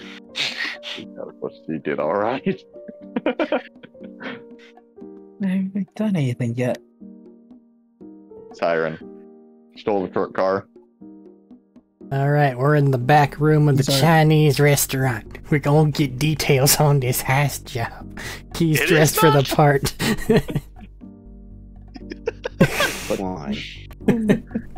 She knows what she did, all right. I haven't done anything yet. Siren stole the truck car. Alright, we're in the back room of the Sorry. Chinese restaurant. We're gonna get details on this heist job. He's It dressed is for the not- part. Why?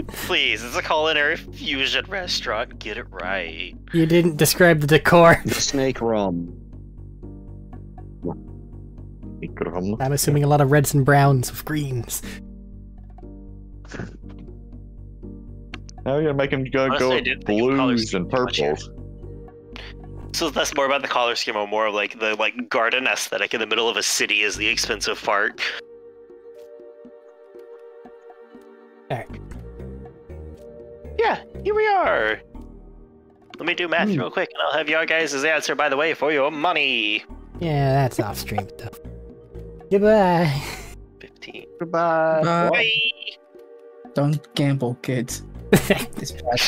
Please, it's a culinary fusion restaurant. Get it right. You didn't describe the decor. The snake rum. I'm assuming a lot of reds and browns with greens. Now we gotta make him go Honestly, I with didn't think of color blues scheme and too much here. purples. So that's more about the color scheme, or more of like the garden aesthetic in the middle of a city is the expensive part. Alright. Yeah, here we are. Let me do math real quick, and I'll have your guys' answer, by the way, for your money. Yeah, that's off stream stuff. Goodbye. 15. Goodbye. Bye. Don't gamble, kids. It's bad.